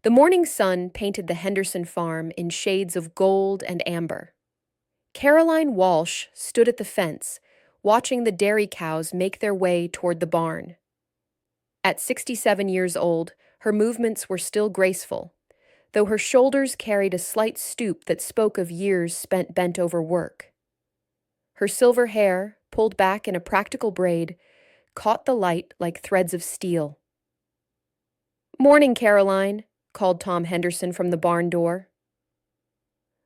The morning sun painted the Henderson farm in shades of gold and amber. Caroline Walsh stood at the fence, watching the dairy cows make their way toward the barn. At 67 years old, her movements were still graceful, though her shoulders carried a slight stoop that spoke of years spent bent over work. Her silver hair, pulled back in a practical braid, caught the light like threads of steel. "Morning, Caroline," called Tom Henderson from the barn door.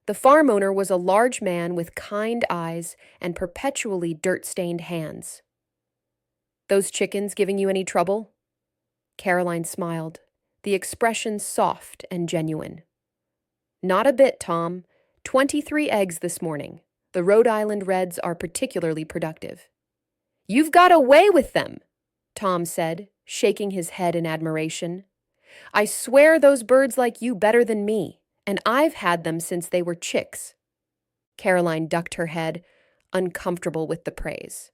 The farm owner was a large man with kind eyes and perpetually dirt-stained hands. "Those chickens giving you any trouble?" Caroline smiled, the expression soft and genuine. "Not a bit, Tom. 23 eggs this morning. The Rhode Island Reds are particularly productive." "You've got away with them," Tom said, shaking his head in admiration. "I swear those birds like you better than me, and I've had them since they were chicks." Caroline ducked her head, uncomfortable with the praise.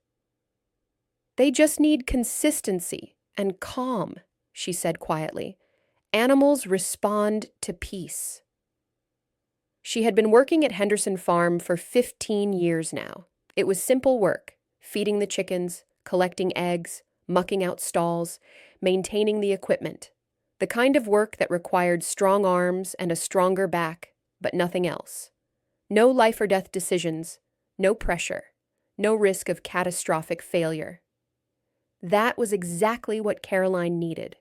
"They just need consistency and calm," she said quietly. "Animals respond to peace." She had been working at Henderson Farm for 15 years now. It was simple work, feeding the chickens, collecting eggs, mucking out stalls, maintaining the equipment. The kind of work that required strong arms and a stronger back, but nothing else. No life or death decisions, no pressure, no risk of catastrophic failure. That was exactly what Caroline needed.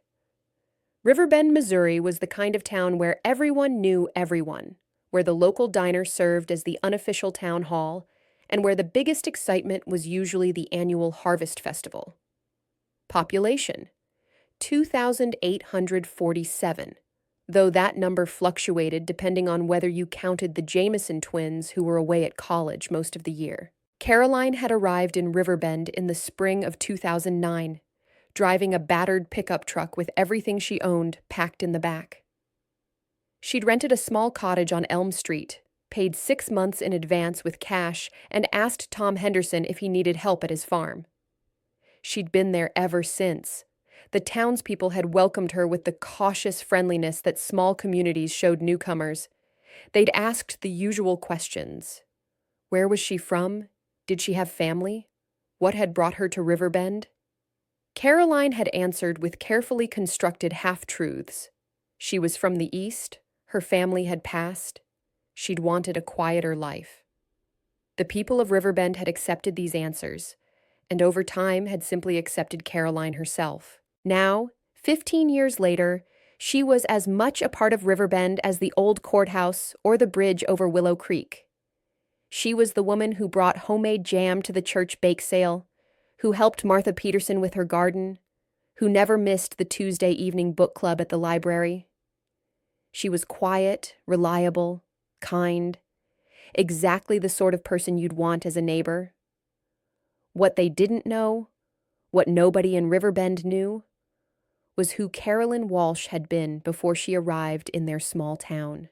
Riverbend, Missouri was the kind of town where everyone knew everyone, where the local diner served as the unofficial town hall, and where the biggest excitement was usually the annual Harvest Festival. Population: 2,847, though that number fluctuated depending on whether you counted the Jameson twins who were away at college most of the year. Caroline had arrived in Riverbend in the spring of 2009, driving a battered pickup truck with everything she owned packed in the back. She'd rented a small cottage on Elm Street, paid 6 months in advance with cash, and asked Tom Henderson if he needed help at his farm. She'd been there ever since. The townspeople had welcomed her with the cautious friendliness that small communities showed newcomers. They'd asked the usual questions. Where was she from? Did she have family? What had brought her to Riverbend? Caroline had answered with carefully constructed half-truths. She was from the East, her family had passed, she'd wanted a quieter life. The people of Riverbend had accepted these answers, and over time had simply accepted Caroline herself. Now, 15 years later, she was as much a part of Riverbend as the old courthouse or the bridge over Willow Creek. She was the woman who brought homemade jam to the church bake sale, who helped Martha Peterson with her garden, who never missed the Tuesday evening book club at the library. She was quiet, reliable, kind, exactly the sort of person you'd want as a neighbor. What they didn't know, what nobody in Riverbend knew, was who Carolyn Walsh had been before she arrived in their small town.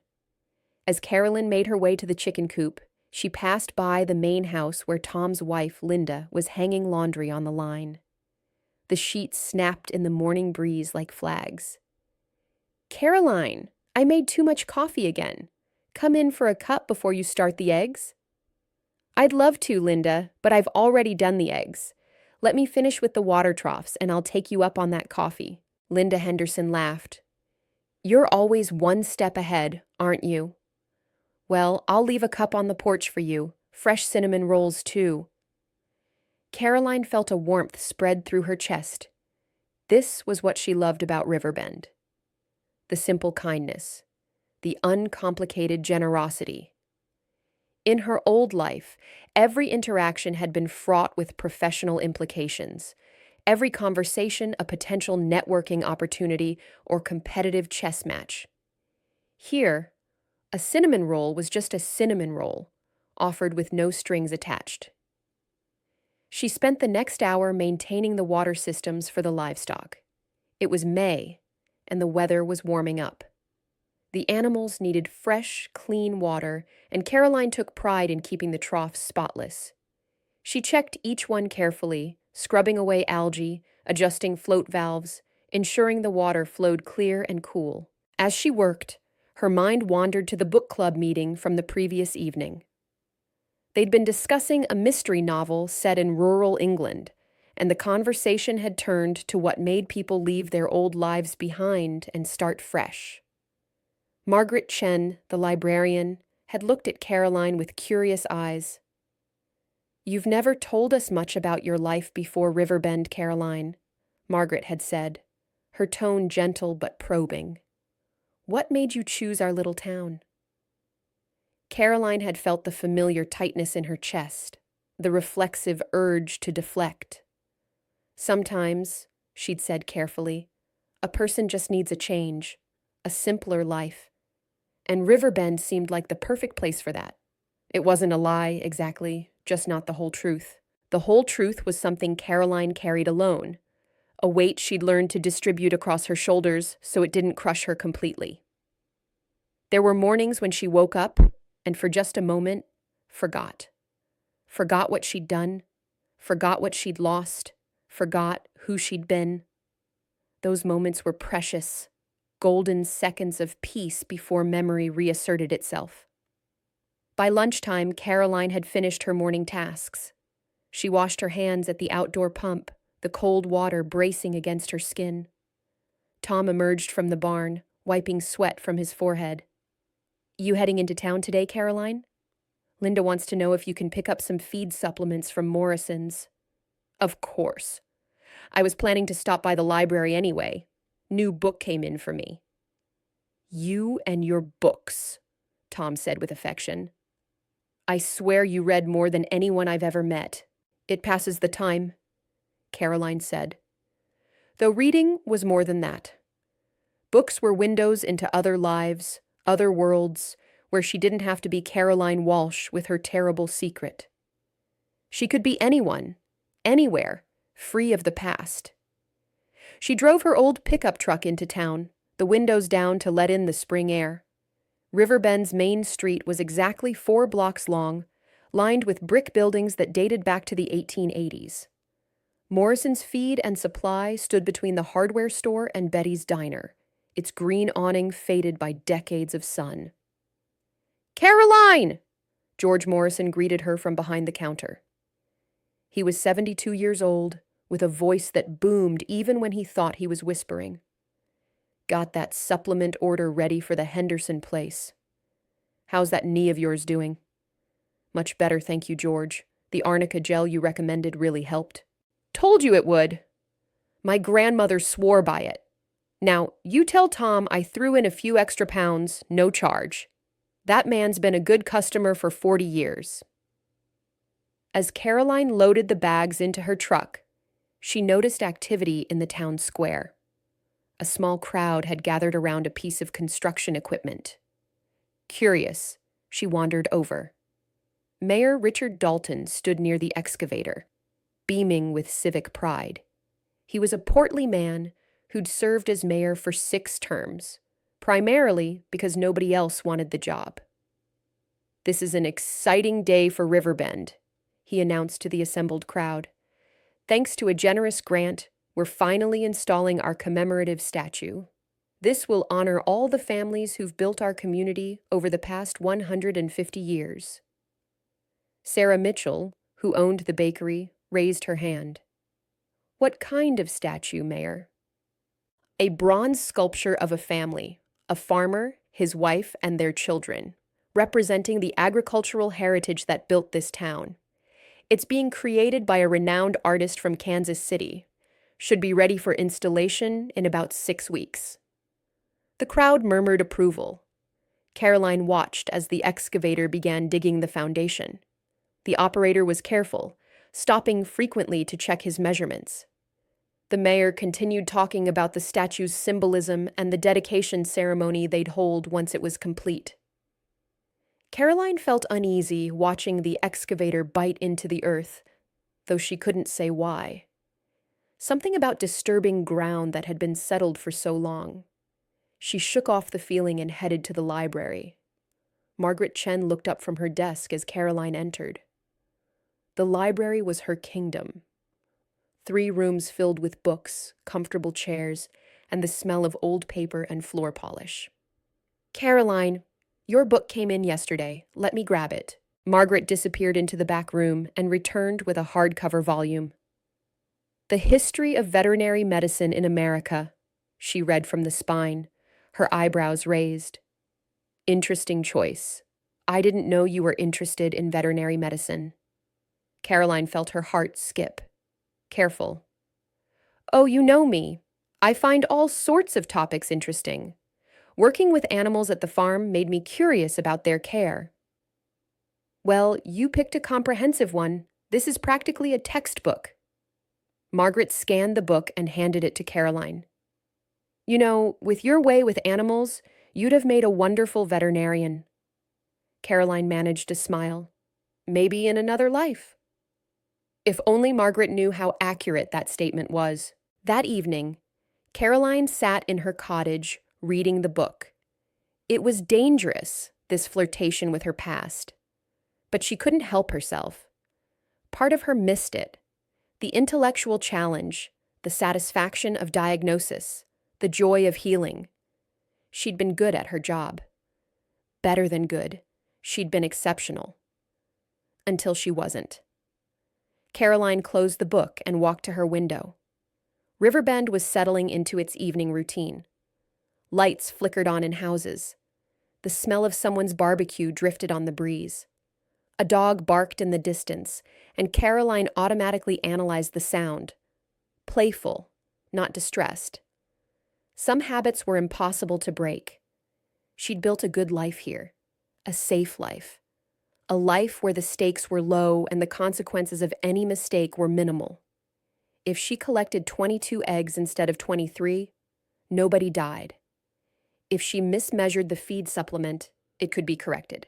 As Carolyn made her way to the chicken coop, she passed by the main house where Tom's wife, Linda, was hanging laundry on the line. The sheets snapped in the morning breeze like flags. "Caroline, I made too much coffee again. Come in for a cup before you start the eggs?" "I'd love to, Linda, but I've already done the eggs. Let me finish with the water troughs and I'll take you up on that coffee." Linda Henderson laughed. "You're always one step ahead, aren't you? Well, I'll leave a cup on the porch for you. Fresh cinnamon rolls, too." Caroline felt a warmth spread through her chest. This was what she loved about Riverbend. The simple kindness, the uncomplicated generosity. In her old life, every interaction had been fraught with professional implications. Every conversation a potential networking opportunity or competitive chess match. Here, a cinnamon roll was just a cinnamon roll, offered with no strings attached. She spent the next hour maintaining the water systems for the livestock. It was May, and the weather was warming up. The animals needed fresh, clean water, and Caroline took pride in keeping the troughs spotless. She checked each one carefully, scrubbing away algae, adjusting float valves, ensuring the water flowed clear and cool. As she worked, her mind wandered to the book club meeting from the previous evening. They'd been discussing a mystery novel set in rural England, and the conversation had turned to what made people leave their old lives behind and start fresh. Margaret Chen, the librarian, had looked at Caroline with curious eyes. "You've never told us much about your life before Riverbend, Caroline," Margaret had said, her tone gentle but probing. "What made you choose our little town?" Caroline had felt the familiar tightness in her chest, the reflexive urge to deflect. "Sometimes," she'd said carefully, "a person just needs a change, a simpler life. And Riverbend seemed like the perfect place for that." It wasn't a lie, exactly, just not the whole truth. The whole truth was something Caroline carried alone, a weight she'd learned to distribute across her shoulders so it didn't crush her completely. There were mornings when she woke up and for just a moment, forgot. Forgot what she'd done, forgot what she'd lost, forgot who she'd been. Those moments were precious, golden seconds of peace before memory reasserted itself. By lunchtime, Caroline had finished her morning tasks. She washed her hands at the outdoor pump, the cold water bracing against her skin. Tom emerged from the barn, wiping sweat from his forehead. "You heading into town today, Caroline? Linda wants to know if you can pick up some feed supplements from Morrison's." "Of course. I was planning to stop by the library anyway. New book came in for me." "You and your books," Tom said with affection. "I swear you read more than anyone I've ever met." "It passes the time," Caroline said. Though reading was more than that. Books were windows into other lives, other worlds, where she didn't have to be Caroline Walsh with her terrible secret. She could be anyone, anywhere, free of the past. She drove her old pickup truck into town, the windows down to let in the spring air. Riverbend's main street was exactly 4 blocks long, lined with brick buildings that dated back to the 1880s. Morrison's Feed and Supply stood between the hardware store and Betty's Diner, its green awning faded by decades of sun. "Caroline!" George Morrison greeted her from behind the counter. He was 72 years old, with a voice that boomed even when he thought he was whispering. "Got that supplement order ready for the Henderson place. How's that knee of yours doing?" "Much better, thank you, George. The arnica gel you recommended really helped." "Told you it would. My grandmother swore by it. Now, you tell Tom I threw in a few extra pounds, no charge. That man's been a good customer for 40 years. As Caroline loaded the bags into her truck, she noticed activity in the town square. A small crowd had gathered around a piece of construction equipment. Curious, she wandered over. Mayor Richard Dalton stood near the excavator, beaming with civic pride. He was a portly man who'd served as mayor for 6 terms, primarily because nobody else wanted the job. "This is an exciting day for Riverbend," he announced to the assembled crowd. "Thanks to a generous grant, we're finally installing our commemorative statue. This will honor all the families who've built our community over the past 150 years. Sarah Mitchell, who owned the bakery, raised her hand. "What kind of statue, Mayor?" "A bronze sculpture of a family, a farmer, his wife, and their children, representing the agricultural heritage that built this town. It's being created by a renowned artist from Kansas City. Should be ready for installation in about 6 weeks." The crowd murmured approval. Caroline watched as the excavator began digging the foundation. The operator was careful, stopping frequently to check his measurements. The mayor continued talking about the statue's symbolism and the dedication ceremony they'd hold once it was complete. Caroline felt uneasy watching the excavator bite into the earth, though she couldn't say why. Something about disturbing ground that had been settled for so long. She shook off the feeling and headed to the library. Margaret Chen looked up from her desk as Caroline entered. The library was her kingdom. 3 rooms filled with books, comfortable chairs, and the smell of old paper and floor polish. Caroline, your book came in yesterday. Let me grab it. Margaret disappeared into the back room and returned with a hardcover volume. The History of Veterinary Medicine in America, she read from the spine, her eyebrows raised. Interesting choice. I didn't know you were interested in veterinary medicine. Caroline felt her heart skip. Careful. Oh, you know me. I find all sorts of topics interesting. Working with animals at the farm made me curious about their care. Well, you picked a comprehensive one. This is practically a textbook. Margaret scanned the book and handed it to Caroline. You know, with your way with animals, you'd have made a wonderful veterinarian. Caroline managed a smile. Maybe in another life. If only Margaret knew how accurate that statement was. That evening, Caroline sat in her cottage reading the book. It was dangerous, this flirtation with her past. But she couldn't help herself. Part of her missed it. The intellectual challenge, the satisfaction of diagnosis, the joy of healing. She'd been good at her job. Better than good. She'd been exceptional. Until she wasn't. Caroline closed the book and walked to her window. Riverbend was settling into its evening routine. Lights flickered on in houses. The smell of someone's barbecue drifted on the breeze. A dog barked in the distance, and Caroline automatically analyzed the sound. Playful, not distressed. Some habits were impossible to break. She'd built a good life here, a safe life. A life where the stakes were low and the consequences of any mistake were minimal. If she collected 22 eggs instead of 23, nobody died. If she mismeasured the feed supplement, it could be corrected.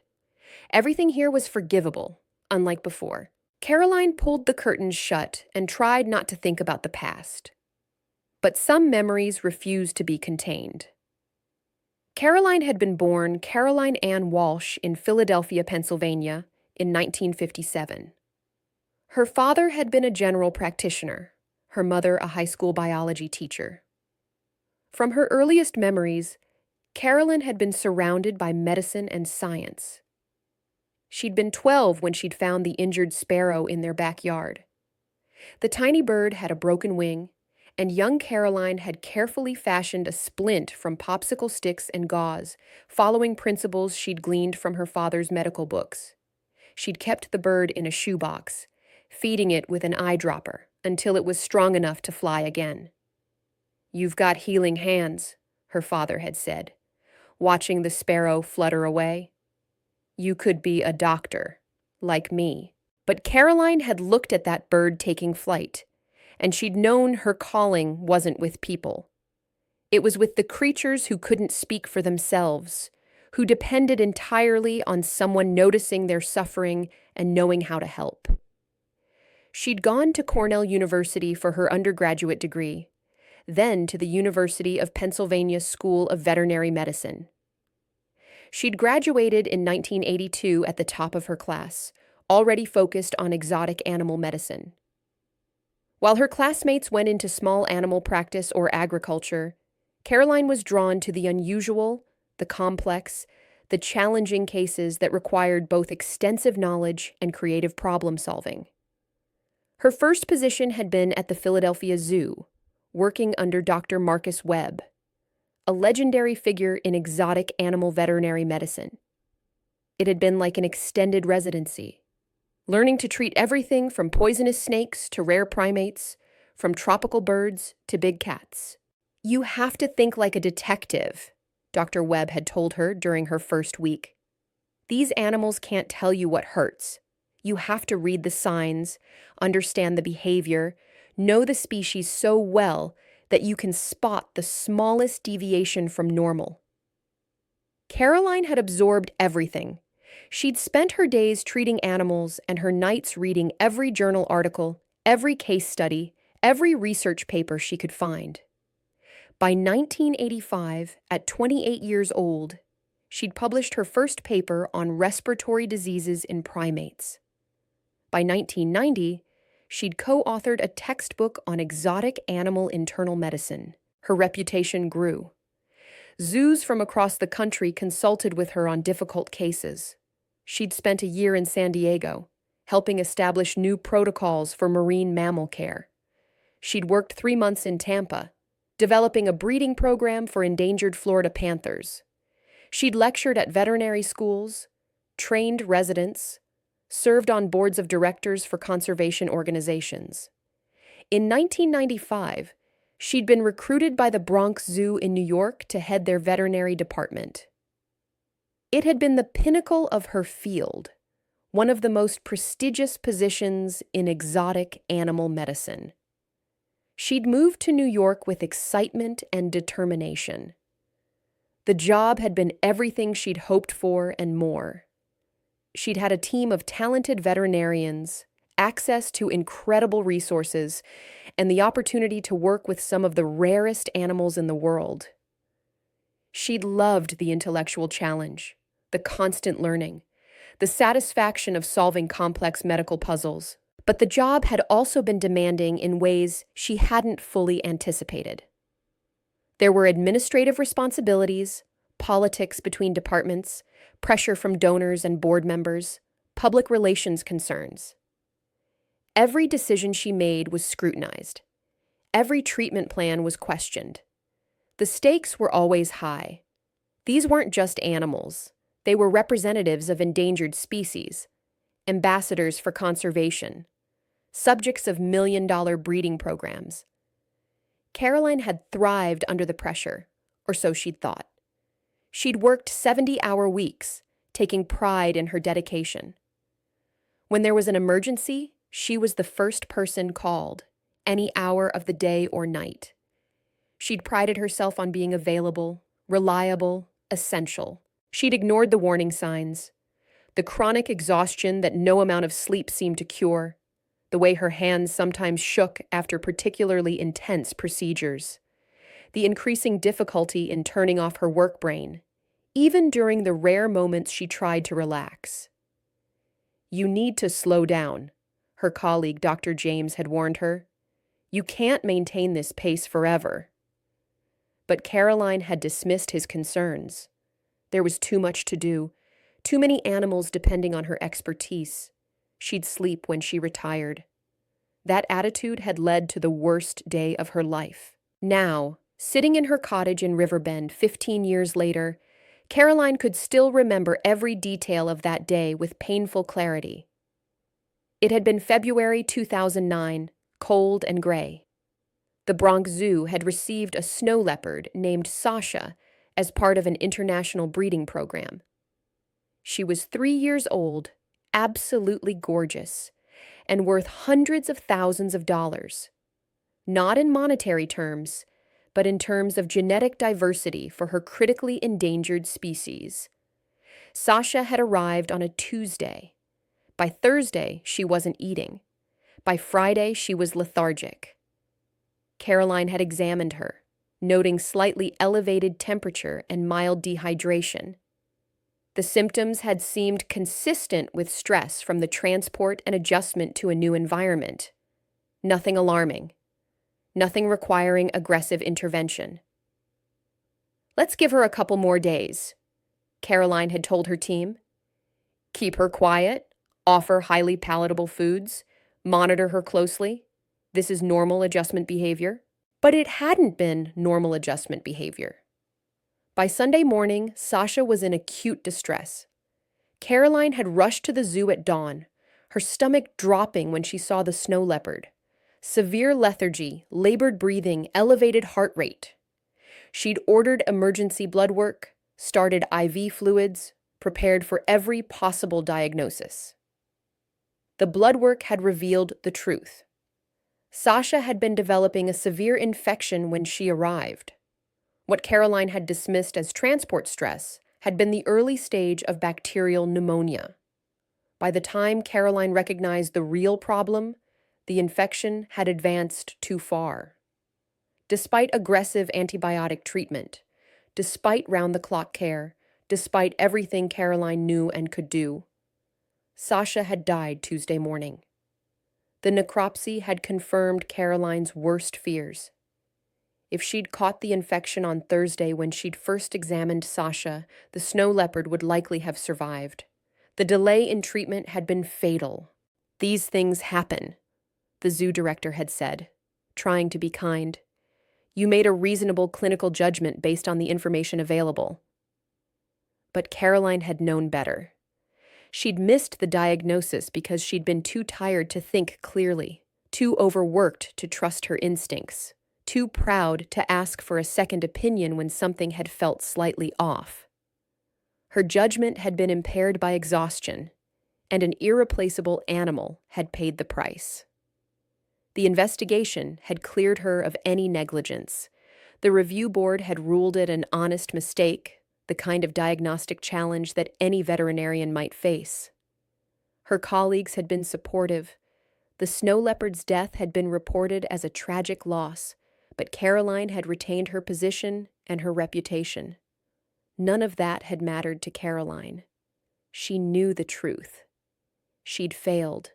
Everything here was forgivable, unlike before. Caroline pulled the curtains shut and tried not to think about the past. But some memories refused to be contained. Caroline had been born Caroline Ann Walsh in Philadelphia, Pennsylvania, in 1957. Her father had been a general practitioner, her mother a high school biology teacher. From her earliest memories, Caroline had been surrounded by medicine and science. She'd been 12 when she'd found the injured sparrow in their backyard. The tiny bird had a broken wing, and young Caroline had carefully fashioned a splint from popsicle sticks and gauze, following principles she'd gleaned from her father's medical books. She'd kept the bird in a shoebox, feeding it with an eyedropper until it was strong enough to fly again. "You've got healing hands," her father had said, watching the sparrow flutter away. "You could be a doctor, like me." But Caroline had looked at that bird taking flight, and she'd known her calling wasn't with people. It was with the creatures who couldn't speak for themselves, who depended entirely on someone noticing their suffering and knowing how to help. She'd gone to Cornell University for her undergraduate degree, then to the University of Pennsylvania School of Veterinary Medicine. She'd graduated in 1982 at the top of her class, already focused on exotic animal medicine. While her classmates went into small animal practice or agriculture, Caroline was drawn to the unusual, the complex, the challenging cases that required both extensive knowledge and creative problem-solving. Her first position had been at the Philadelphia Zoo, working under Dr. Marcus Webb, a legendary figure in exotic animal veterinary medicine. It had been like an extended residency, learning to treat everything from poisonous snakes to rare primates, from tropical birds to big cats. "You have to think like a detective," Dr. Webb had told her during her first week. "These animals can't tell you what hurts. You have to read the signs, understand the behavior, know the species so well that you can spot the smallest deviation from normal." Caroline had absorbed everything. She'd spent her days treating animals and her nights reading every journal article, every case study, every research paper she could find. By 1985, at 28 years old, she'd published her first paper on respiratory diseases in primates. By 1990, she'd co-authored a textbook on exotic animal internal medicine. Her reputation grew. Zoos from across the country consulted with her on difficult cases. She'd spent a year in San Diego, helping establish new protocols for marine mammal care. She'd worked 3 months in Tampa, developing a breeding program for endangered Florida panthers. She'd lectured at veterinary schools, trained residents, served on boards of directors for conservation organizations. In 1995, she'd been recruited by the Bronx Zoo in New York to head their veterinary department. It had been the pinnacle of her field, one of the most prestigious positions in exotic animal medicine. She'd moved to New York with excitement and determination. The job had been everything she'd hoped for and more. She'd had a team of talented veterinarians, access to incredible resources, and the opportunity to work with some of the rarest animals in the world. She'd loved the intellectual challenge, the constant learning, the satisfaction of solving complex medical puzzles. But the job had also been demanding in ways she hadn't fully anticipated. There were administrative responsibilities, politics between departments, pressure from donors and board members, public relations concerns. Every decision she made was scrutinized. Every treatment plan was questioned. The stakes were always high. These weren't just animals. They were representatives of endangered species, ambassadors for conservation, subjects of million-dollar breeding programs. Caroline had thrived under the pressure, or so she'd thought. She'd worked 70-hour weeks, taking pride in her dedication. When there was an emergency, she was the first person called, any hour of the day or night. She'd prided herself on being available, reliable, essential. She'd ignored the warning signs, the chronic exhaustion that no amount of sleep seemed to cure, the way her hands sometimes shook after particularly intense procedures, the increasing difficulty in turning off her work brain, even during the rare moments she tried to relax. "You need to slow down," her colleague Dr. James had warned her. "You can't maintain this pace forever." But Caroline had dismissed his concerns. There was too much to do, too many animals depending on her expertise. She'd sleep when she retired. That attitude had led to the worst day of her life. Now, sitting in her cottage in Riverbend 15 years later, Caroline could still remember every detail of that day with painful clarity. It had been February 2009, cold and gray. The Bronx Zoo had received a snow leopard named Sasha as part of an international breeding program. She was 3 years old, absolutely gorgeous, and worth hundreds of thousands of dollars. Not in monetary terms, but in terms of genetic diversity for her critically endangered species. Sasha had arrived on a Tuesday. By Thursday, she wasn't eating. By Friday, she was lethargic. Caroline had examined her, noting slightly elevated temperature and mild dehydration. The symptoms had seemed consistent with stress from the transport and adjustment to a new environment. Nothing alarming. Nothing requiring aggressive intervention. "Let's give her a couple more days," Caroline had told her team. "Keep her quiet, offer highly palatable foods, monitor her closely. This is normal adjustment behavior." But it hadn't been normal adjustment behavior. By Sunday morning, Sasha was in acute distress. Caroline had rushed to the zoo at dawn, her stomach dropping when she saw the snow leopard. Severe lethargy, labored breathing, elevated heart rate. She'd ordered emergency blood work, started IV fluids, prepared for every possible diagnosis. The blood work had revealed the truth. Sasha had been developing a severe infection when she arrived. What Caroline had dismissed as transport stress had been the early stage of bacterial pneumonia. By the time Caroline recognized the real problem, the infection had advanced too far. Despite aggressive antibiotic treatment, despite round-the-clock care, despite everything Caroline knew and could do, Sasha had died Tuesday morning. The necropsy had confirmed Caroline's worst fears. If she'd caught the infection on Thursday when she'd first examined Sasha, the snow leopard would likely have survived. The delay in treatment had been fatal. "These things happen," the zoo director had said, trying to be kind. "You made a reasonable clinical judgment based on the information available." But Caroline had known better. She'd missed the diagnosis because she'd been too tired to think clearly, too overworked to trust her instincts, too proud to ask for a second opinion when something had felt slightly off. Her judgment had been impaired by exhaustion, and an irreplaceable animal had paid the price. The investigation had cleared her of any negligence. The review board had ruled it an honest mistake, the kind of diagnostic challenge that any veterinarian might face. Her colleagues had been supportive. The snow leopard's death had been reported as a tragic loss, but Caroline had retained her position and her reputation. None of that had mattered to Caroline. She knew the truth. She'd failed.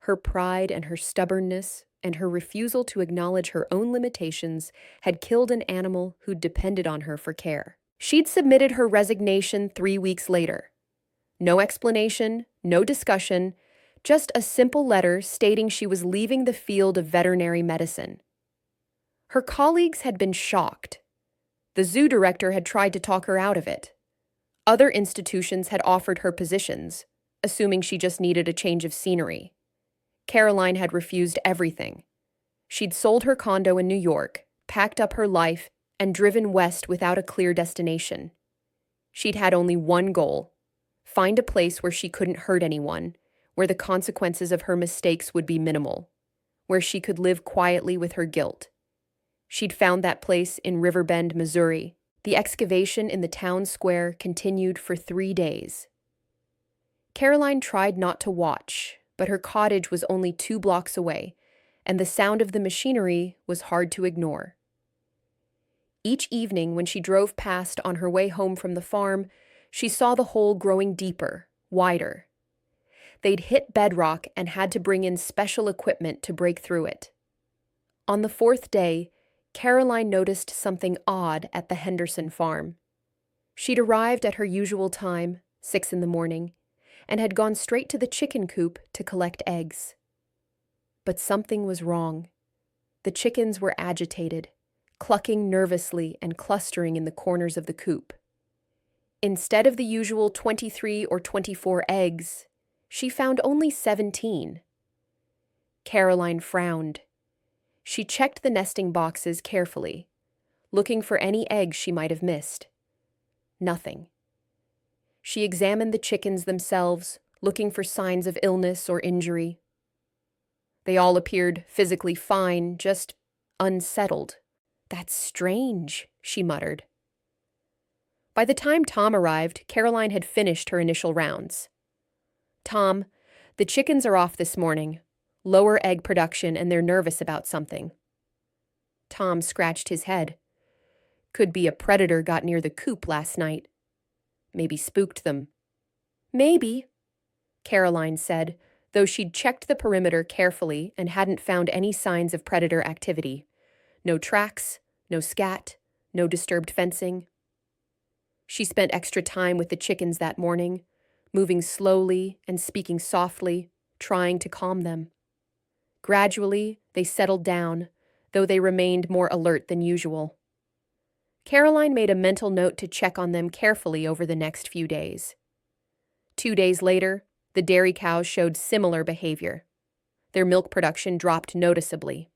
Her pride and her stubbornness and her refusal to acknowledge her own limitations had killed an animal who'd depended on her for care. She'd submitted her resignation 3 weeks later. No explanation, no discussion, just a simple letter stating she was leaving the field of veterinary medicine. Her colleagues had been shocked. The zoo director had tried to talk her out of it. Other institutions had offered her positions, assuming she just needed a change of scenery. Caroline had refused everything. She'd sold her condo in New York, packed up her life, and driven west without a clear destination. She'd had only one goal: find a place where she couldn't hurt anyone, where the consequences of her mistakes would be minimal, where she could live quietly with her guilt. She'd found that place in Riverbend, Missouri. The excavation in the town square continued for 3 days. Caroline tried not to watch, but her cottage was only 2 blocks away, and the sound of the machinery was hard to ignore. Each evening, when she drove past on her way home from the farm, she saw the hole growing deeper, wider. They'd hit bedrock and had to bring in special equipment to break through it. On the 4th day, Caroline noticed something odd at the Henderson farm. She'd arrived at her usual time, 6 in the morning, and had gone straight to the chicken coop to collect eggs. But something was wrong. The chickens were agitated, clucking nervously and clustering in the corners of the coop. Instead of the usual 23 or 24 eggs, she found only 17. Caroline frowned. She checked the nesting boxes carefully, looking for any eggs she might have missed. Nothing. She examined the chickens themselves, looking for signs of illness or injury. They all appeared physically fine, just unsettled. "That's strange," she muttered. By the time Tom arrived, Caroline had finished her initial rounds. "Tom, the chickens are off this morning. Lower egg production, and they're nervous about something." Tom scratched his head. "Could be a predator got near the coop last night. Maybe spooked them." "Maybe," Caroline said, though she'd checked the perimeter carefully and hadn't found any signs of predator activity. No tracks, no scat, no disturbed fencing. She spent extra time with the chickens that morning, moving slowly and speaking softly, trying to calm them. Gradually, they settled down, though they remained more alert than usual. Caroline made a mental note to check on them carefully over the next few days. 2 days later, the dairy cows showed similar behavior. Their milk production dropped noticeably.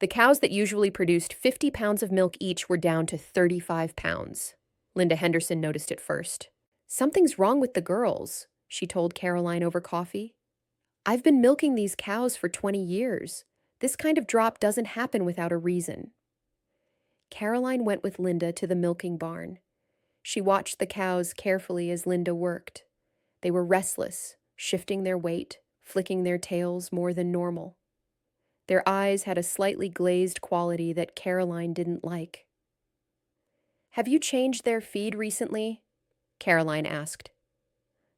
The cows that usually produced 50 pounds of milk each were down to 35 pounds. Linda Henderson noticed it first. "Something's wrong with the girls," she told Caroline over coffee. "I've been milking these cows for 20 years. This kind of drop doesn't happen without a reason." Caroline went with Linda to the milking barn. She watched the cows carefully as Linda worked. They were restless, shifting their weight, flicking their tails more than normal. Their eyes had a slightly glazed quality that Caroline didn't like. "Have you changed their feed recently?" Caroline asked.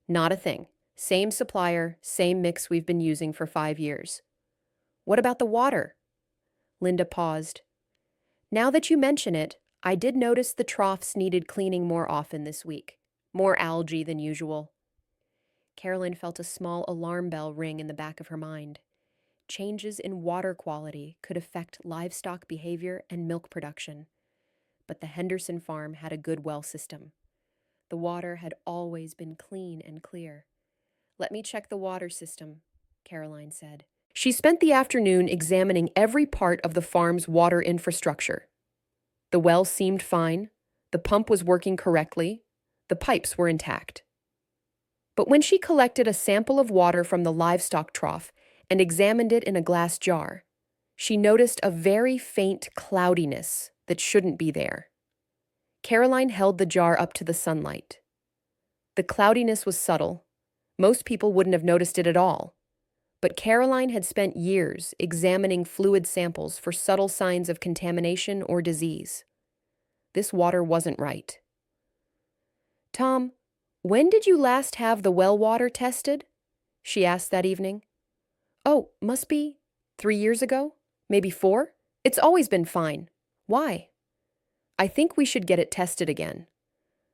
"Not a thing. Same supplier, same mix we've been using for 5 years." "What about the water?" Linda paused. Now that you mention it, I did notice the troughs needed cleaning more often this week. More algae than usual. Carolyn felt a small alarm bell ring in the back of her mind. Changes in water quality could affect livestock behavior and milk production. But the Henderson farm had a good well system. The water had always been clean and clear. "Let me check the water system," Caroline said. She spent the afternoon examining every part of the farm's water infrastructure. The well seemed fine, the pump was working correctly, the pipes were intact. But when she collected a sample of water from the livestock trough and examined it in a glass jar, she noticed a very faint cloudiness that shouldn't be there. Caroline held the jar up to the sunlight. The cloudiness was subtle. Most people wouldn't have noticed it at all. But Caroline had spent years examining fluid samples for subtle signs of contamination or disease. This water wasn't right. "Tom, when did you last have the well water tested?" she asked that evening. "Oh, must be 3 years ago? Maybe 4? It's always been fine. Why?" "I think we should get it tested again.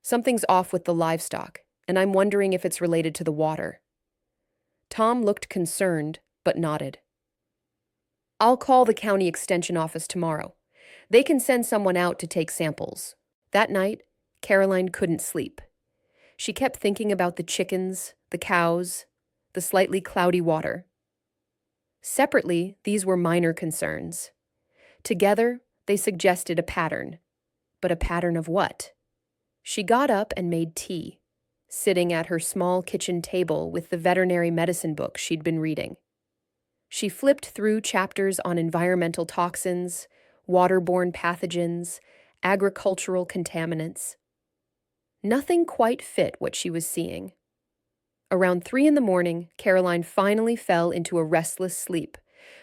Something's off with the livestock, and I'm wondering if it's related to the water." Tom looked concerned, but nodded. "I'll call the county extension office tomorrow. They can send someone out to take samples." That night, Caroline couldn't sleep. She kept thinking about the chickens, the cows, the slightly cloudy water. Separately, these were minor concerns. Together, they suggested a pattern. But a pattern of what? She got up and made tea, sitting at her small kitchen table with the veterinary medicine book she'd been reading. She flipped through chapters on environmental toxins, waterborne pathogens, agricultural contaminants. Nothing quite fit what she was seeing. Around 3 a.m, Caroline finally fell into a restless sleep,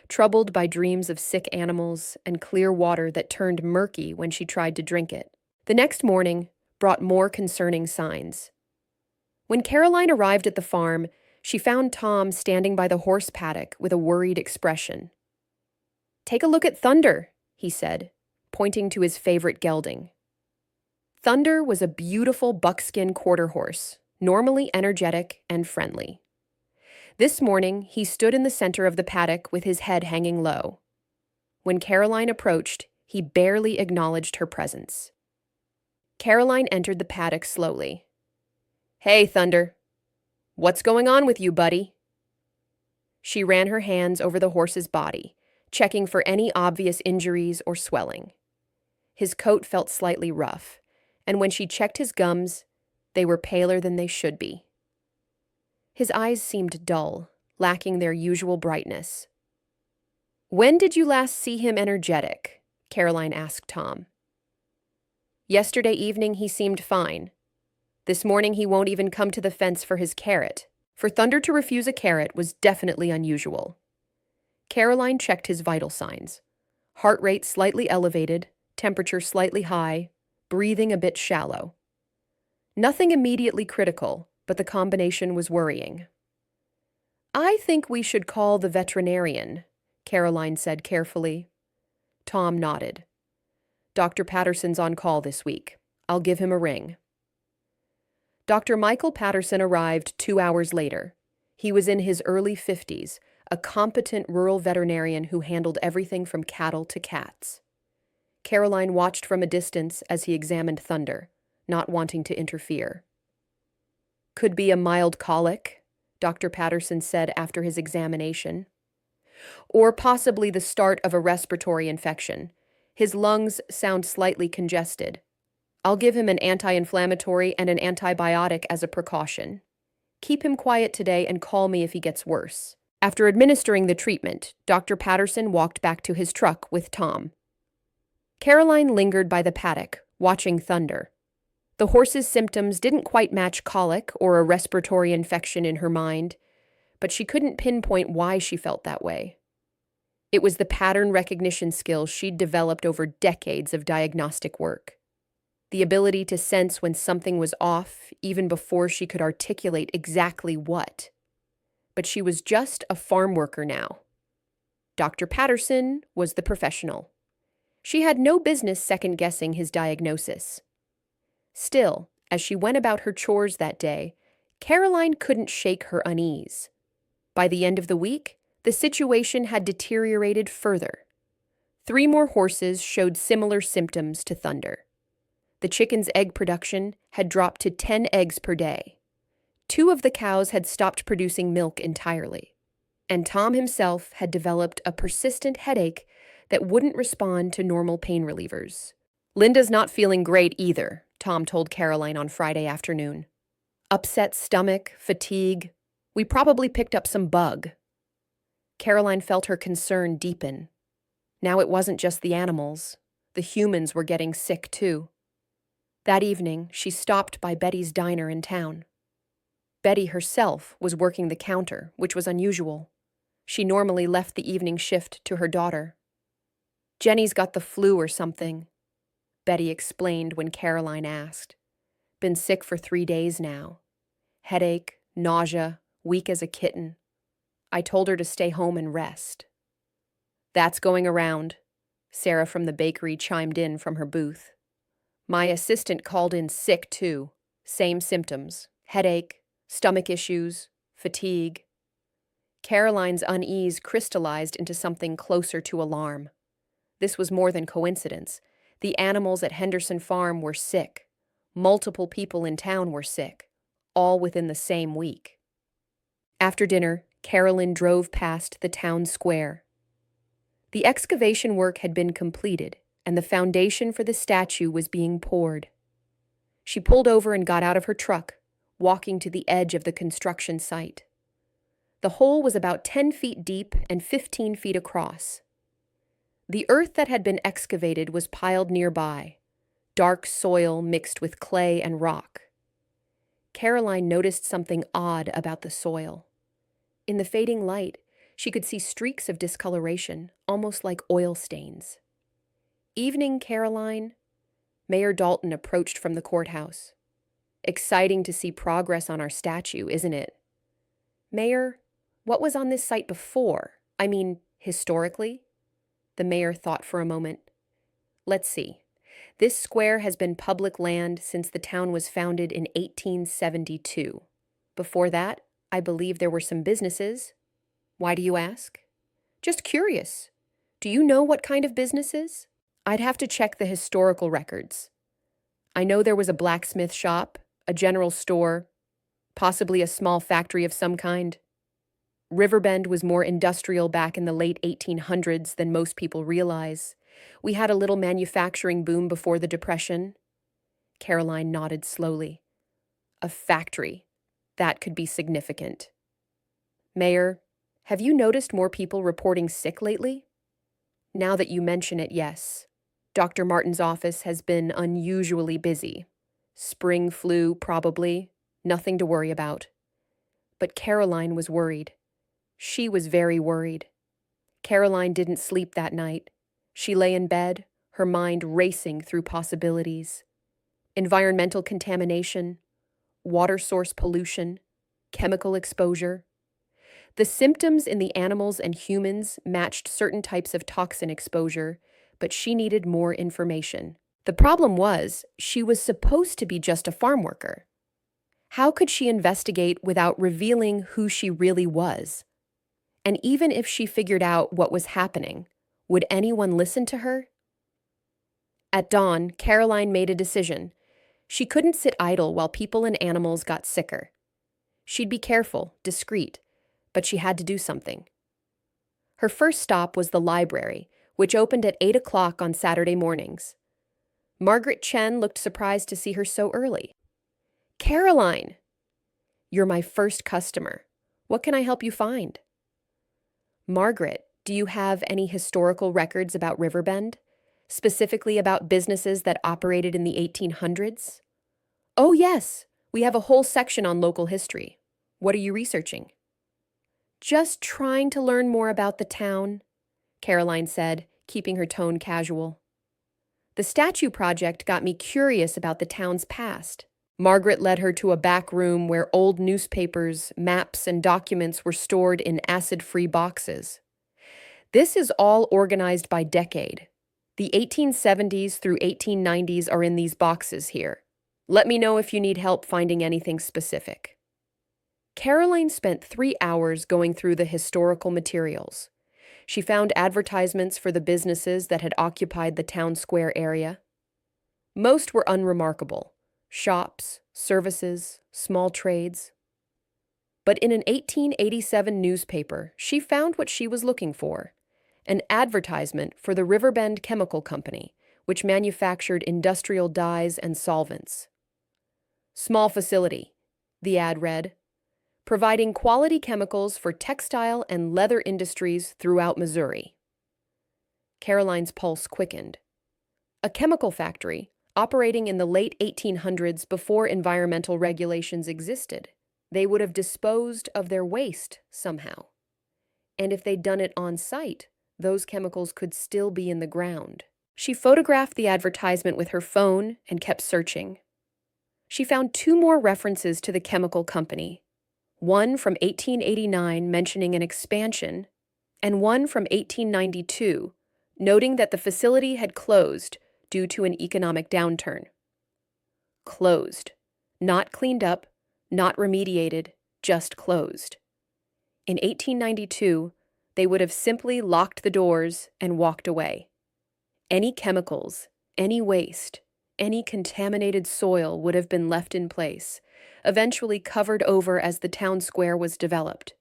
troubled by dreams of sick animals and clear water that turned murky when she tried to drink it. The next morning brought more concerning signs. When Caroline arrived at the farm, she found Tom standing by the horse paddock with a worried expression. "Take a look at Thunder," he said, pointing to his favorite gelding. Thunder was a beautiful buckskin quarter horse, normally energetic and friendly. This morning, he stood in the center of the paddock with his head hanging low. When Caroline approached, he barely acknowledged her presence. Caroline entered the paddock slowly. "Hey, Thunder. What's going on with you, buddy?" She ran her hands over the horse's body, checking for any obvious injuries or swelling. His coat felt slightly rough, and when she checked his gums, they were paler than they should be. His eyes seemed dull, lacking their usual brightness. "When did you last see him energetic?" Caroline asked Tom. "Yesterday evening he seemed fine. This morning he won't even come to the fence for his carrot." For Thunder to refuse a carrot was definitely unusual. Caroline checked his vital signs. Heart rate slightly elevated, temperature slightly high, breathing a bit shallow. Nothing immediately critical, but the combination was worrying. "I think we should call the veterinarian," Caroline said carefully. Tom nodded. "Dr. Patterson's on call this week. I'll give him a ring." Dr. Michael Patterson arrived 2 hours later. He was in his early 50s, a competent rural veterinarian who handled everything from cattle to cats. Caroline watched from a distance as he examined Thunder, not wanting to interfere. "Could be a mild colic," Dr. Patterson said after his examination. "Or possibly the start of a respiratory infection. His lungs sound slightly congested. I'll give him an anti-inflammatory and an antibiotic as a precaution. Keep him quiet today and call me if he gets worse." After administering the treatment, Dr. Patterson walked back to his truck with Tom. Caroline lingered by the paddock, watching Thunder. The horse's symptoms didn't quite match colic or a respiratory infection in her mind, but she couldn't pinpoint why she felt that way. It was the pattern recognition skills she'd developed over decades of diagnostic work. The ability to sense when something was off even before she could articulate exactly what. But she was just a farm worker now. Dr. Patterson was the professional. She had no business second-guessing his diagnosis. Still, as she went about her chores that day, Caroline couldn't shake her unease. By the end of the week, the situation had deteriorated further. 3 more horses showed similar symptoms to Thunder. The chicken's egg production had dropped to 10 eggs per day. 2 of the cows had stopped producing milk entirely. And Tom himself had developed a persistent headache that wouldn't respond to normal pain relievers. "Linda's not feeling great either," Tom told Caroline on Friday afternoon. "Upset stomach, fatigue. We probably picked up some bug." Caroline felt her concern deepen. Now it wasn't just the animals. The humans were getting sick too. That evening, she stopped by Betty's diner in town. Betty herself was working the counter, which was unusual. She normally left the evening shift to her daughter. "Jenny's got the flu or something," Betty explained when Caroline asked. "Been sick for 3 days now. Headache, nausea, weak as a kitten. I told her to stay home and rest." "That's going around," Sarah from the bakery chimed in from her booth. "My assistant called in sick too. Same symptoms: headache, stomach issues, fatigue." Caroline's unease crystallized into something closer to alarm. This was more than coincidence. The animals at Henderson Farm were sick. Multiple people in town were sick, all within the same week. After dinner, Carolyn drove past the town square. The excavation work had been completed, and the foundation for the statue was being poured. She pulled over and got out of her truck, walking to the edge of the construction site. The hole was about 10 feet deep and 15 feet across. The earth that had been excavated was piled nearby, dark soil mixed with clay and rock. Caroline noticed something odd about the soil. In the fading light, she could see streaks of discoloration, almost like oil stains. "Evening, Caroline." Mayor Dalton approached from the courthouse. "Exciting to see progress on our statue, isn't it?" "Mayor, what was on this site before? I mean, historically?" The mayor thought for a moment. "Let's see. This square has been public land since the town was founded in 1872. Before that, I believe there were some businesses." "Why do you ask?" "Just curious. Do you know what kind of businesses?" "I'd have to check the historical records. I know there was a blacksmith shop, a general store, possibly a small factory of some kind. Riverbend was more industrial back in the late 1800s than most people realize. We had a little manufacturing boom before the Depression." Caroline nodded slowly. "A factory. That could be significant." "Mayor, have you noticed more people reporting sick lately?" "Now that you mention it, yes. Dr. Martin's office has been unusually busy. Spring flu, probably. Nothing to worry about." But Caroline was worried. She was very worried. Caroline didn't sleep that night. She lay in bed, her mind racing through possibilities. Environmental contamination, water source pollution, chemical exposure. The symptoms in the animals and humans matched certain types of toxin exposure, but she needed more information. The problem was, she was supposed to be just a farm worker. How could she investigate without revealing who she really was? And even if she figured out what was happening, would anyone listen to her? At dawn, Caroline made a decision. She couldn't sit idle while people and animals got sicker. She'd be careful, discreet, but she had to do something. Her first stop was the library, which opened at 8 o'clock on Saturday mornings. Margaret Chen looked surprised to see her so early. "Caroline!" "You're my first customer. What can I help you find?" "Margaret, do you have any historical records about Riverbend? Specifically about businesses that operated in the 1800s? "Oh, yes. We have a whole section on local history. What are you researching?" "Just trying to learn more about the town," Caroline said, keeping her tone casual. "The statue project got me curious about the town's past." Margaret led her to a back room where old newspapers, maps, and documents were stored in acid-free boxes. "This is all organized by decade. The 1870s through 1890s are in these boxes here. Let me know if you need help finding anything specific. Caroline spent 3 hours going through the historical materials. She found advertisements for the businesses that had occupied the town square area. Most were unremarkable: shops, services, small trades. But in an 1887 newspaper, she found what she was looking for: an advertisement for the Riverbend Chemical Company, which manufactured industrial dyes and solvents. Small facility, the ad read, providing quality chemicals for textile and leather industries throughout Missouri. Caroline's pulse quickened. A chemical factory, operating in the late 1800s before environmental regulations existed. They would have disposed of their waste somehow. And if they'd done it on site, those chemicals could still be in the ground. She photographed the advertisement with her phone and kept searching. She found 2 more references to the chemical company, one from 1889 mentioning an expansion, and one from 1892 noting that the facility had closed due to an economic downturn. Closed. Not cleaned up, not remediated, just closed. In 1892, they would have simply locked the doors and walked away. Any chemicals, any waste, any contaminated soil would have been left in place, eventually covered over as the town square was developed.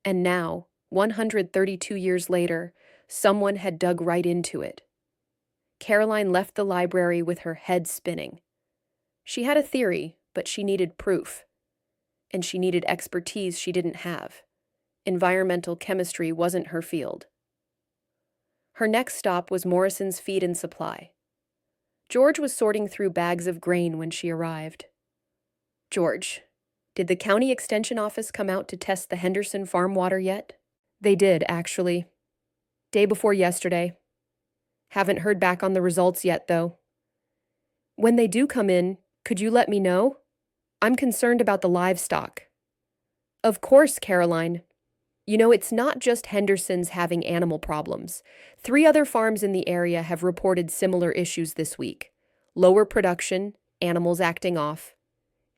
And now, 132 years later, someone had dug right into it. Caroline left the library with her head spinning. She had a theory, but she needed proof. And she needed expertise she didn't have. Environmental chemistry wasn't her field. Her next stop was Morrison's Feed and Supply. George was sorting through bags of grain when she arrived. George, did the county extension office come out to test the Henderson farm water yet? They did, actually. Day before yesterday. Haven't heard back on the results yet, though. When they do come in, could you let me know? I'm concerned about the livestock. Of course, Caroline. You know, it's not just Henderson's having animal problems. 3 other farms in the area have reported similar issues this week. Lower production, animals acting off.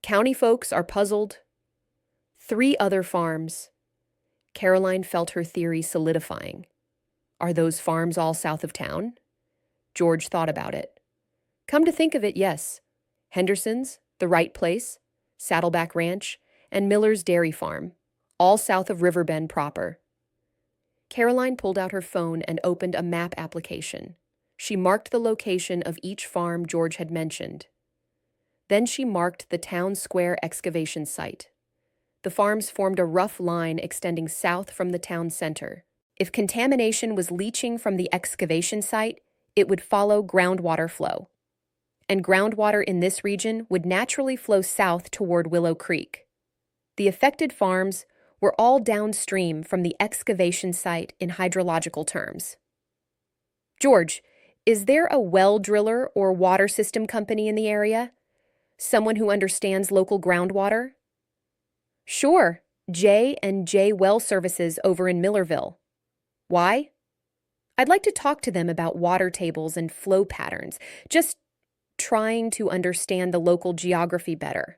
County folks are puzzled. 3 other farms. Caroline felt her theory solidifying. Are those farms all south of town? George thought about it. Come to think of it, yes. Henderson's, The Right Place, Saddleback Ranch, and Miller's Dairy Farm, all south of Riverbend proper. Caroline pulled out her phone and opened a map application. She marked the location of each farm George had mentioned. Then she marked the town square excavation site. The farms formed a rough line extending south from the town center. If contamination was leaching from the excavation site, it would follow groundwater flow. And groundwater in this region would naturally flow south toward Willow Creek. The affected farms were all downstream from the excavation site in hydrological terms. George, is there a well driller or water system company in the area? Someone who understands local groundwater? Sure, J&J Well Services over in Millerville. Why? I'd like to talk to them about water tables and flow patterns, just trying to understand the local geography better.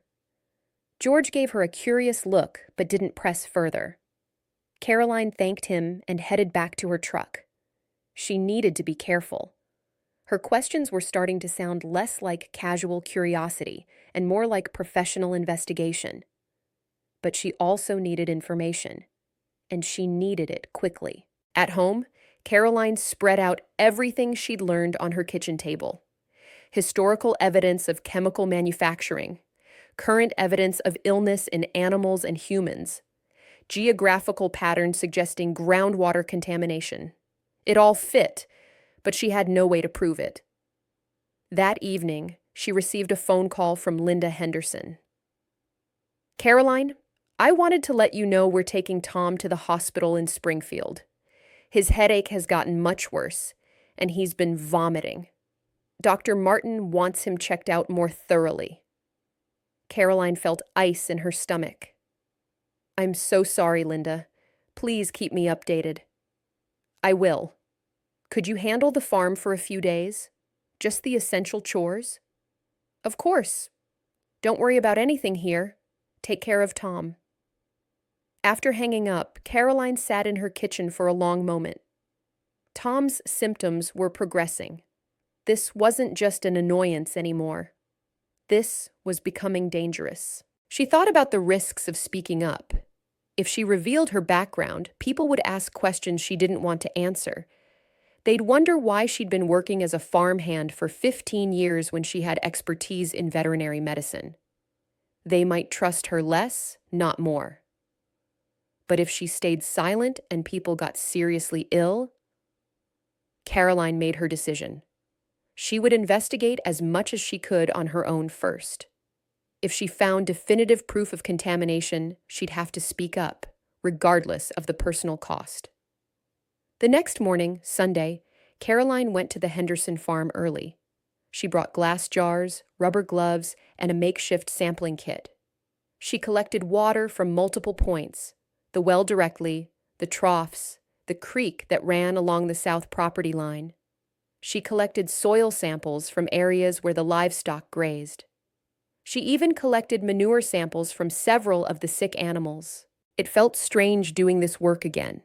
George gave her a curious look, but didn't press further. Caroline thanked him and headed back to her truck. She needed to be careful. Her questions were starting to sound less like casual curiosity and more like professional investigation. But she also needed information, and she needed it quickly. At home, Caroline spread out everything she'd learned on her kitchen table. Historical evidence of chemical manufacturing, current evidence of illness in animals and humans, geographical patterns suggesting groundwater contamination. It all fit, but she had no way to prove it. That evening, she received a phone call from Linda Henderson. Caroline, I wanted to let you know we're taking Tom to the hospital in Springfield. His headache has gotten much worse, and he's been vomiting. Dr. Martin wants him checked out more thoroughly. Caroline felt ice in her stomach. I'm so sorry, Linda. Please keep me updated. I will. Could you handle the farm for a few days? Just the essential chores? Of course. Don't worry about anything here. Take care of Tom. After hanging up, Caroline sat in her kitchen for a long moment. Tom's symptoms were progressing. This wasn't just an annoyance anymore. This was becoming dangerous. She thought about the risks of speaking up. If she revealed her background, people would ask questions she didn't want to answer. They'd wonder why she'd been working as a farmhand for 15 years when she had expertise in veterinary medicine. They might trust her less, not more. But if she stayed silent and people got seriously ill, Caroline made her decision. She would investigate as much as she could on her own first. If she found definitive proof of contamination, she'd have to speak up, regardless of the personal cost. The next morning, Sunday, Caroline went to the Henderson farm early. She brought glass jars, rubber gloves, and a makeshift sampling kit. She collected water from multiple points: the well directly, the troughs, the creek that ran along the south property line. She collected soil samples from areas where the livestock grazed. She even collected manure samples from several of the sick animals. It felt strange doing this work again.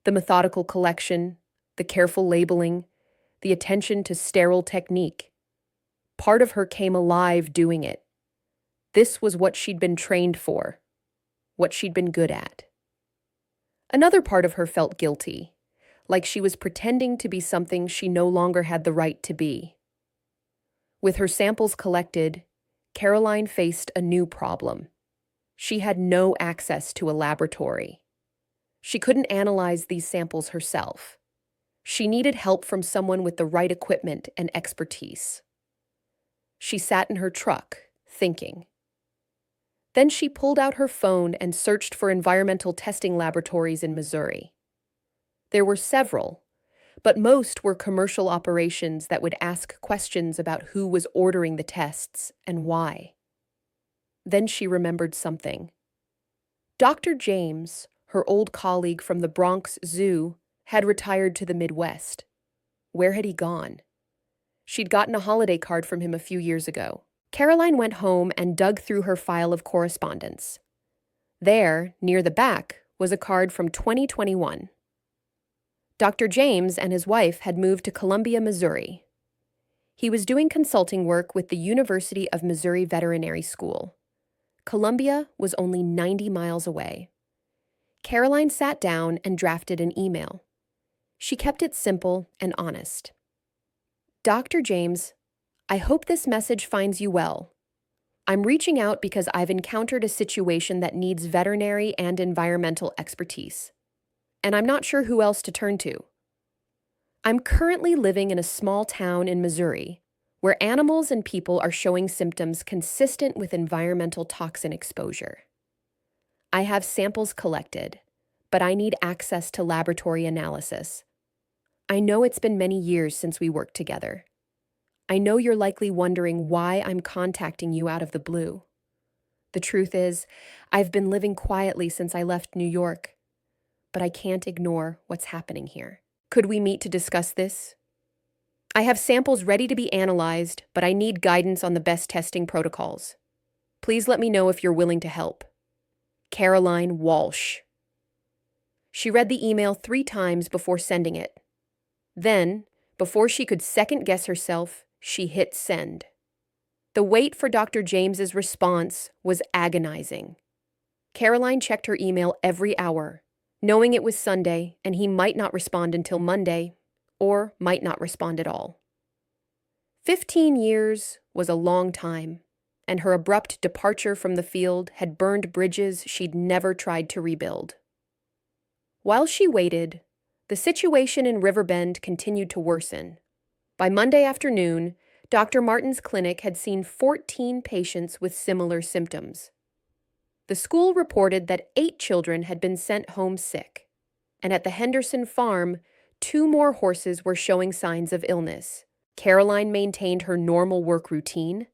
The methodical collection, the careful labeling, the attention to sterile technique. Part of her came alive doing it. This was what she'd been trained for, what she'd been good at. Another part of her felt guilty, like she was pretending to be something she no longer had the right to be. With her samples collected, Caroline faced a new problem. She had no access to a laboratory. She couldn't analyze these samples herself. She needed help from someone with the right equipment and expertise. She sat in her truck, thinking. Then she pulled out her phone and searched for environmental testing laboratories in Missouri. There were several, but most were commercial operations that would ask questions about who was ordering the tests and why. Then she remembered something. Dr. James, her old colleague from the Bronx Zoo, had retired to the Midwest. Where had he gone? She'd gotten a holiday card from him a few years ago. Caroline went home and dug through her file of correspondence. There, near the back, was a card from 2021. Dr. James and his wife had moved to Columbia, Missouri. He was doing consulting work with the University of Missouri Veterinary School. Columbia was only 90 miles away. Caroline sat down and drafted an email. She kept it simple and honest. Dr. James, I hope this message finds you well. I'm reaching out because I've encountered a situation that needs veterinary and environmental expertise, and I'm not sure who else to turn to. I'm currently living in a small town in Missouri where animals and people are showing symptoms consistent with environmental toxin exposure. I have samples collected, but I need access to laboratory analysis. I know it's been many years since we worked together. I know you're likely wondering why I'm contacting you out of the blue. The truth is, I've been living quietly since I left New York, but I can't ignore what's happening here. Could we meet to discuss this? I have samples ready to be analyzed, but I need guidance on the best testing protocols. Please let me know if you're willing to help. Caroline Walsh. She read the email 3 times before sending it. Then, before she could second-guess herself, she hit send. The wait for Dr. James's response was agonizing. Caroline checked her email every hour, knowing it was Sunday and he might not respond until Monday, or might not respond at all. 15 years was a long time, and her abrupt departure from the field had burned bridges she'd never tried to rebuild. While she waited, the situation in Riverbend continued to worsen. By Monday afternoon, Dr. Martin's clinic had seen 14 patients with similar symptoms. The school reported that 8 children had been sent home sick, and at the Henderson farm, 2 more horses were showing signs of illness. Caroline maintained her normal work routine,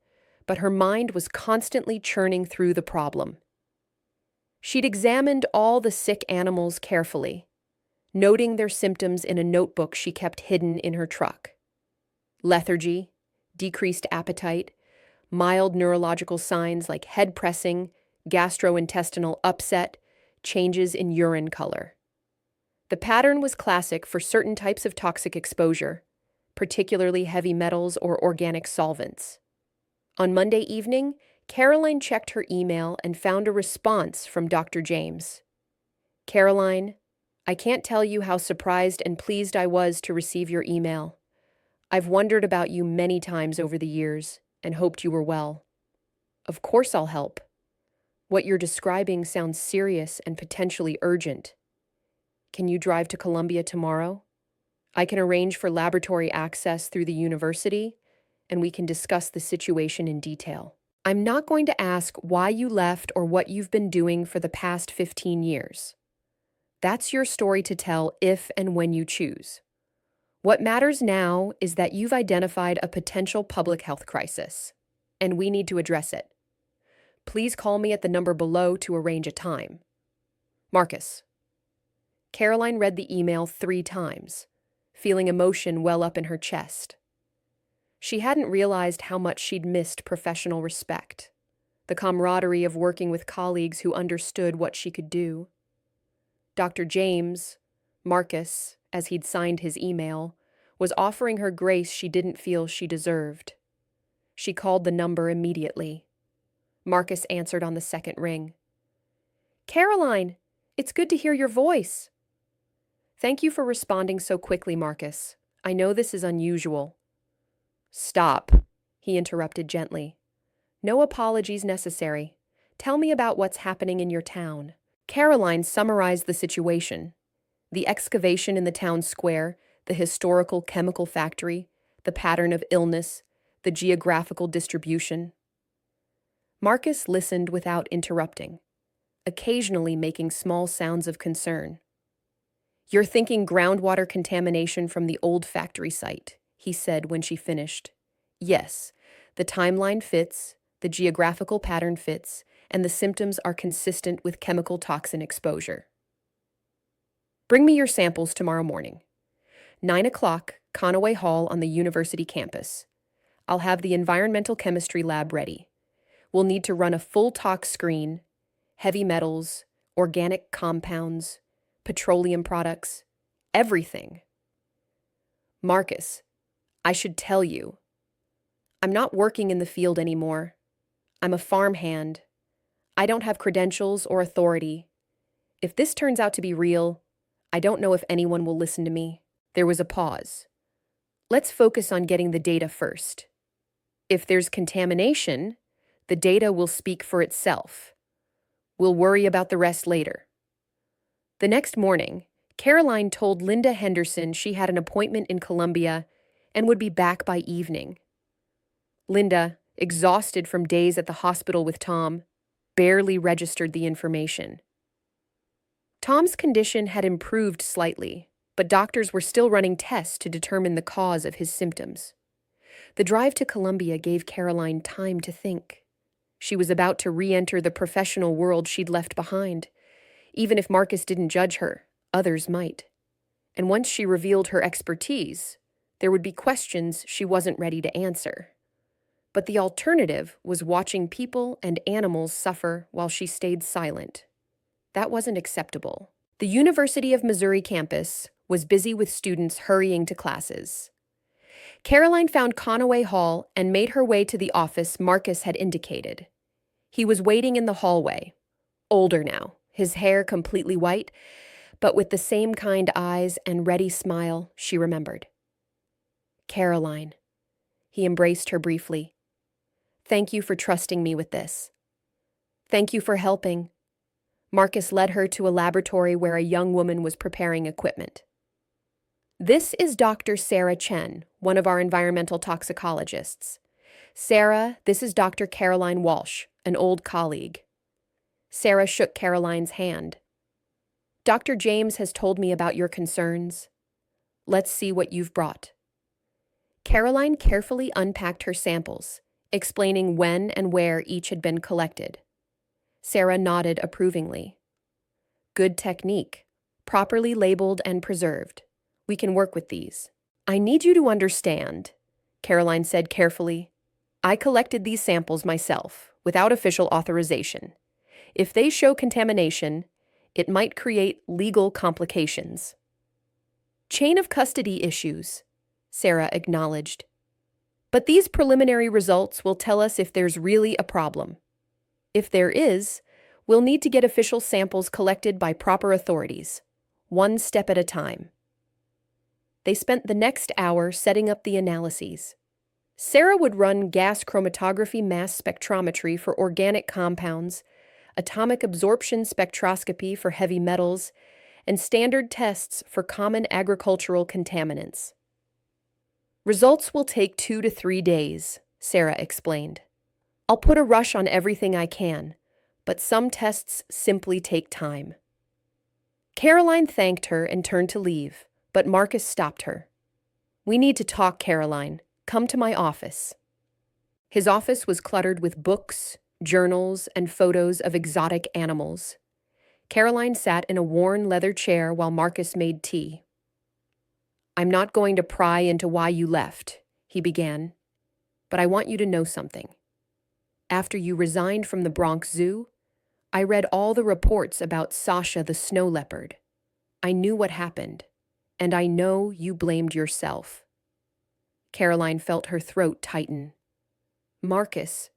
but her mind was constantly churning through the problem. She'd examined all the sick animals carefully. noting their symptoms in a notebook she kept hidden in her truck. Lethargy, decreased appetite, mild neurological signs like head pressing, gastrointestinal upset, changes in urine color. The pattern was classic for certain types of toxic exposure, particularly heavy metals or organic solvents. On Monday evening, Caroline checked her email and found a response from Dr. James. Caroline, I can't tell you how surprised and pleased I was to receive your email. I've wondered about you many times over the years and hoped you were well. Of course I'll help. What you're describing sounds serious and potentially urgent. Can you drive to Columbia tomorrow? I can arrange for laboratory access through the university, and we can discuss the situation in detail. I'm not going to ask why you left or what you've been doing for the past 15 years. That's your story to tell if and when you choose. What matters now is that you've identified a potential public health crisis, and we need to address it. Please call me at the number below to arrange a time. Marcus. Caroline read the email 3 times, feeling emotion well up in her chest. She hadn't realized how much she'd missed professional respect, the camaraderie of working with colleagues who understood what she could do. Dr. James, Marcus, as he'd signed his email, was offering her grace she didn't feel she deserved. She called the number immediately. Marcus answered on the second ring. Caroline, it's good to hear your voice. Thank you for responding so quickly, Marcus. I know this is unusual. Stop, he interrupted gently. No apologies necessary. Tell me about what's happening in your town. Caroline summarized the situation. The excavation in the town square, the historical chemical factory, the pattern of illness, the geographical distribution. Marcus listened without interrupting, occasionally making small sounds of concern. You're thinking groundwater contamination from the old factory site, he said when she finished. Yes, the timeline fits, the geographical pattern fits, and the symptoms are consistent with chemical toxin exposure. Bring me your samples tomorrow morning. 9 o'clock, Conaway Hall on the university campus. I'll have the environmental chemistry lab ready. We'll need to run a full tox screen, heavy metals, organic compounds, petroleum products, everything. Marcus, I should tell you, I'm not working in the field anymore. I'm a farmhand. I don't have credentials or authority. If this turns out to be real, I don't know if anyone will listen to me. There was a pause. Let's focus on getting the data first. If there's contamination, the data will speak for itself. We'll worry about the rest later. The next morning, Caroline told Linda Henderson she had an appointment in Columbia and would be back by evening. Linda, exhausted from days at the hospital with Tom, barely registered the information. Tom's condition had improved slightly, but doctors were still running tests to determine the cause of his symptoms. The drive to Columbia gave Caroline time to think. She was about to re-enter the professional world she'd left behind. Even if Marcus didn't judge her, others might. And once she revealed her expertise, there would be questions she wasn't ready to answer. But the alternative was watching people and animals suffer while she stayed silent. That wasn't acceptable. The University of Missouri campus was busy with students hurrying to classes. Caroline found Conaway Hall and made her way to the office Marcus had indicated. He was waiting in the hallway, older now, his hair completely white, but with the same kind eyes and ready smile she remembered. Caroline. He embraced her briefly. Thank you for trusting me with this. Thank you for helping. Marcus led her to a laboratory where a young woman was preparing equipment. This is Dr. Sarah Chen, one of our environmental toxicologists. Sarah, this is Dr. Caroline Walsh, an old colleague. Sarah shook Caroline's hand. Dr. James has told me about your concerns. Let's see what you've brought. Caroline carefully unpacked her samples, explaining when and where each had been collected. Sarah nodded approvingly. Good technique, properly labeled and preserved. We can work with these. I need you to understand, Caroline said carefully. I collected these samples myself, without official authorization. If they show contamination, it might create legal complications. Chain of custody issues, Sarah acknowledged. But these preliminary results will tell us if there's really a problem. If there is, we'll need to get official samples collected by proper authorities, one step at a time. They spent the next hour setting up the analyses. Sarah would run gas chromatography mass spectrometry for organic compounds, atomic absorption spectroscopy for heavy metals, and standard tests for common agricultural contaminants. Results will take 2 to 3 days, Sarah explained. I'll put a rush on everything I can, but some tests simply take time. Caroline thanked her and turned to leave, but Marcus stopped her. We need to talk, Caroline. Come to my office. His office was cluttered with books, journals, and photos of exotic animals. Caroline sat in a worn leather chair while Marcus made tea. I'm not going to pry into why you left, he began, but I want you to know something. After you resigned from the Bronx Zoo, I read all the reports about Sasha the snow leopard. I knew what happened, and I know you blamed yourself. Caroline felt her throat tighten. Marcus,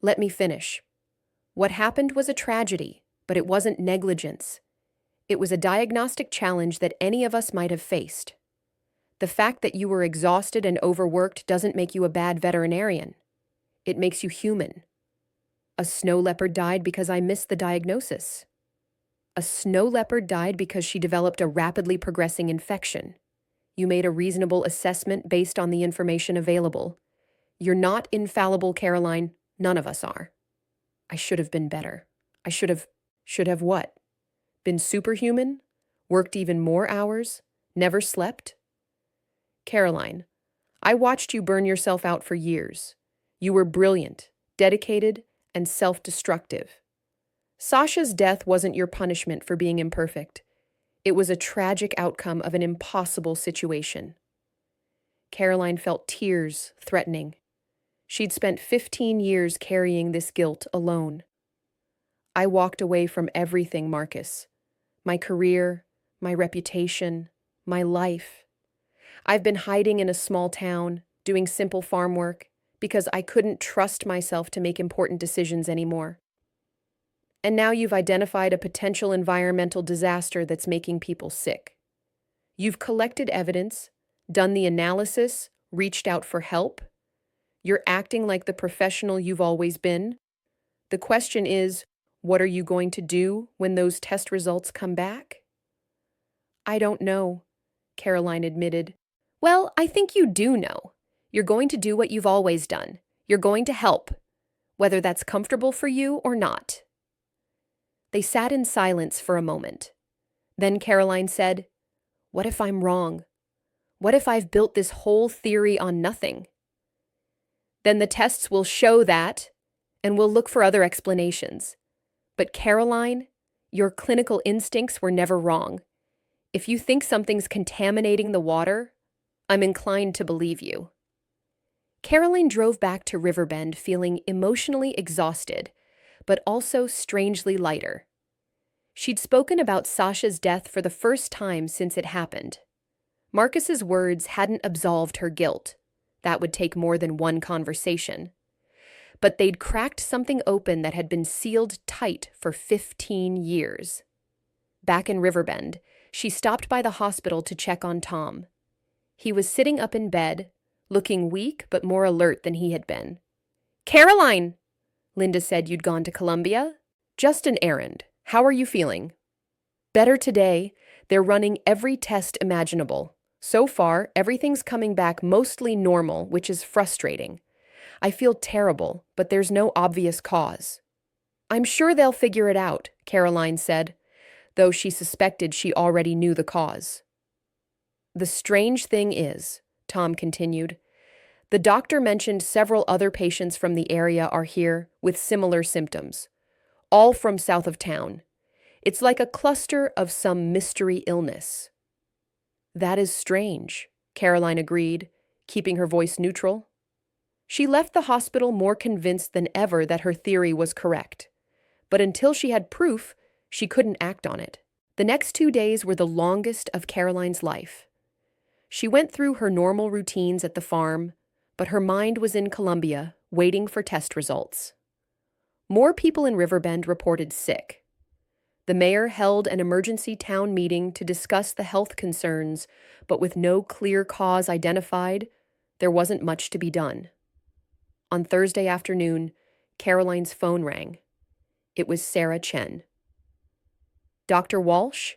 let me finish. What happened was a tragedy, but it wasn't negligence. It was a diagnostic challenge that any of us might have faced. The fact that you were exhausted and overworked doesn't make you a bad veterinarian. It makes you human. A snow leopard died because I missed the diagnosis. A snow leopard died because she developed a rapidly progressing infection. You made a reasonable assessment based on the information available. You're not infallible, Caroline. None of us are. I should have been better. I should have what? Been superhuman? Worked even more hours? Never slept? Caroline, I watched you burn yourself out for years. You were brilliant, dedicated, and self-destructive. Sasha's death wasn't your punishment for being imperfect. It was a tragic outcome of an impossible situation. Caroline felt tears threatening. She'd spent 15 years carrying this guilt alone. I walked away from everything, Marcus. My career, my reputation, my life. I've been hiding in a small town, doing simple farm work, because I couldn't trust myself to make important decisions anymore. And now you've identified a potential environmental disaster that's making people sick. You've collected evidence, done the analysis, reached out for help. You're acting like the professional you've always been. The question is, what are you going to do when those test results come back? I don't know, Caroline admitted. Well, I think you do know. You're going to do what you've always done. You're going to help, whether that's comfortable for you or not. They sat in silence for a moment. Then Caroline said, What if I'm wrong? What if I've built this whole theory on nothing? Then the tests will show that, and we'll look for other explanations. But Caroline, your clinical instincts were never wrong. If you think something's contaminating the water, I'm inclined to believe you. Caroline drove back to Riverbend feeling emotionally exhausted, but also strangely lighter. She'd spoken about Sasha's death for the first time since it happened. Marcus's words hadn't absolved her guilt. That would take more than one conversation. But they'd cracked something open that had been sealed tight for 15 years. Back in Riverbend, she stopped by the hospital to check on Tom. He was sitting up in bed, looking weak but more alert than he had been. Caroline! Linda said you'd gone to Columbia? Just an errand. How are you feeling? Better today. They're running every test imaginable. So far, everything's coming back mostly normal, which is frustrating. I feel terrible, but there's no obvious cause. I'm sure they'll figure it out, Caroline said, though she suspected she already knew the cause. The strange thing is, Tom continued, the doctor mentioned several other patients from the area are here with similar symptoms, all from south of town. It's like a cluster of some mystery illness. That is strange, Caroline agreed, keeping her voice neutral. She left the hospital more convinced than ever that her theory was correct. But until she had proof, she couldn't act on it. The next 2 days were the longest of Caroline's life. She went through her normal routines at the farm, but her mind was in Columbia, waiting for test results. More people in Riverbend reported sick. The mayor held an emergency town meeting to discuss the health concerns, but with no clear cause identified, there wasn't much to be done. On Thursday afternoon, Caroline's phone rang. It was Sarah Chen. "Dr. Walsh,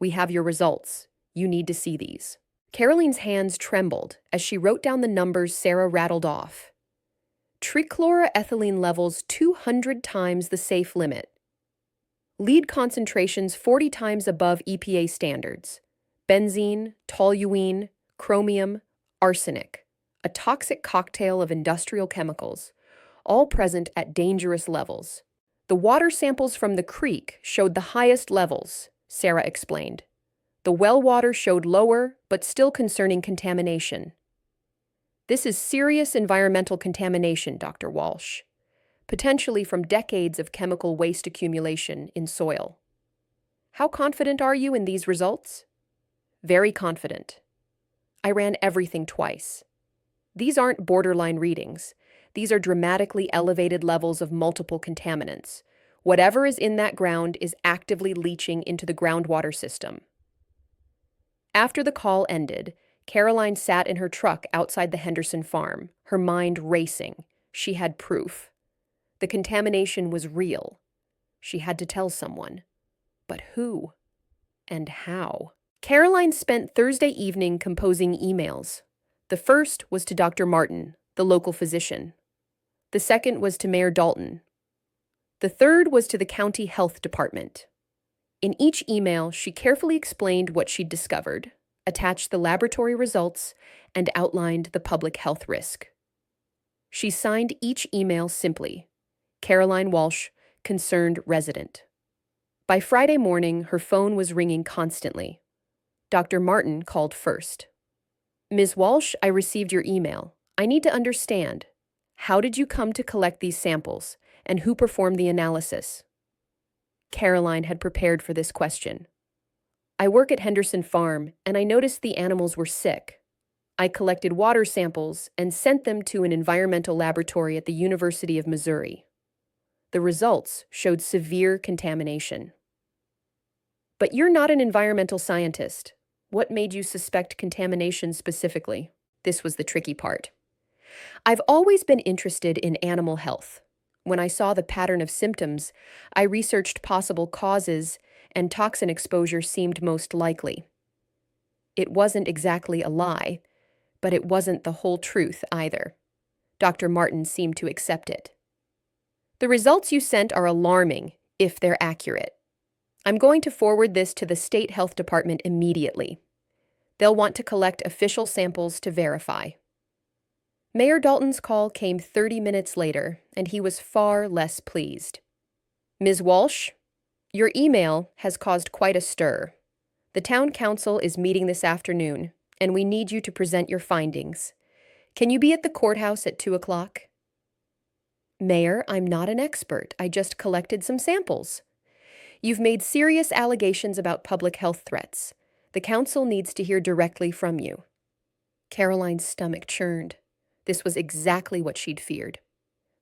we have your results. You need to see these." Caroline's hands trembled as she wrote down the numbers Sarah rattled off. Trichloroethylene levels 200 times the safe limit. Lead concentrations 40 times above EPA standards. Benzene, toluene, chromium, arsenic. A toxic cocktail of industrial chemicals, all present at dangerous levels. The water samples from the creek showed the highest levels, Sarah explained. The well water showed lower, but still concerning contamination. "This is serious environmental contamination, Dr. Walsh, potentially from decades of chemical waste accumulation in soil." "How confident are you in these results?" "Very confident. I ran everything twice. These aren't borderline readings. These are dramatically elevated levels of multiple contaminants. Whatever is in that ground is actively leaching into the groundwater system." After the call ended, Caroline sat in her truck outside the Henderson farm, her mind racing. She had proof. The contamination was real. She had to tell someone. But who? And how? Caroline spent Thursday evening composing emails. The first was to Dr. Martin, the local physician. The second was to Mayor Dalton. The third was to the county health department. In each email, she carefully explained what she'd discovered, attached the laboratory results, and outlined the public health risk. She signed each email simply, Caroline Walsh, concerned resident. By Friday morning, her phone was ringing constantly. Dr. Martin called first. "Ms. Walsh, I received your email. I need to understand. How did you come to collect these samples, and who performed the analysis?" Caroline had prepared for this question. "I work at Henderson Farm, and I noticed the animals were sick. I collected water samples and sent them to an environmental laboratory at the University of Missouri. The results showed severe contamination." "But you're not an environmental scientist. What made you suspect contamination specifically?" This was the tricky part. "I've always been interested in animal health. When I saw the pattern of symptoms, I researched possible causes, and toxin exposure seemed most likely. It wasn't exactly a lie, but it wasn't the whole truth either." Dr. Martin seemed to accept it. "The results you sent are alarming, if they're accurate. I'm going to forward this to the state health department immediately. They'll want to collect official samples to verify." Mayor Dalton's call came 30 minutes later, and he was far less pleased. "Ms. Walsh, your email has caused quite a stir. The town council is meeting this afternoon, and we need you to present your findings. Can you be at the courthouse at 2 o'clock? "Mayor, I'm not an expert. I just collected some samples." "You've made serious allegations about public health threats. The council needs to hear directly from you." Caroline's stomach churned. This was exactly what she'd feared.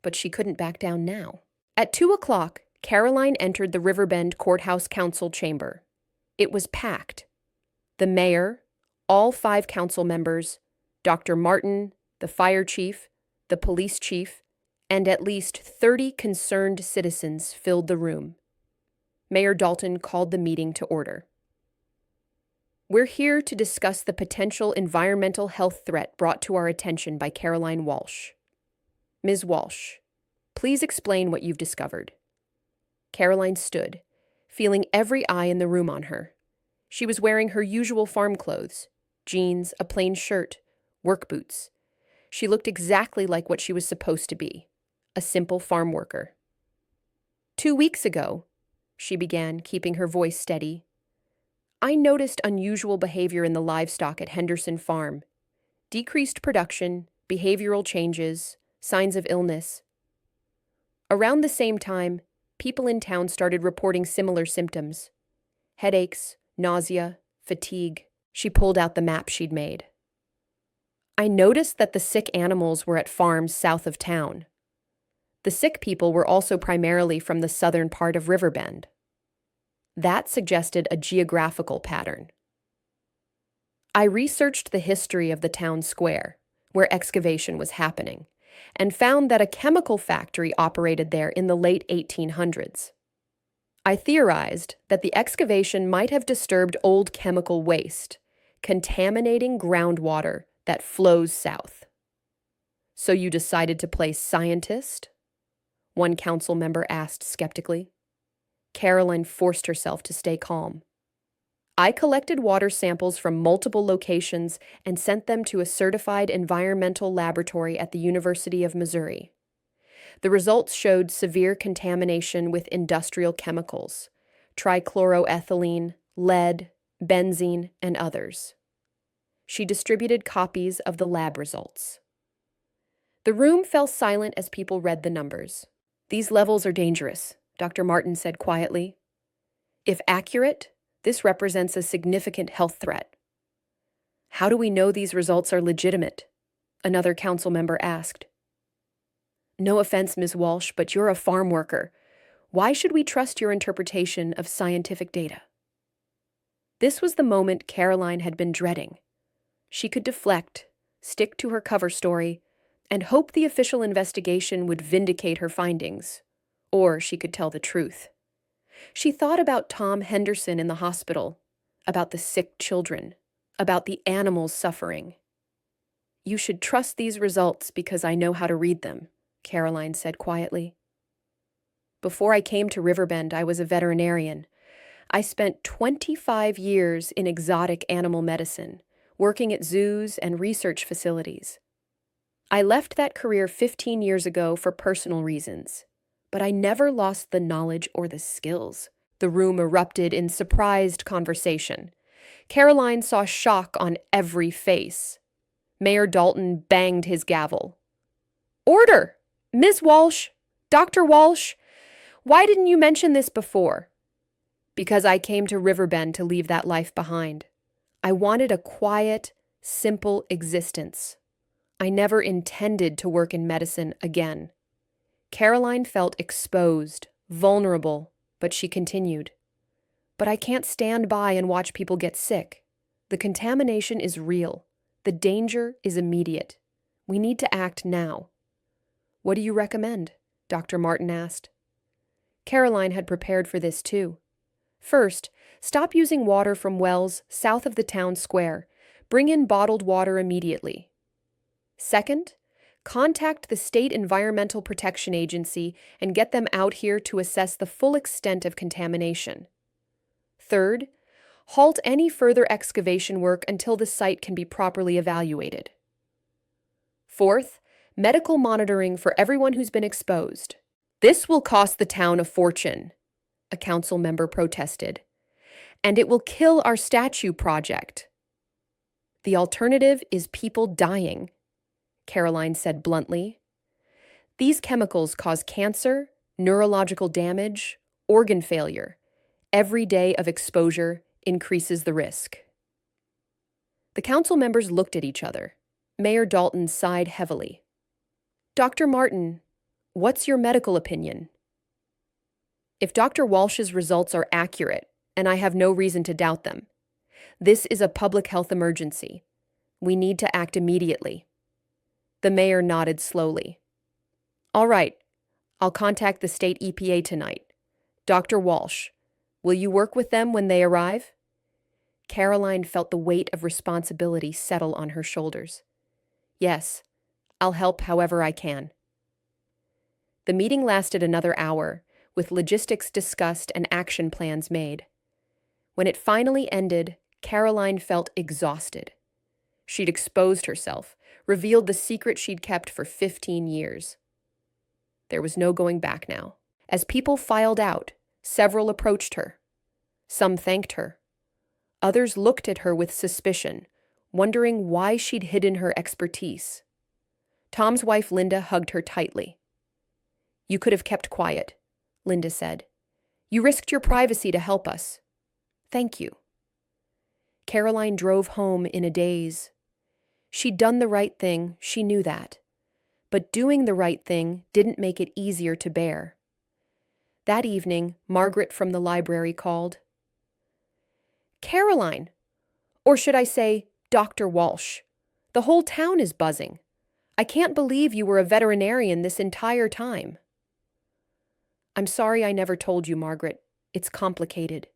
But she couldn't back down now. At 2 o'clock, Caroline entered the Riverbend Courthouse Council chamber. It was packed. The mayor, all 5 council members, Dr. Martin, the fire chief, the police chief, and at least 30 concerned citizens filled the room. Mayor Dalton called the meeting to order. "We're here to discuss the potential environmental health threat brought to our attention by Caroline Walsh. Ms. Walsh, please explain what you've discovered." Caroline stood, feeling every eye in the room on her. She was wearing her usual farm clothes, jeans, a plain shirt, work boots. She looked exactly like what she was supposed to be, a simple farm worker. 2 weeks ago, she began, keeping her voice steady. I noticed unusual behavior in the livestock at Henderson Farm. Decreased production, behavioral changes, signs of illness. Around the same time, people in town started reporting similar symptoms. Headaches, nausea, fatigue. She pulled out the map she'd made. I noticed that the sick animals were at farms south of town. The sick people were also primarily from the southern part of Riverbend. That suggested a geographical pattern. I researched the history of the town square, where excavation was happening, and found that a chemical factory operated there in the late 1800s. I theorized that the excavation might have disturbed old chemical waste, contaminating groundwater that flows south. So you decided to play scientist? One council member asked skeptically. Caroline forced herself to stay calm. I collected water samples from multiple locations and sent them to a certified environmental laboratory at the University of Missouri. The results showed severe contamination with industrial chemicals, trichloroethylene, lead, benzene, and others. She distributed copies of the lab results. The room fell silent as people read the numbers. These levels are dangerous, Dr. Martin said quietly. If accurate, this represents a significant health threat. How do we know these results are legitimate? Another council member asked. No offense, Ms. Walsh, but you're a farm worker. Why should we trust your interpretation of scientific data? This was the moment Caroline had been dreading. She could deflect, stick to her cover story, and hope the official investigation would vindicate her findings. Or she could tell the truth. She thought about Tom Henderson in the hospital, about the sick children, about the animals suffering. You should trust these results because I know how to read them, Caroline said quietly. Before I came to Riverbend, I was a veterinarian. I spent 25 years in exotic animal medicine, working at zoos and research facilities. I left that career 15 years ago for personal reasons, but I never lost the knowledge or the skills. The room erupted in surprised conversation. Caroline saw shock on every face. Mayor Dalton banged his gavel. Order! Ms. Walsh! Dr. Walsh! Why didn't you mention this before? Because I came to Riverbend to leave that life behind. I wanted a quiet, simple existence. I never intended to work in medicine again. Caroline felt exposed, vulnerable, but she continued. But I can't stand by and watch people get sick. The contamination is real. The danger is immediate. We need to act now. What do you recommend? Dr. Martin asked. Caroline had prepared for this too. First, stop using water from wells south of the town square. Bring in bottled water immediately. Second, contact the State Environmental Protection Agency and get them out here to assess the full extent of contamination. Third, halt any further excavation work until the site can be properly evaluated. Fourth, medical monitoring for everyone who's been exposed. This will cost the town a fortune, a council member protested, and it will kill our statue project. The alternative is people dying, Caroline said bluntly. These chemicals cause cancer, neurological damage, organ failure. Every day of exposure increases the risk. The council members looked at each other. Mayor Dalton sighed heavily. Dr. Martin, what's your medical opinion? If Dr. Walsh's results are accurate, and I have no reason to doubt them, this is a public health emergency. We need to act immediately. The mayor nodded slowly. All right, I'll contact the state EPA tonight. Dr. Walsh, will you work with them when they arrive? Caroline felt the weight of responsibility settle on her shoulders. Yes, I'll help however I can. The meeting lasted another hour, with logistics discussed and action plans made. When it finally ended, Caroline felt exhausted. She'd exposed herself, revealed the secret she'd kept for 15 years. There was no going back now. As people filed out, Several approached her. Some thanked her. Others looked at her with suspicion, wondering why she'd hidden her expertise. Tom's wife, Linda, hugged her tightly. "You could have kept quiet," Linda said. "You risked your privacy to help us. Thank you." Caroline drove home in a daze. She'd done the right thing, she knew that. But doing the right thing didn't make it easier to bear. That evening, Margaret from the library called. "Caroline, or should I say, Dr. Walsh, the whole town is buzzing. I can't believe you were a veterinarian this entire time." "I'm sorry I never told you, Margaret. It's complicated."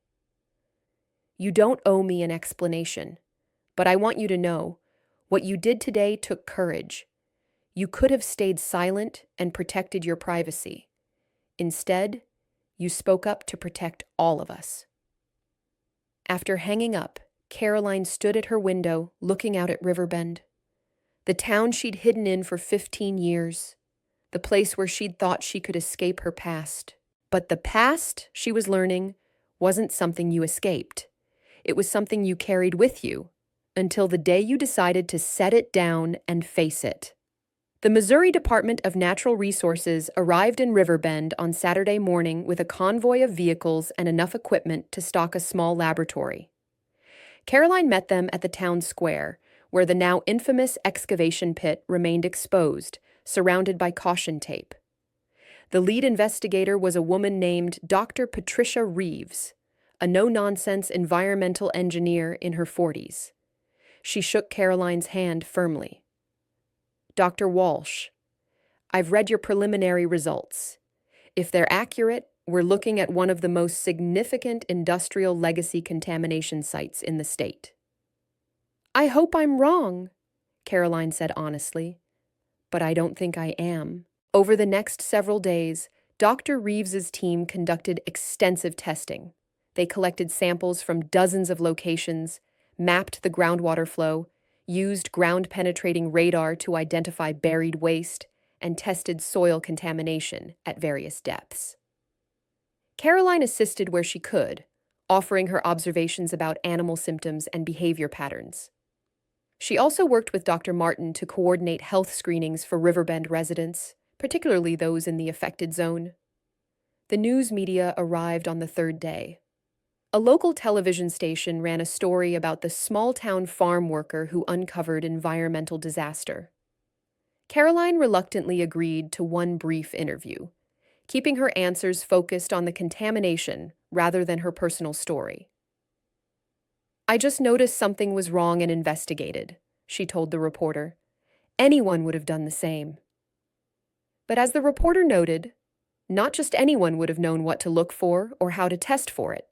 "You don't owe me an explanation, but I want you to know, what you did today took courage. You could have stayed silent and protected your privacy. Instead, you spoke up to protect all of us." After hanging up, Caroline stood at her window, looking out at Riverbend. The town she'd hidden in for 15 years. The place where she'd thought she could escape her past. But the past, she was learning, wasn't something you escaped. It was something you carried with you, until the day you decided to set it down and face it. The Missouri Department of Natural Resources arrived in Riverbend on Saturday morning with a convoy of vehicles and enough equipment to stock a small laboratory. Caroline met them at the town square, where the now infamous excavation pit remained exposed, surrounded by caution tape. The lead investigator was a woman named Dr. Patricia Reeves, a no-nonsense environmental engineer in her 40s. She shook Caroline's hand firmly. "Dr. Walsh, I've read your preliminary results. If they're accurate, we're looking at one of the most significant industrial legacy contamination sites in the state." "I hope I'm wrong," Caroline said honestly, "but I don't think I am." Over the next several days, Dr. Reeves's team conducted extensive testing. They collected samples from dozens of locations, mapped the groundwater flow, used ground-penetrating radar to identify buried waste, and tested soil contamination at various depths. Caroline assisted where she could, offering her observations about animal symptoms and behavior patterns. She also worked with Dr. Martin to coordinate health screenings for Riverbend residents, particularly those in the affected zone. The news media arrived on the third day. A local television station ran a story about the small-town farm worker who uncovered environmental disaster. Caroline reluctantly agreed to one brief interview, keeping her answers focused on the contamination rather than her personal story. "I just noticed something was wrong and investigated," she told the reporter. "Anyone would have done the same." But as the reporter noted, not just anyone would have known what to look for or how to test for it.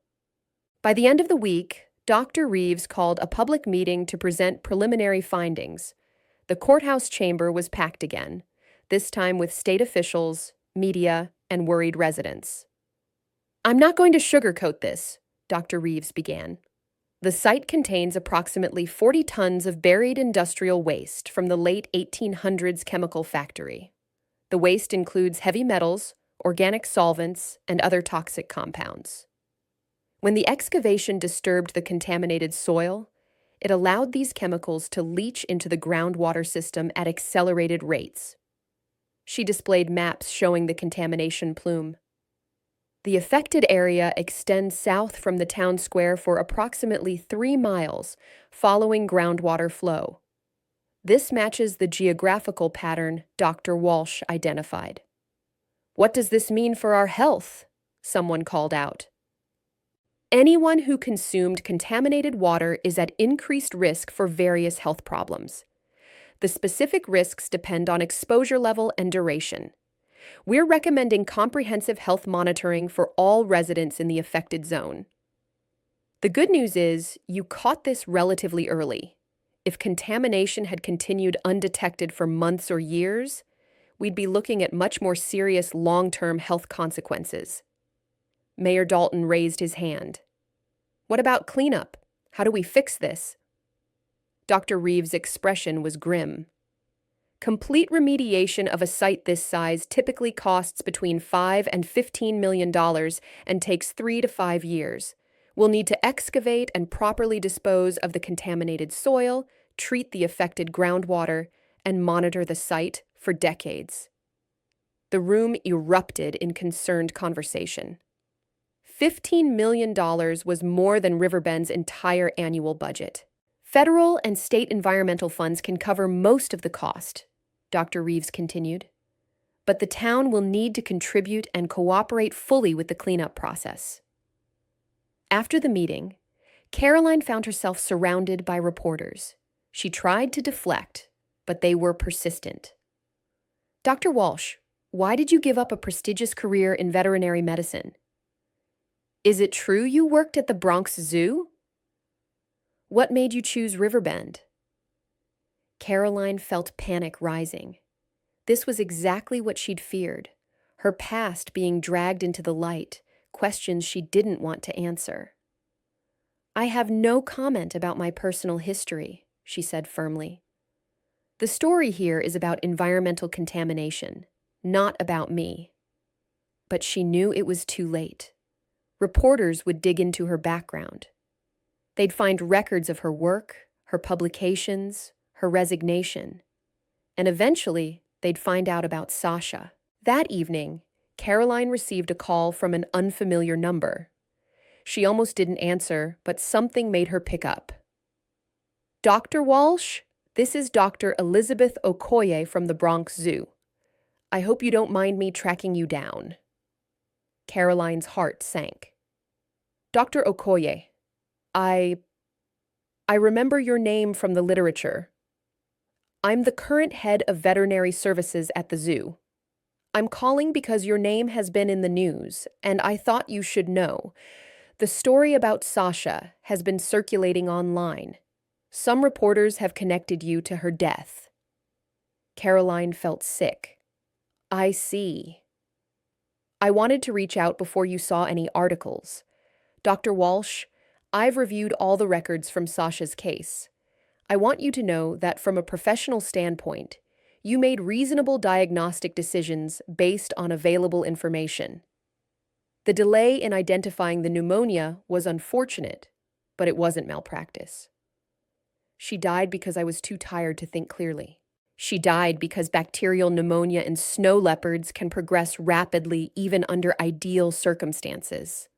By the end of the week, Dr. Reeves called a public meeting to present preliminary findings. The courthouse chamber was packed again, this time with state officials, media, and worried residents. "I'm not going to sugarcoat this," Dr. Reeves began. "The site contains approximately 40 tons of buried industrial waste from the late 1800s chemical factory. The waste includes heavy metals, organic solvents, and other toxic compounds. When the excavation disturbed the contaminated soil, it allowed these chemicals to leach into the groundwater system at accelerated rates." She displayed maps showing the contamination plume. "The affected area extends south from the town square for approximately 3 miles, following groundwater flow. This matches the geographical pattern Dr. Walsh identified." "What does this mean for our health?" someone called out. "Anyone who consumed contaminated water is at increased risk for various health problems. The specific risks depend on exposure level and duration. We're recommending comprehensive health monitoring for all residents in the affected zone. The good news is you caught this relatively early. If contamination had continued undetected for months or years, we'd be looking at much more serious long-term health consequences." Mayor Dalton raised his hand. "What about cleanup? How do we fix this?" Dr. Reeves' expression was grim. Complete remediation of a site this size typically costs between $5 and $15 million and takes 3 to 5 years. We'll need to excavate and properly dispose of the contaminated soil, treat the affected groundwater, and monitor the site for decades. The room erupted in concerned conversation. $15 million was more than Riverbend's entire annual budget. Federal and state environmental funds can cover most of the cost, Dr. Reeves continued, but the town will need to contribute and cooperate fully with the cleanup process. After the meeting, Caroline found herself surrounded by reporters. She tried to deflect, but they were persistent. Dr. Walsh, why did you give up a prestigious career in veterinary medicine? Is it true you worked at the Bronx Zoo? What made you choose Riverbend? Caroline felt panic rising. This was exactly what she'd feared, her past being dragged into the light, questions she didn't want to answer. I have no comment about my personal history, she said firmly. The story here is about environmental contamination, not about me. But she knew it was too late. Reporters would dig into her background. They'd find records of her work, her publications, her resignation. And eventually, they'd find out about Sasha. That evening, Caroline received a call from an unfamiliar number. She almost didn't answer, but something made her pick up. Dr. Walsh, this is Dr. Elizabeth Okoye from the Bronx Zoo. I hope you don't mind me tracking you down. Caroline's heart sank. Dr. Okoye, I remember your name from the literature. I'm the current head of veterinary services at the zoo. I'm calling because your name has been in the news, and I thought you should know. The story about Sasha has been circulating online. Some reporters have connected you to her death. Caroline felt sick. I see. I wanted to reach out before you saw any articles. Dr. Walsh, I've reviewed all the records from Sasha's case. I want you to know that from a professional standpoint, you made reasonable diagnostic decisions based on available information. The delay in identifying the pneumonia was unfortunate, but it wasn't malpractice. She died because I was too tired to think clearly. She died because bacterial pneumonia in snow leopards can progress rapidly even under ideal circumstances.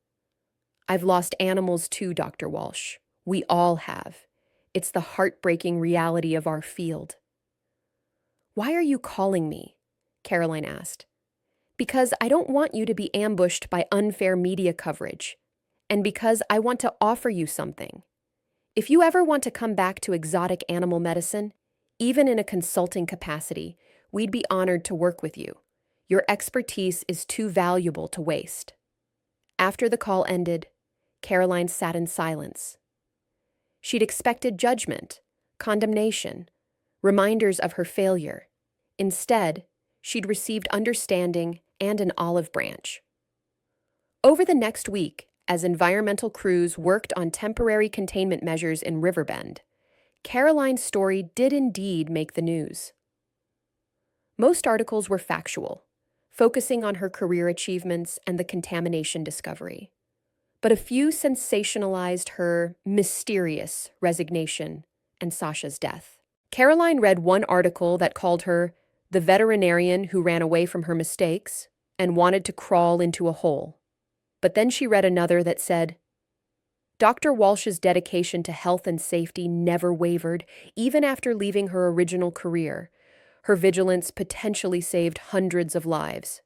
I've lost animals too, Dr. Walsh. We all have. It's the heartbreaking reality of our field. Why are you calling me? Caroline asked. Because I don't want you to be ambushed by unfair media coverage, and because I want to offer you something. If you ever want to come back to exotic animal medicine, even in a consulting capacity, we'd be honored to work with you. Your expertise is too valuable to waste. After the call ended, Caroline sat in silence. She'd expected judgment, condemnation, reminders of her failure. Instead, she'd received understanding and an olive branch. Over the next week, as environmental crews worked on temporary containment measures in Riverbend, Caroline's story did indeed make the news. Most articles were factual, focusing on her career achievements and the contamination discovery. But a few sensationalized her mysterious resignation and Sasha's death. Caroline read one article that called her the veterinarian who ran away from her mistakes and wanted to crawl into a hole. But then she read another that said, Dr. Walsh's dedication to health and safety never wavered, even after leaving her original career. Her vigilance potentially saved hundreds of lives.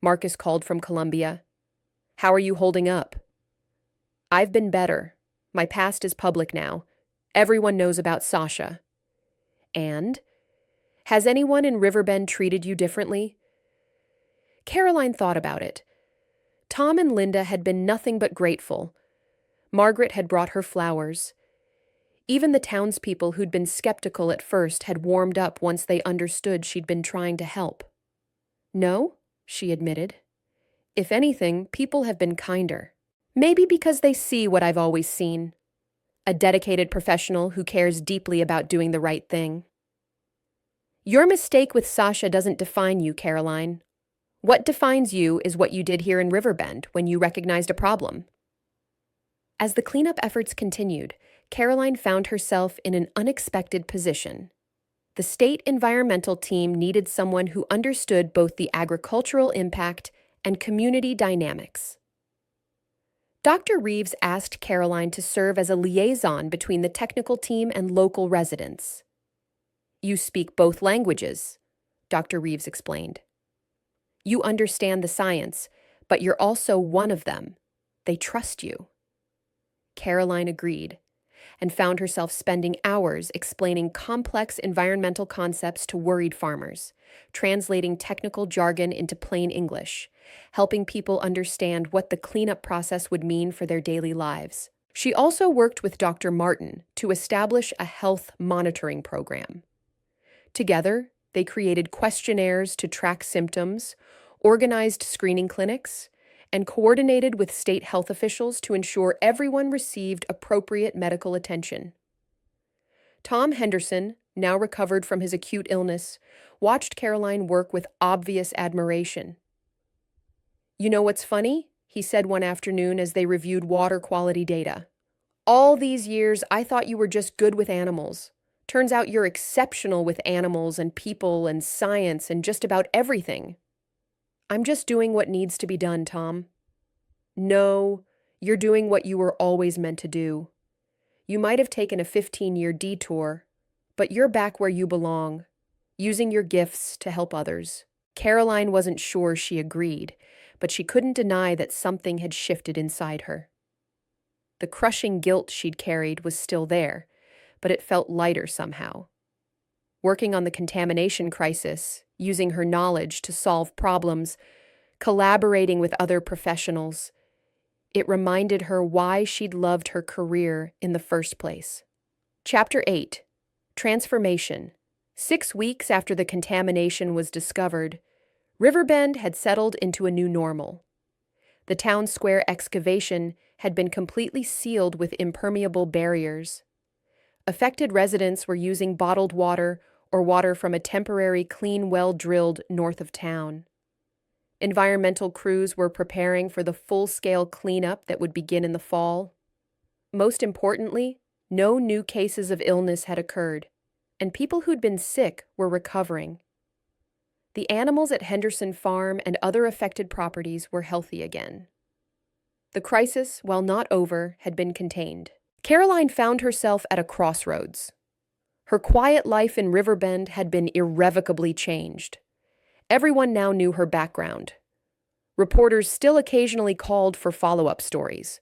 Marcus called from Colombia. How are you holding up? I've been better. My past is public now. Everyone knows about Sasha. And? Has anyone in Riverbend treated you differently? Caroline thought about it. Tom and Linda had been nothing but grateful. Margaret had brought her flowers. Even the townspeople who'd been skeptical at first had warmed up once they understood she'd been trying to help. No, she admitted. If anything, people have been kinder. Maybe because they see what I've always seen. A dedicated professional who cares deeply about doing the right thing. Your mistake with Sasha doesn't define you, Caroline. What defines you is what you did here in Riverbend when you recognized a problem. As the cleanup efforts continued, Caroline found herself in an unexpected position. The state environmental team needed someone who understood both the agricultural impact and community dynamics. Dr. Reeves asked Caroline to serve as a liaison between the technical team and local residents. You speak both languages, Dr. Reeves explained. You understand the science, but you're also one of them. They trust you. Caroline agreed and found herself spending hours explaining complex environmental concepts to worried farmers, translating technical jargon into plain English, helping people understand what the cleanup process would mean for their daily lives. She also worked with Dr. Martin to establish a health monitoring program. Together, they created questionnaires to track symptoms, organized screening clinics, and coordinated with state health officials to ensure everyone received appropriate medical attention. Tom Henderson, now recovered from his acute illness, watched Caroline work with obvious admiration. "You know what's funny?" he said one afternoon as they reviewed water quality data. "All these years, I thought you were just good with animals. Turns out you're exceptional with animals and people and science and just about everything." "I'm just doing what needs to be done, Tom." "No, you're doing what you were always meant to do. You might have taken a 15-year detour, but you're back where you belong, using your gifts to help others." Caroline wasn't sure she agreed, but she couldn't deny that something had shifted inside her. The crushing guilt she'd carried was still there, but it felt lighter somehow. Working on the contamination crisis, using her knowledge to solve problems, collaborating with other professionals, it reminded her why she'd loved her career in the first place. Chapter 8. Transformation. 6 weeks after the contamination was discovered, Riverbend had settled into a new normal. The town square excavation had been completely sealed with impermeable barriers. Affected residents were using bottled water or water from a temporary clean well drilled north of town. Environmental crews were preparing for the full-scale cleanup that would begin in the fall. Most importantly, no new cases of illness had occurred, and people who'd been sick were recovering. The animals at Henderson Farm and other affected properties were healthy again. The crisis, while not over, had been contained. Caroline found herself at a crossroads. Her quiet life in Riverbend had been irrevocably changed. Everyone now knew her background. Reporters still occasionally called for follow-up stories.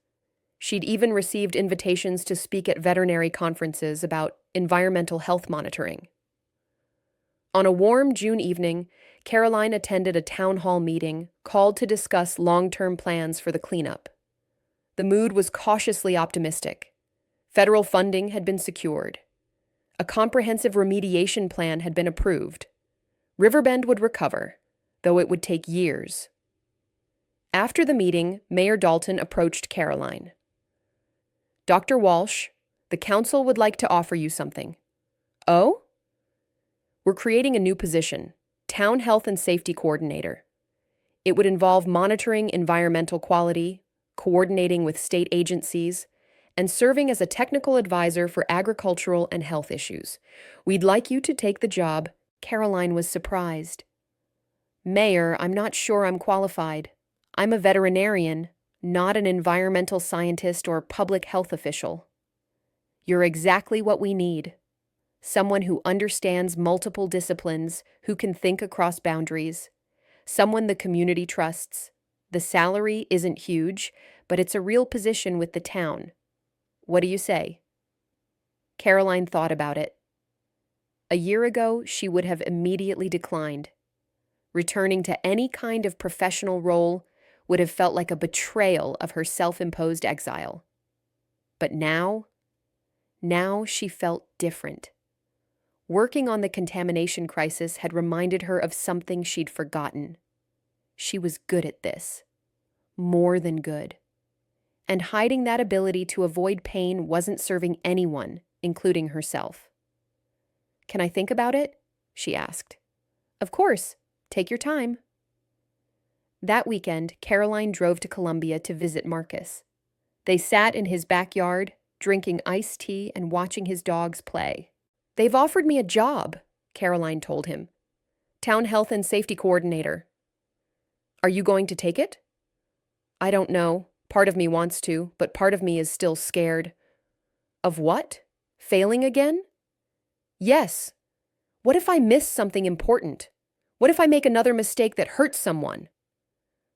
She'd even received invitations to speak at veterinary conferences about environmental health monitoring. On a warm June evening, Caroline attended a town hall meeting called to discuss long-term plans for the cleanup. The mood was cautiously optimistic. Federal funding had been secured. A comprehensive remediation plan had been approved. Riverbend would recover, though it would take years. After the meeting, Mayor Dalton approached Caroline. "Dr. Walsh, the council would like to offer you something." "Oh?" "We're creating a new position, Town Health and Safety Coordinator. It would involve monitoring environmental quality, coordinating with state agencies, and serving as a technical advisor for agricultural and health issues. We'd like you to take the job." Caroline was surprised. "Mayor, I'm not sure I'm qualified. I'm a veterinarian, not an environmental scientist or public health official." "You're exactly what we need. Someone who understands multiple disciplines, who can think across boundaries. Someone the community trusts. The salary isn't huge, but it's a real position with the town. What do you say?" Caroline thought about it. A year ago, she would have immediately declined. Returning to any kind of professional role would have felt like a betrayal of her self-imposed exile. But now she felt different. Working on the contamination crisis had reminded her of something she'd forgotten. She was good at this. More than good. And hiding that ability to avoid pain wasn't serving anyone, including herself. "Can I think about it?" she asked. Of course. Take your time. That weekend, Caroline drove to Columbia to visit Marcus. They sat in his backyard, drinking iced tea and watching his dogs play. They've offered me a job, Caroline told him. Town Health and Safety Coordinator. Are you going to take it? I don't know. Part of me wants to, but part of me is still scared. Of what? Failing again? Yes. What if I miss something important? What if I make another mistake that hurts someone?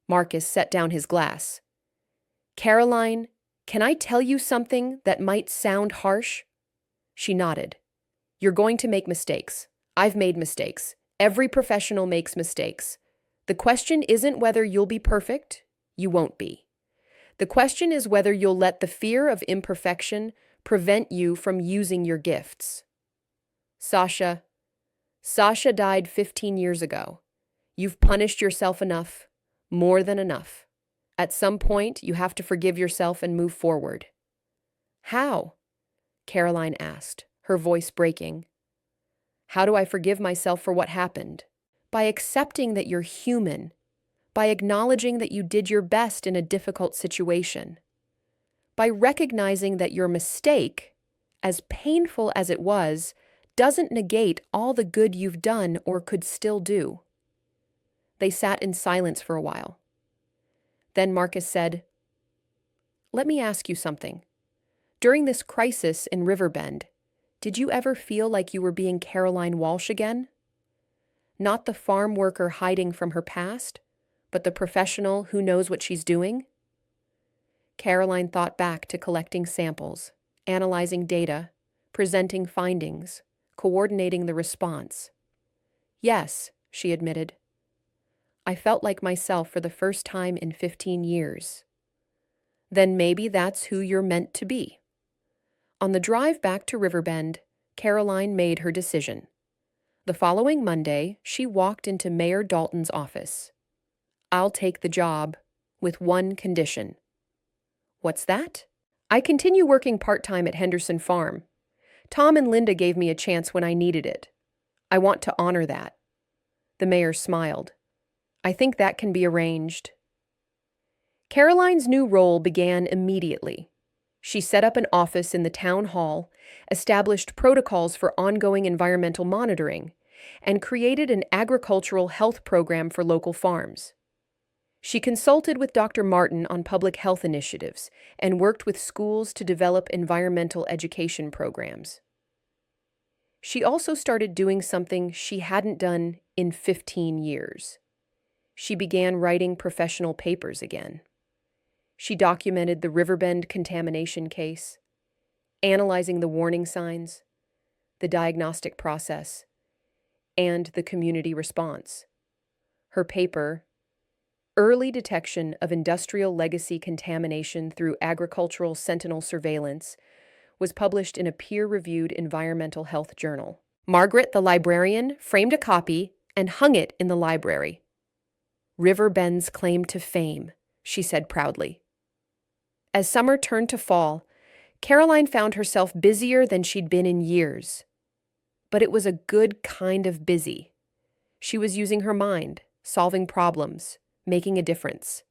Marcus set down his glass. Caroline, can I tell you something that might sound harsh? She nodded. You're going to make mistakes. I've made mistakes. Every professional makes mistakes. The question isn't whether you'll be perfect. You won't be. The question is whether you'll let the fear of imperfection prevent you from using your gifts. Sasha died 15 years ago. You've punished yourself enough, more than enough. At some point, you have to forgive yourself and move forward. How? Caroline asked, her voice breaking. How do I forgive myself for what happened? By accepting that you're human, by acknowledging that you did your best in a difficult situation, by recognizing that your mistake, as painful as it was, doesn't negate all the good you've done or could still do. They sat in silence for a while. Then Marcus said, Let me ask you something. During this crisis in Riverbend, did you ever feel like you were being Caroline Walsh again? Not the farm worker hiding from her past, but the professional who knows what she's doing? Caroline thought back to collecting samples, analyzing data, presenting findings, coordinating the response. Yes, she admitted. I felt like myself for the first time in 15 years. Then maybe that's who you're meant to be. On the drive back to Riverbend, Caroline made her decision. The following Monday, she walked into Mayor Dalton's office. I'll take the job, with one condition. What's that? I continue working part-time at Henderson Farm. Tom and Linda gave me a chance when I needed it. I want to honor that. The mayor smiled. I think that can be arranged. Caroline's new role began immediately. She set up an office in the town hall, established protocols for ongoing environmental monitoring, and created an agricultural health program for local farms. She consulted with Dr. Martin on public health initiatives and worked with schools to develop environmental education programs. She also started doing something she hadn't done in 15 years. She began writing professional papers again. She documented the Riverbend contamination case, analyzing the warning signs, the diagnostic process, and the community response. Her paper, Early Detection of Industrial Legacy Contamination Through Agricultural Sentinel Surveillance, was published in a peer-reviewed environmental health journal. Margaret, the librarian, framed a copy and hung it in the library. Riverbend's claim to fame, she said proudly. As summer turned to fall, Caroline found herself busier than she'd been in years. But it was a good kind of busy. She was using her mind, solving problems, making a difference.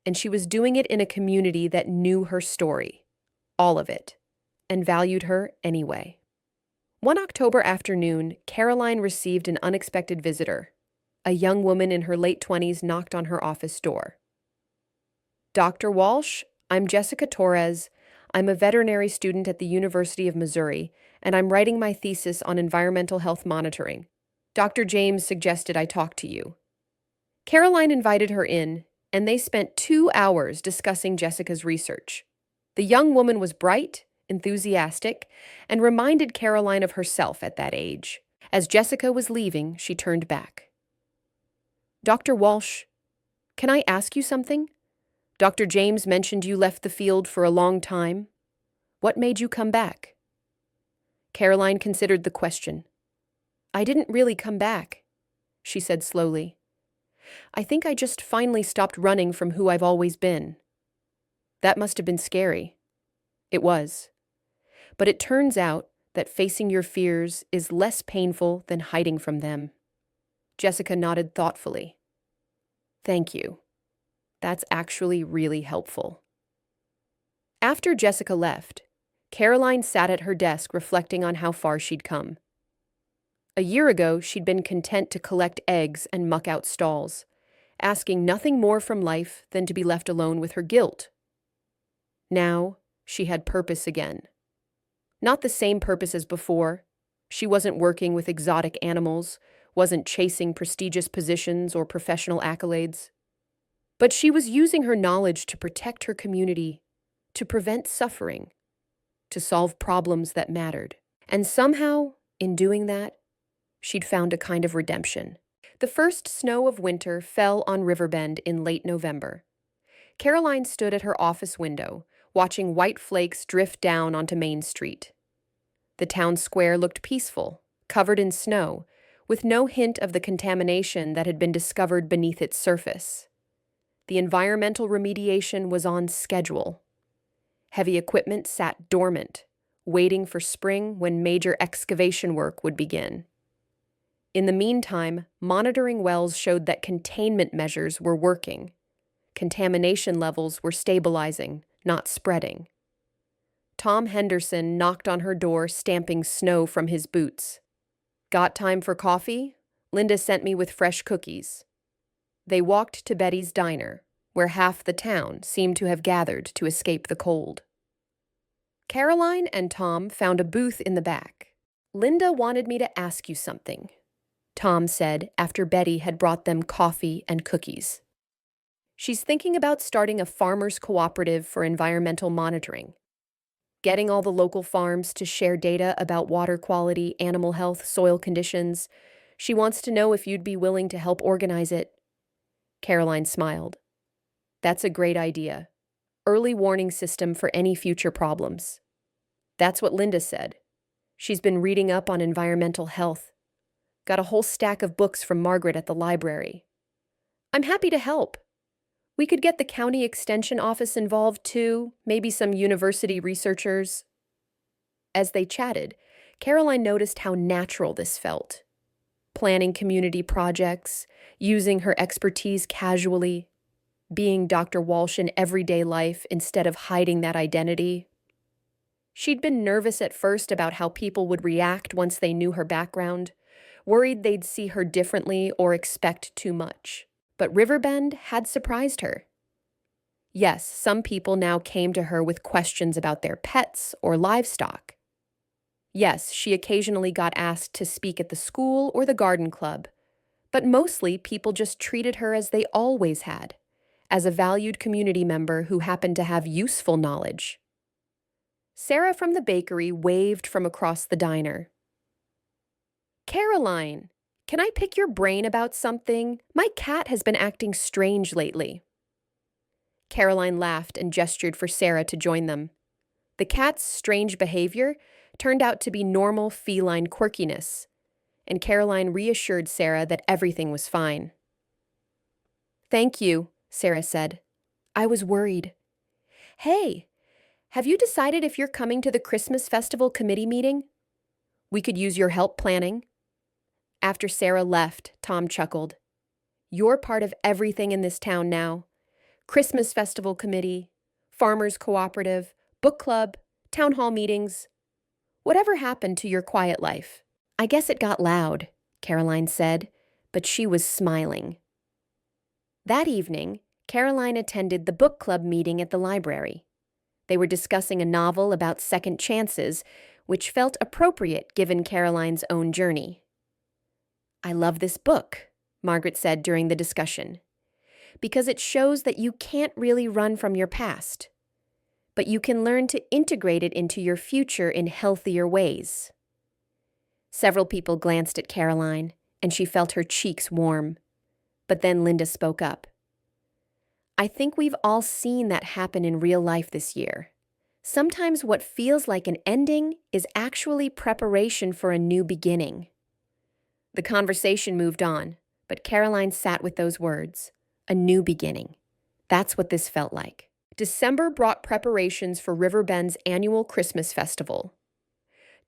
And she was doing it in a community that knew her story, all of it, and valued her anyway. One October afternoon, Caroline received an unexpected visitor. A young woman in her late 20s knocked on her office door. Dr. Walsh, I'm Jessica Torres. I'm a veterinary student at the University of Missouri, and I'm writing my thesis on environmental health monitoring. Dr. James suggested I talk to you. Caroline invited her in, and they spent 2 hours discussing Jessica's research. The young woman was bright, enthusiastic, and reminded Caroline of herself at that age. As Jessica was leaving, she turned back. Dr. Walsh, can I ask you something? Dr. James mentioned you left the field for a long time. What made you come back? Caroline considered the question. I didn't really come back, she said slowly. I think I just finally stopped running from who I've always been. That must have been scary. It was. But it turns out that facing your fears is less painful than hiding from them. Jessica nodded thoughtfully. Thank you. That's actually really helpful. After Jessica left, Caroline sat at her desk reflecting on how far she'd come. A year ago, she'd been content to collect eggs and muck out stalls, asking nothing more from life than to be left alone with her guilt. Now, she had purpose again. Not the same purpose as before. She wasn't working with exotic animals, wasn't chasing prestigious positions or professional accolades. But she was using her knowledge to protect her community, to prevent suffering, to solve problems that mattered. And somehow, in doing that, she'd found a kind of redemption. The first snow of winter fell on Riverbend in late November. Caroline stood at her office window, watching white flakes drift down onto Main Street. The town square looked peaceful, covered in snow, with no hint of the contamination that had been discovered beneath its surface. The environmental remediation was on schedule. Heavy equipment sat dormant, waiting for spring when major excavation work would begin. In the meantime, monitoring wells showed that containment measures were working. Contamination levels were stabilizing, not spreading. Tom Henderson knocked on her door, stamping snow from his boots. Got time for coffee? Linda sent me with fresh cookies. They walked to Betty's diner, where half the town seemed to have gathered to escape the cold. Caroline and Tom found a booth in the back. Linda wanted me to ask you something, Tom said after Betty had brought them coffee and cookies. She's thinking about starting a farmers' cooperative for environmental monitoring. Getting all the local farms to share data about water quality, animal health, soil conditions. She wants to know if you'd be willing to help organize it. Caroline smiled. That's a great idea. Early warning system for any future problems. That's what Linda said. She's been reading up on environmental health. Got a whole stack of books from Margaret at the library. I'm happy to help. We could get the county extension office involved too, maybe some university researchers. As they chatted, Caroline noticed how natural this felt. Planning community projects, using her expertise casually, being Dr. Walsh in everyday life instead of hiding that identity. She'd been nervous at first about how people would react once they knew her background, worried they'd see her differently or expect too much. But Riverbend had surprised her. Yes, some people now came to her with questions about their pets or livestock. Yes, she occasionally got asked to speak at the school or the garden club, but mostly people just treated her as they always had, as a valued community member who happened to have useful knowledge. Sarah from the bakery waved from across the diner. Caroline! Can I pick your brain about something? My cat has been acting strange lately. Caroline laughed and gestured for Sarah to join them. The cat's strange behavior turned out to be normal feline quirkiness, and Caroline reassured Sarah that everything was fine. Thank you, Sarah said. I was worried. Hey, have you decided if you're coming to the Christmas Festival committee meeting? We could use your help planning. After Sarah left, Tom chuckled. You're part of everything in this town now. Christmas Festival Committee, Farmers Cooperative, Book Club, Town Hall meetings. Whatever happened to your quiet life? I guess it got loud, Caroline said, but she was smiling. That evening, Caroline attended the book club meeting at the library. They were discussing a novel about second chances, which felt appropriate given Caroline's own journey. I love this book, Margaret said during the discussion, because it shows that you can't really run from your past, but you can learn to integrate it into your future in healthier ways. Several people glanced at Caroline, and she felt her cheeks warm. But then Linda spoke up. I think we've all seen that happen in real life this year. Sometimes what feels like an ending is actually preparation for a new beginning. The conversation moved on, but Caroline sat with those words. A new beginning. That's what this felt like. December brought preparations for Riverbend's annual Christmas festival.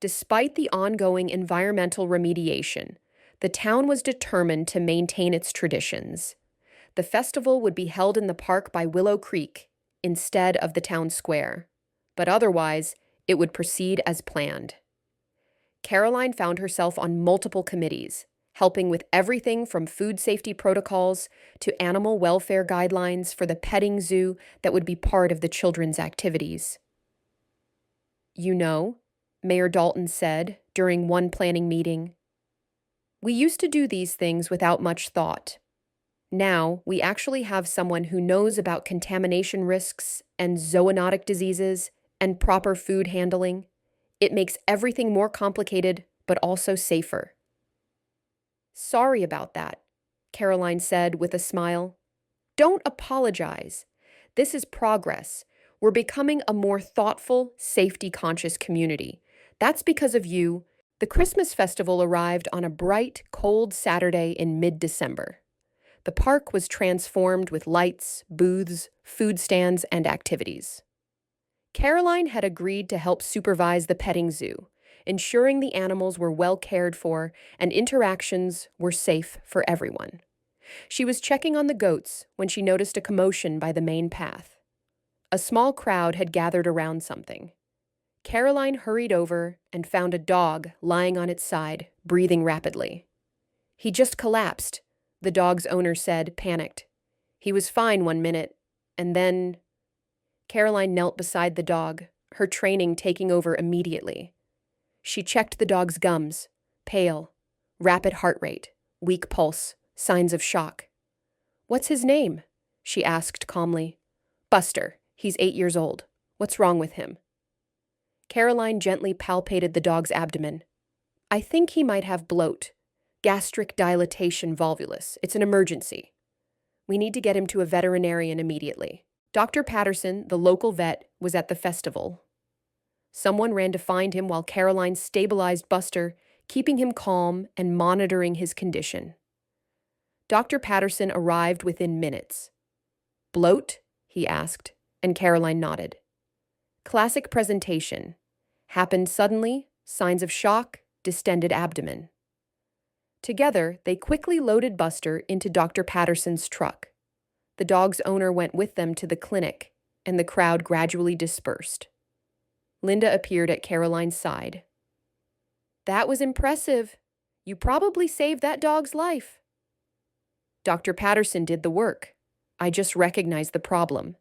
Despite the ongoing environmental remediation, the town was determined to maintain its traditions. The festival would be held in the park by Willow Creek instead of the town square, but otherwise, it would proceed as planned. Caroline found herself on multiple committees, helping with everything from food safety protocols to animal welfare guidelines for the petting zoo that would be part of the children's activities. You know, Mayor Dalton said during one planning meeting, we used to do these things without much thought. Now, we actually have someone who knows about contamination risks and zoonotic diseases and proper food handling. It makes everything more complicated, but also safer. Sorry about that, Caroline said with a smile. Don't apologize. This is progress. We're becoming a more thoughtful, safety-conscious community. That's because of you. The Christmas festival arrived on a bright, cold Saturday in mid-December. The park was transformed with lights, booths, food stands, and activities. Caroline had agreed to help supervise the petting zoo, ensuring the animals were well cared for and interactions were safe for everyone. She was checking on the goats when she noticed a commotion by the main path. A small crowd had gathered around something. Caroline hurried over and found a dog lying on its side, breathing rapidly. He just collapsed, the dog's owner said, panicked. He was fine 1 minute, and then... Caroline knelt beside the dog, her training taking over immediately. She checked the dog's gums, pale, rapid heart rate, weak pulse, signs of shock. What's his name? She asked calmly. Buster. He's 8 years old. What's wrong with him? Caroline gently palpated the dog's abdomen. I think he might have bloat. Gastric dilatation volvulus. It's an emergency. We need to get him to a veterinarian immediately. Dr. Patterson, the local vet, was at the festival. Someone ran to find him while Caroline stabilized Buster, keeping him calm and monitoring his condition. Dr. Patterson arrived within minutes. Bloat? He asked, and Caroline nodded. Classic presentation. Happened suddenly, signs of shock, distended abdomen. Together, they quickly loaded Buster into Dr. Patterson's truck. The dog's owner went with them to the clinic, and the crowd gradually dispersed. Linda appeared at Caroline's side. That was impressive. You probably saved that dog's life. Dr. Patterson did the work. I just recognized the problem.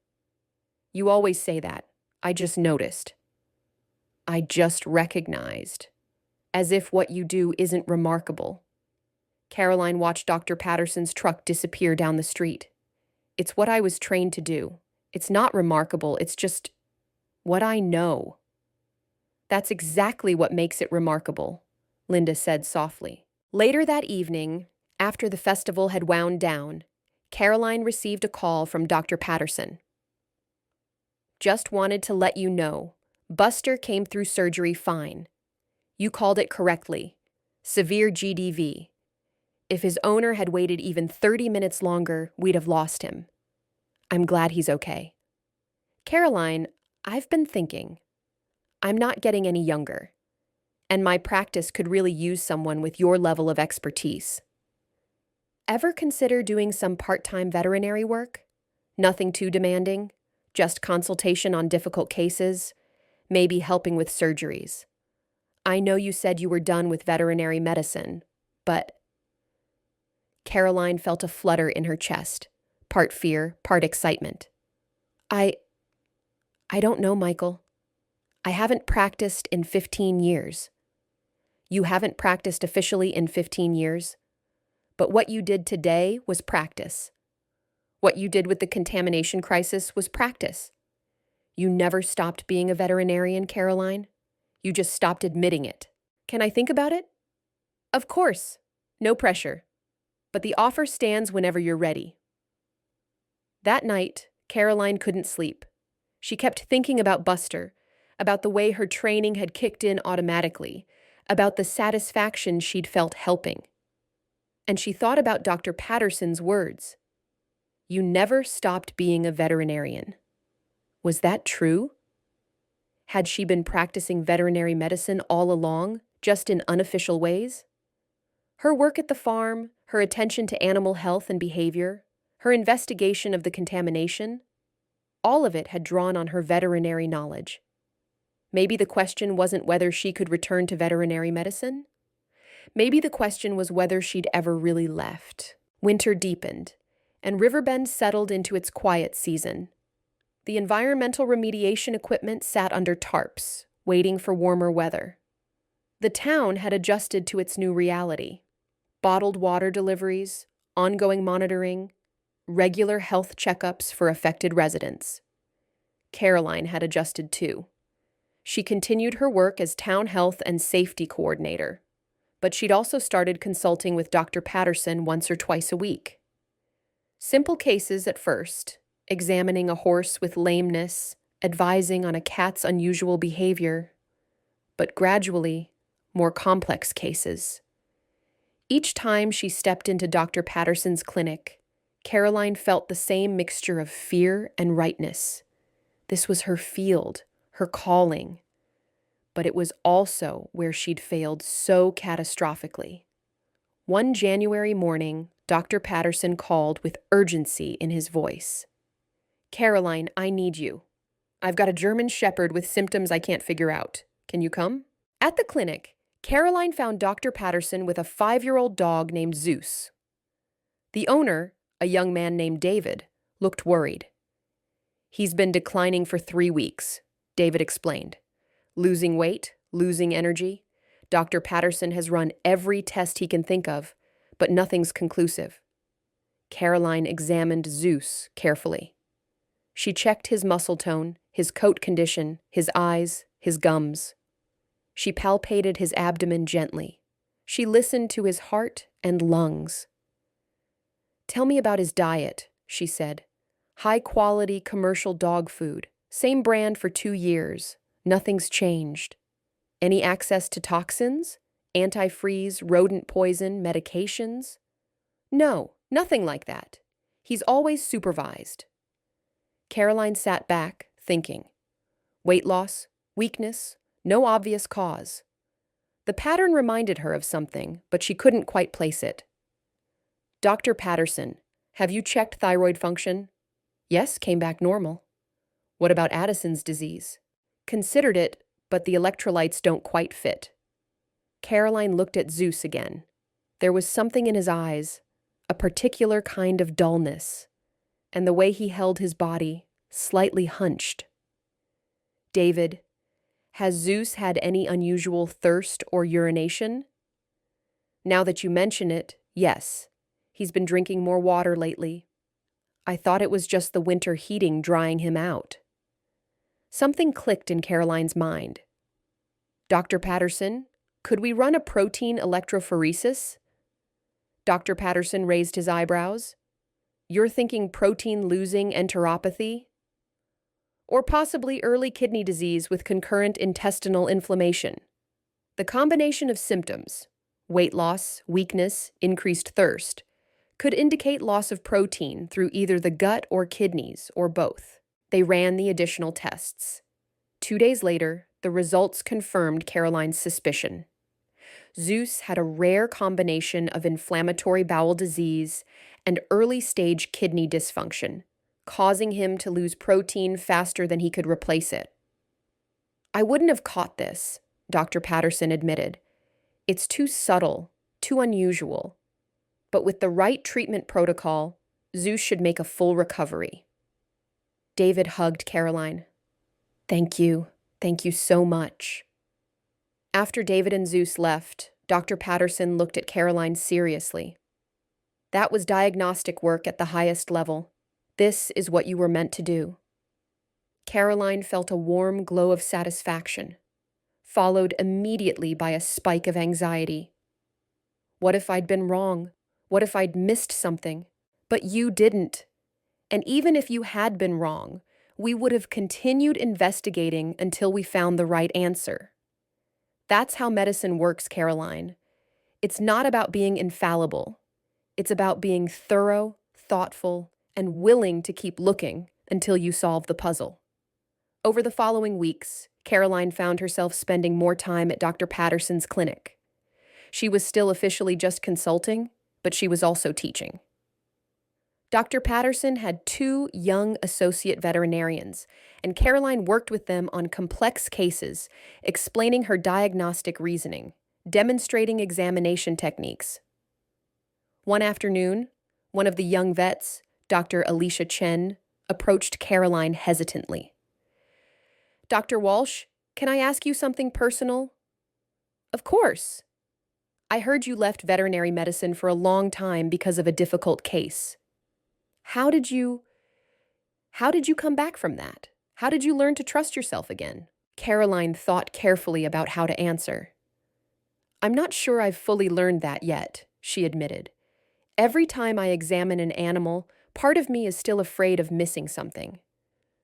You always say that. I just noticed. I just recognized. As if what you do isn't remarkable. Caroline watched Dr. Patterson's truck disappear down the street. It's what I was trained to do. It's not remarkable, it's just what I know. That's exactly what makes it remarkable, Linda said softly. Later that evening, after the festival had wound down, Caroline received a call from Dr. Patterson. Just wanted to let you know, Buster came through surgery fine. You called it correctly. Severe GDV. If his owner had waited even 30 minutes longer, we'd have lost him. I'm glad he's okay. Caroline, I've been thinking. I'm not getting any younger, and my practice could really use someone with your level of expertise. Ever consider doing some part-time veterinary work? Nothing too demanding, just consultation on difficult cases, maybe helping with surgeries. I know you said you were done with veterinary medicine, but... Caroline felt a flutter in her chest, part fear, part excitement. I don't know, Michael. I haven't practiced in 15 years. You haven't practiced officially in 15 years, but what you did today was practice. What you did with the contamination crisis was practice. You never stopped being a veterinarian, Caroline. You just stopped admitting it. Can I think about it? Of course. No pressure. But the offer stands whenever you're ready. That night, Caroline couldn't sleep. She kept thinking about Buster, about the way her training had kicked in automatically, about the satisfaction she'd felt helping. And she thought about Dr. Patterson's words. You never stopped being a veterinarian. Was that true? Had she been practicing veterinary medicine all along, just in unofficial ways? Her work at the farm, her attention to animal health and behavior, her investigation of the contamination, all of it had drawn on her veterinary knowledge. Maybe the question wasn't whether she could return to veterinary medicine. Maybe the question was whether she'd ever really left. Winter deepened, and Riverbend settled into its quiet season. The environmental remediation equipment sat under tarps, waiting for warmer weather. The town had adjusted to its new reality. Bottled water deliveries, ongoing monitoring, regular health checkups for affected residents. Caroline had adjusted too. She continued her work as town health and safety coordinator, but she'd also started consulting with Dr. Patterson once or twice a week. Simple cases at first, examining a horse with lameness, advising on a cat's unusual behavior, but gradually, more complex cases. Each time she stepped into Dr. Patterson's clinic, Caroline felt the same mixture of fear and rightness. This was her field, her calling, but it was also where she'd failed so catastrophically. One January morning, Dr. Patterson called with urgency in his voice. "Caroline, I need you. I've got a German Shepherd with symptoms I can't figure out. Can you come?" At the clinic, Caroline found Dr. Patterson with a 5-year-old dog named Zeus. The owner, a young man named David, looked worried. "He's been declining for 3 weeks," David explained. "Losing weight, losing energy. Dr. Patterson has run every test he can think of, but nothing's conclusive." Caroline examined Zeus carefully. She checked his muscle tone, his coat condition, his eyes, his gums. She palpated his abdomen gently. She listened to his heart and lungs. "Tell me about his diet," she said. "High-quality commercial dog food. Same brand for 2 years. Nothing's changed. Any access to toxins? Antifreeze, rodent poison, medications?" "No, nothing like that. He's always supervised." Caroline sat back, thinking. Weight loss, weakness, no obvious cause. The pattern reminded her of something, but she couldn't quite place it. "Dr. Patterson, have you checked thyroid function?" "Yes, came back normal." "What about Addison's disease?" "Considered it, but the electrolytes don't quite fit." Caroline looked at Zeus again. There was something in his eyes, a particular kind of dullness, and the way he held his body, slightly hunched. "David, has Zeus had any unusual thirst or urination?" "Now that you mention it, yes. He's been drinking more water lately." "I thought it was just the winter heating drying him out." Something clicked in Caroline's mind. "Dr. Patterson, could we run a protein electrophoresis?" Dr. Patterson raised his eyebrows. "You're thinking protein-losing enteropathy? Or possibly early kidney disease with concurrent intestinal inflammation. The combination of symptoms, weight loss, weakness, increased thirst, could indicate loss of protein through either the gut or kidneys, or both." They ran the additional tests. 2 days later, the results confirmed Caroline's suspicion. Zeus had a rare combination of inflammatory bowel disease and early-stage kidney dysfunction, causing him to lose protein faster than he could replace it. "I wouldn't have caught this," Dr. Patterson admitted. "It's too subtle, too unusual. But with the right treatment protocol, Zeus should make a full recovery." David hugged Caroline. Thank you so much." After David and Zeus left, Dr. Patterson looked at Caroline seriously. "That was diagnostic work at the highest level. This is what you were meant to do." Caroline felt a warm glow of satisfaction, followed immediately by a spike of anxiety. What if I'd been wrong? What if I'd missed something? But you didn't. And even if you had been wrong, we would have continued investigating until we found the right answer. That's how medicine works, Caroline. It's not about being infallible. It's about being thorough, thoughtful, and willing to keep looking until you solve the puzzle. Over the following weeks, Caroline found herself spending more time at Dr. Patterson's clinic. She was still officially just consulting, but she was also teaching. Dr. Patterson had two young associate veterinarians, and Caroline worked with them on complex cases, explaining her diagnostic reasoning, demonstrating examination techniques. One afternoon, one of the young vets, Dr. Alicia Chen, approached Caroline hesitantly. "Dr. Walsh, can I ask you something personal?" "Of course. I heard you left veterinary medicine for a long time because of a difficult case. How did you come back from that? How did you learn to trust yourself again?" Caroline thought carefully about how to answer. "I'm not sure I've fully learned that yet," she admitted. "Every time I examine an animal, part of me is still afraid of missing something.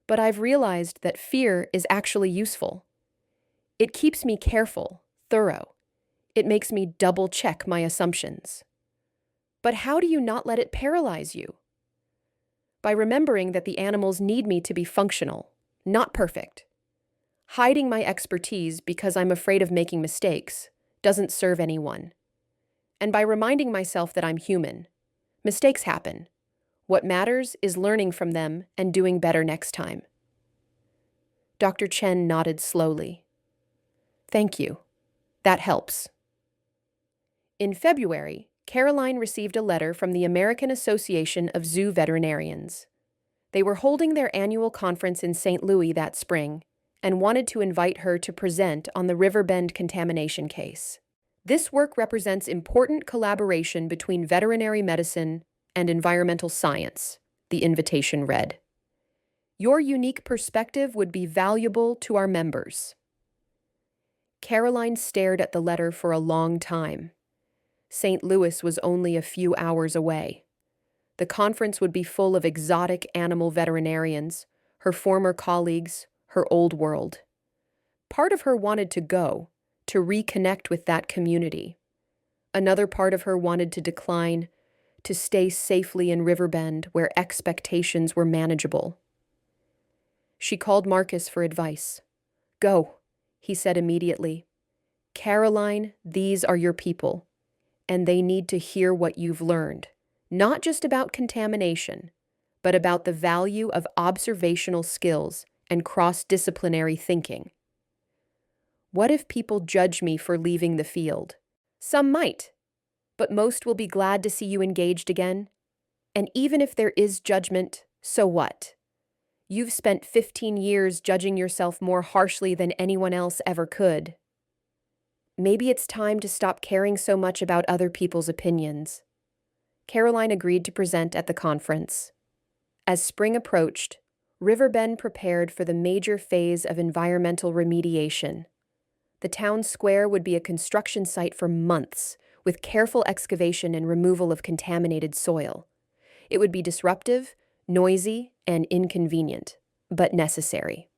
But I've realized that fear is actually useful. It keeps me careful, thorough. It makes me double-check my assumptions." "But how do you not let it paralyze you?" "By remembering that the animals need me to be functional, not perfect. Hiding my expertise because I'm afraid of making mistakes doesn't serve anyone. And by reminding myself that I'm human. Mistakes happen. What matters is learning from them and doing better next time." Dr. Chen nodded slowly. "Thank you. That helps." In February, Caroline received a letter from the American Association of Zoo Veterinarians. They were holding their annual conference in St. Louis that spring and wanted to invite her to present on the Riverbend contamination case. This work represents important collaboration between veterinary medicine and environmental science, the invitation read. "Your unique perspective would be valuable to our members." Caroline stared at the letter for a long time. St. Louis was only a few hours away. The conference would be full of exotic animal veterinarians, her former colleagues, her old world. Part of her wanted to go, to reconnect with that community. Another part of her wanted to decline, to stay safely in Riverbend where expectations were manageable. She called Marcus for advice. "Go," he said immediately. "Caroline, these are your people, and they need to hear what you've learned, not just about contamination, but about the value of observational skills and cross-disciplinary thinking. What if people judge me for leaving the field? Some might, but most will be glad to see you engaged again. And even if there is judgment, so what? You've spent 15 years judging yourself more harshly than anyone else ever could. Maybe it's time to stop caring so much about other people's opinions." Caroline agreed to present at the conference. As spring approached, Riverbend prepared for the major phase of environmental remediation. The town square would be a construction site for months, with careful excavation and removal of contaminated soil. It would be disruptive, noisy, and inconvenient, but necessary.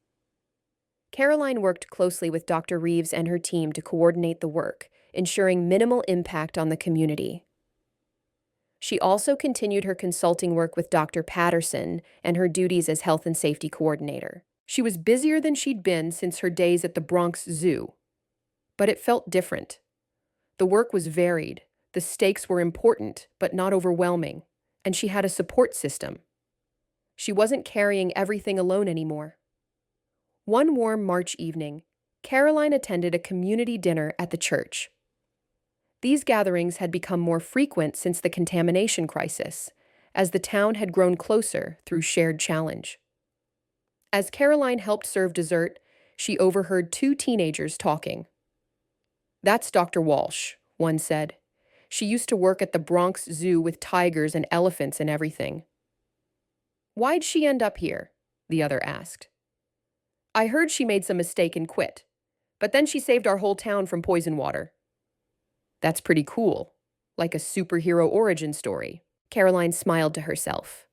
Caroline worked closely with Dr. Reeves and her team to coordinate the work, ensuring minimal impact on the community. She also continued her consulting work with Dr. Patterson and her duties as health and safety coordinator. She was busier than she'd been since her days at the Bronx Zoo. But it felt different. The work was varied, the stakes were important but not overwhelming, and she had a support system. She wasn't carrying everything alone anymore. One warm March evening, Caroline attended a community dinner at the church. These gatherings had become more frequent since the contamination crisis, as the town had grown closer through shared challenge. As Caroline helped serve dessert, she overheard two teenagers talking. "That's Dr. Walsh," one said. "She used to work at the Bronx Zoo with tigers and elephants and everything." "Why'd she end up here?" the other asked. "I heard she made some mistake and quit, but then she saved our whole town from poison water." "That's pretty cool, like a superhero origin story." Caroline smiled to herself.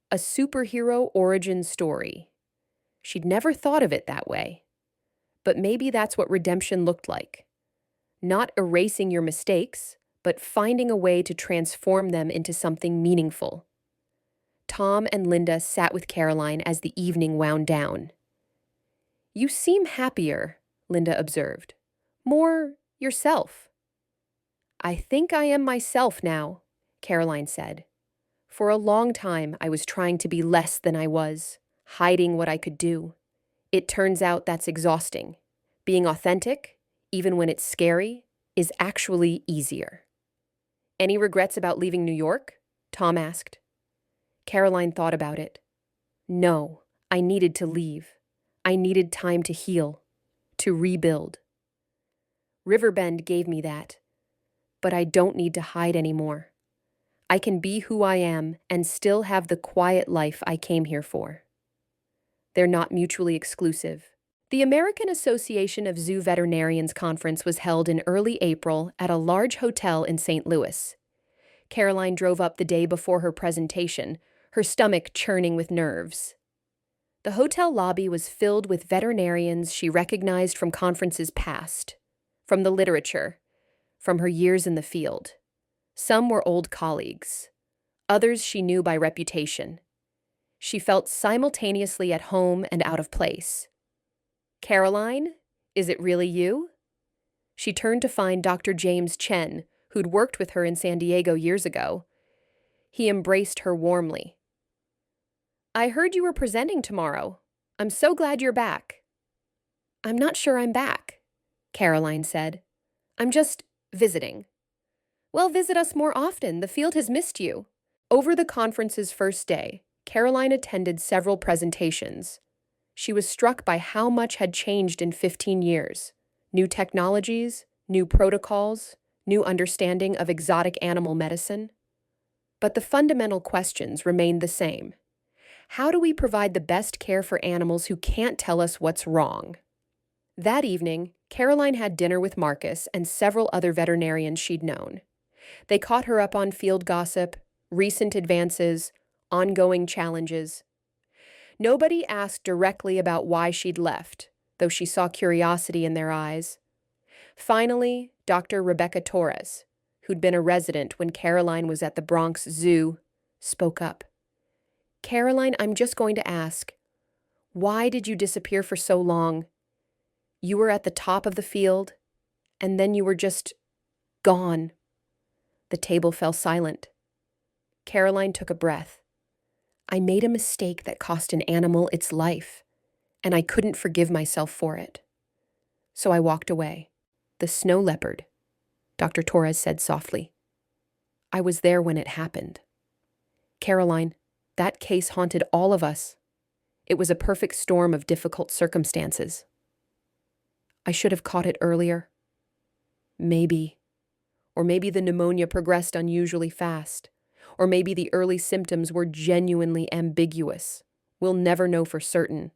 A superhero origin story. She'd never thought of it that way. But maybe that's what redemption looked like. Not erasing your mistakes, but finding a way to transform them into something meaningful. Tom and Linda sat with Caroline as the evening wound down. You seem happier, Linda observed. More yourself. I think I am myself now, Caroline said. For a long time, I was trying to be less than I was, hiding what I could do. It turns out that's exhausting. Being authentic, even when it's scary, is actually easier. Any regrets about leaving New York? Tom asked. Caroline thought about it. No, I needed to leave. I needed time to heal, to rebuild. Riverbend gave me that, but I don't need to hide anymore. I can be who I am and still have the quiet life I came here for. They're not mutually exclusive. The American Association of Zoo Veterinarians conference was held in early April at a large hotel in St. Louis. Caroline drove up the day before her presentation, her stomach churning with nerves. The hotel lobby was filled with veterinarians she recognized from conferences past, from the literature, from her years in the field. Some were old colleagues. Others she knew by reputation. She felt simultaneously at home and out of place. Caroline, is it really you? She turned to find Dr. James Chen, who'd worked with her in San Diego years ago. He embraced her warmly. I heard you were presenting tomorrow. I'm so glad you're back. I'm not sure I'm back, Caroline said. I'm just visiting. Well, visit us more often. The field has missed you. Over the conference's first day, Caroline attended several presentations. She was struck by how much had changed in 15 years. New technologies, new protocols, new understanding of exotic animal medicine. But the fundamental questions remained the same. How do we provide the best care for animals who can't tell us what's wrong? That evening, Caroline had dinner with Marcus and several other veterinarians she'd known. They caught her up on field gossip, recent advances, ongoing challenges. Nobody asked directly about why she'd left, though she saw curiosity in their eyes. Finally, Dr. Rebecca Torres, who'd been a resident when Caroline was at the Bronx Zoo, spoke up. Caroline, I'm just going to ask, why did you disappear for so long? You were at the top of the field, and then you were just gone. The table fell silent. Caroline took a breath. I made a mistake that cost an animal its life, and I couldn't forgive myself for it. So I walked away. The snow leopard, Dr. Torres said softly. I was there when it happened. Caroline, that case haunted all of us. It was a perfect storm of difficult circumstances. I should have caught it earlier. Maybe. Or maybe the pneumonia progressed unusually fast. Or maybe the early symptoms were genuinely ambiguous. We'll never know for certain.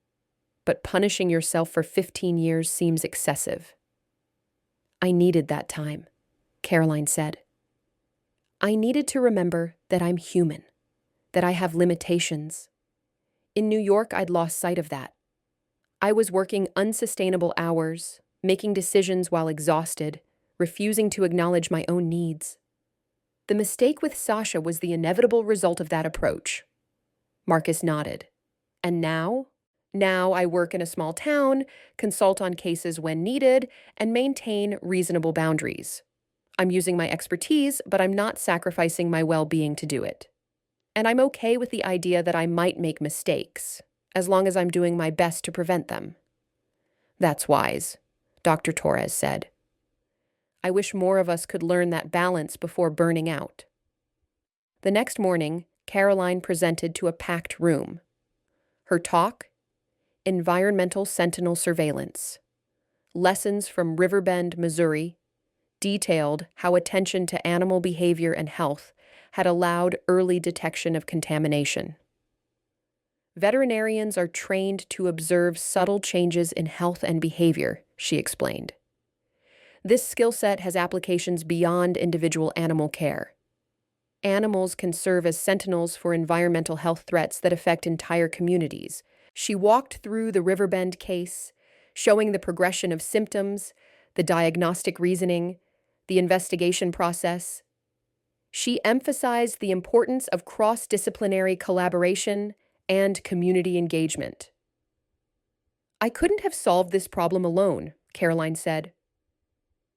But punishing yourself for 15 years seems excessive. I needed that time, Caroline said. I needed to remember that I'm human, that I have limitations. In New York, I'd lost sight of that. I was working unsustainable hours, making decisions while exhausted, refusing to acknowledge my own needs. The mistake with Sasha was the inevitable result of that approach. Marcus nodded. And now? Now I work in a small town, consult on cases when needed, and maintain reasonable boundaries. I'm using my expertise, but I'm not sacrificing my well-being to do it. And I'm okay with the idea that I might make mistakes, as long as I'm doing my best to prevent them. That's wise, Dr. Torres said. I wish more of us could learn that balance before burning out. The next morning, Caroline presented to a packed room. Her talk, Environmental Sentinel Surveillance. Lessons from Riverbend, Missouri, detailed how attention to animal behavior and health had allowed early detection of contamination. Veterinarians are trained to observe subtle changes in health and behavior, she explained. This skill set has applications beyond individual animal care. Animals can serve as sentinels for environmental health threats that affect entire communities. She walked through the Riverbend case, showing the progression of symptoms, the diagnostic reasoning, the investigation process. She emphasized the importance of cross-disciplinary collaboration and community engagement. I couldn't have solved this problem alone, Caroline said.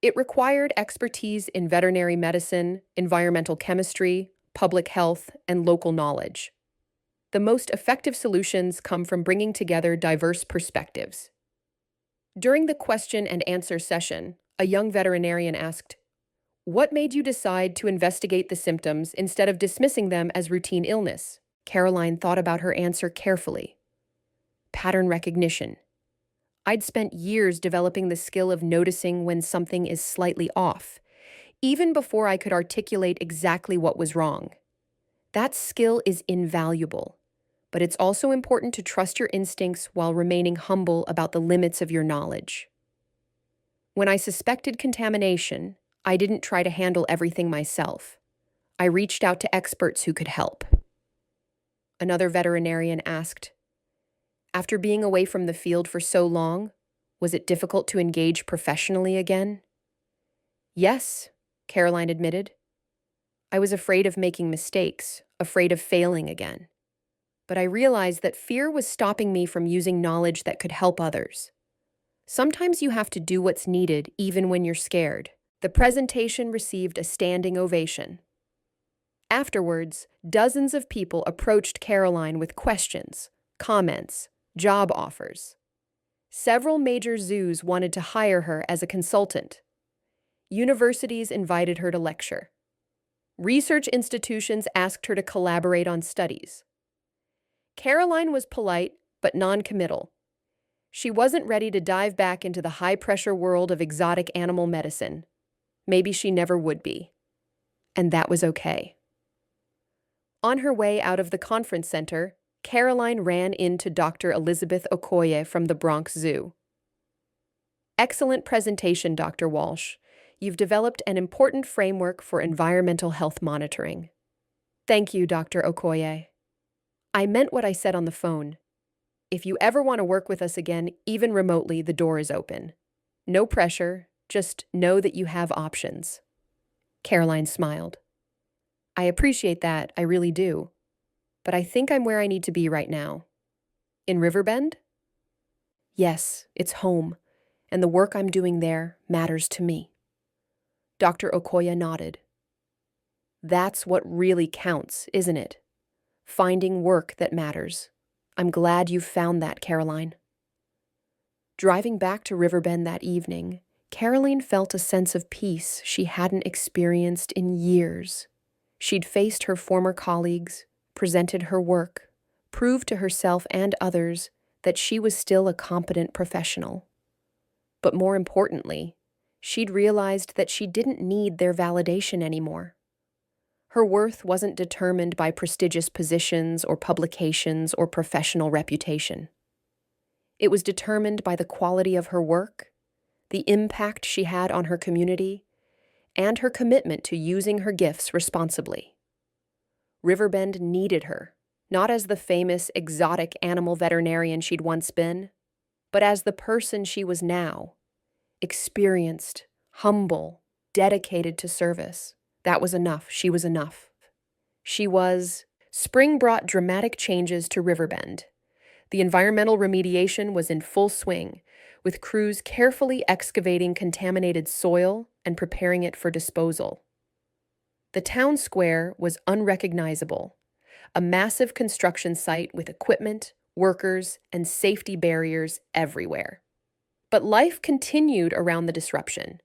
It required expertise in veterinary medicine, environmental chemistry, public health, and local knowledge. The most effective solutions come from bringing together diverse perspectives. During the question and answer session, a young veterinarian asked, "What made you decide to investigate the symptoms instead of dismissing them as routine illness?" Caroline thought about her answer carefully. Pattern recognition. I'd spent years developing the skill of noticing when something is slightly off, even before I could articulate exactly what was wrong. That skill is invaluable, but it's also important to trust your instincts while remaining humble about the limits of your knowledge. When I suspected contamination, I didn't try to handle everything myself. I reached out to experts who could help. Another veterinarian asked, "After being away from the field for so long, was it difficult to engage professionally again?" "Yes," Caroline admitted. "I was afraid of making mistakes, afraid of failing again. But I realized that fear was stopping me from using knowledge that could help others. Sometimes you have to do what's needed even when you're scared." The presentation received a standing ovation. Afterwards, dozens of people approached Caroline with questions, comments, job offers. Several major zoos wanted to hire her as a consultant. Universities invited her to lecture. Research institutions asked her to collaborate on studies. Caroline was polite but non-committal. She wasn't ready to dive back into the high-pressure world of exotic animal medicine. Maybe she never would be. And that was okay. On her way out of the conference center, Caroline ran into Dr. Elizabeth Okoye from the Bronx Zoo. "Excellent presentation, Dr. Walsh. You've developed an important framework for environmental health monitoring." "Thank you, Dr. Okoye. I meant what I said on the phone. If you ever want to work with us again, even remotely, the door is open. No pressure, just know that you have options." Caroline smiled. "I appreciate that, I really do. But I think I'm where I need to be right now." "In Riverbend?" "Yes, it's home, and the work I'm doing there matters to me." Dr. Okoye nodded. "That's what really counts, isn't it? Finding work that matters. I'm glad you've found that, Caroline." Driving back to Riverbend that evening, Caroline felt a sense of peace she hadn't experienced in years. She'd faced her former colleagues, presented her work, proved to herself and others that she was still a competent professional. But more importantly, she'd realized that she didn't need their validation anymore. Her worth wasn't determined by prestigious positions or publications or professional reputation. It was determined by the quality of her work, the impact she had on her community, and her commitment to using her gifts responsibly. Riverbend needed her, not as the famous exotic animal veterinarian she'd once been, but as the person she was now, experienced, humble, dedicated to service. That was enough. She was enough. Spring brought dramatic changes to Riverbend. The environmental remediation was in full swing, with crews carefully excavating contaminated soil and preparing it for disposal. The town square was unrecognizable, a massive construction site with equipment, workers, and safety barriers everywhere. But life continued around the disruption.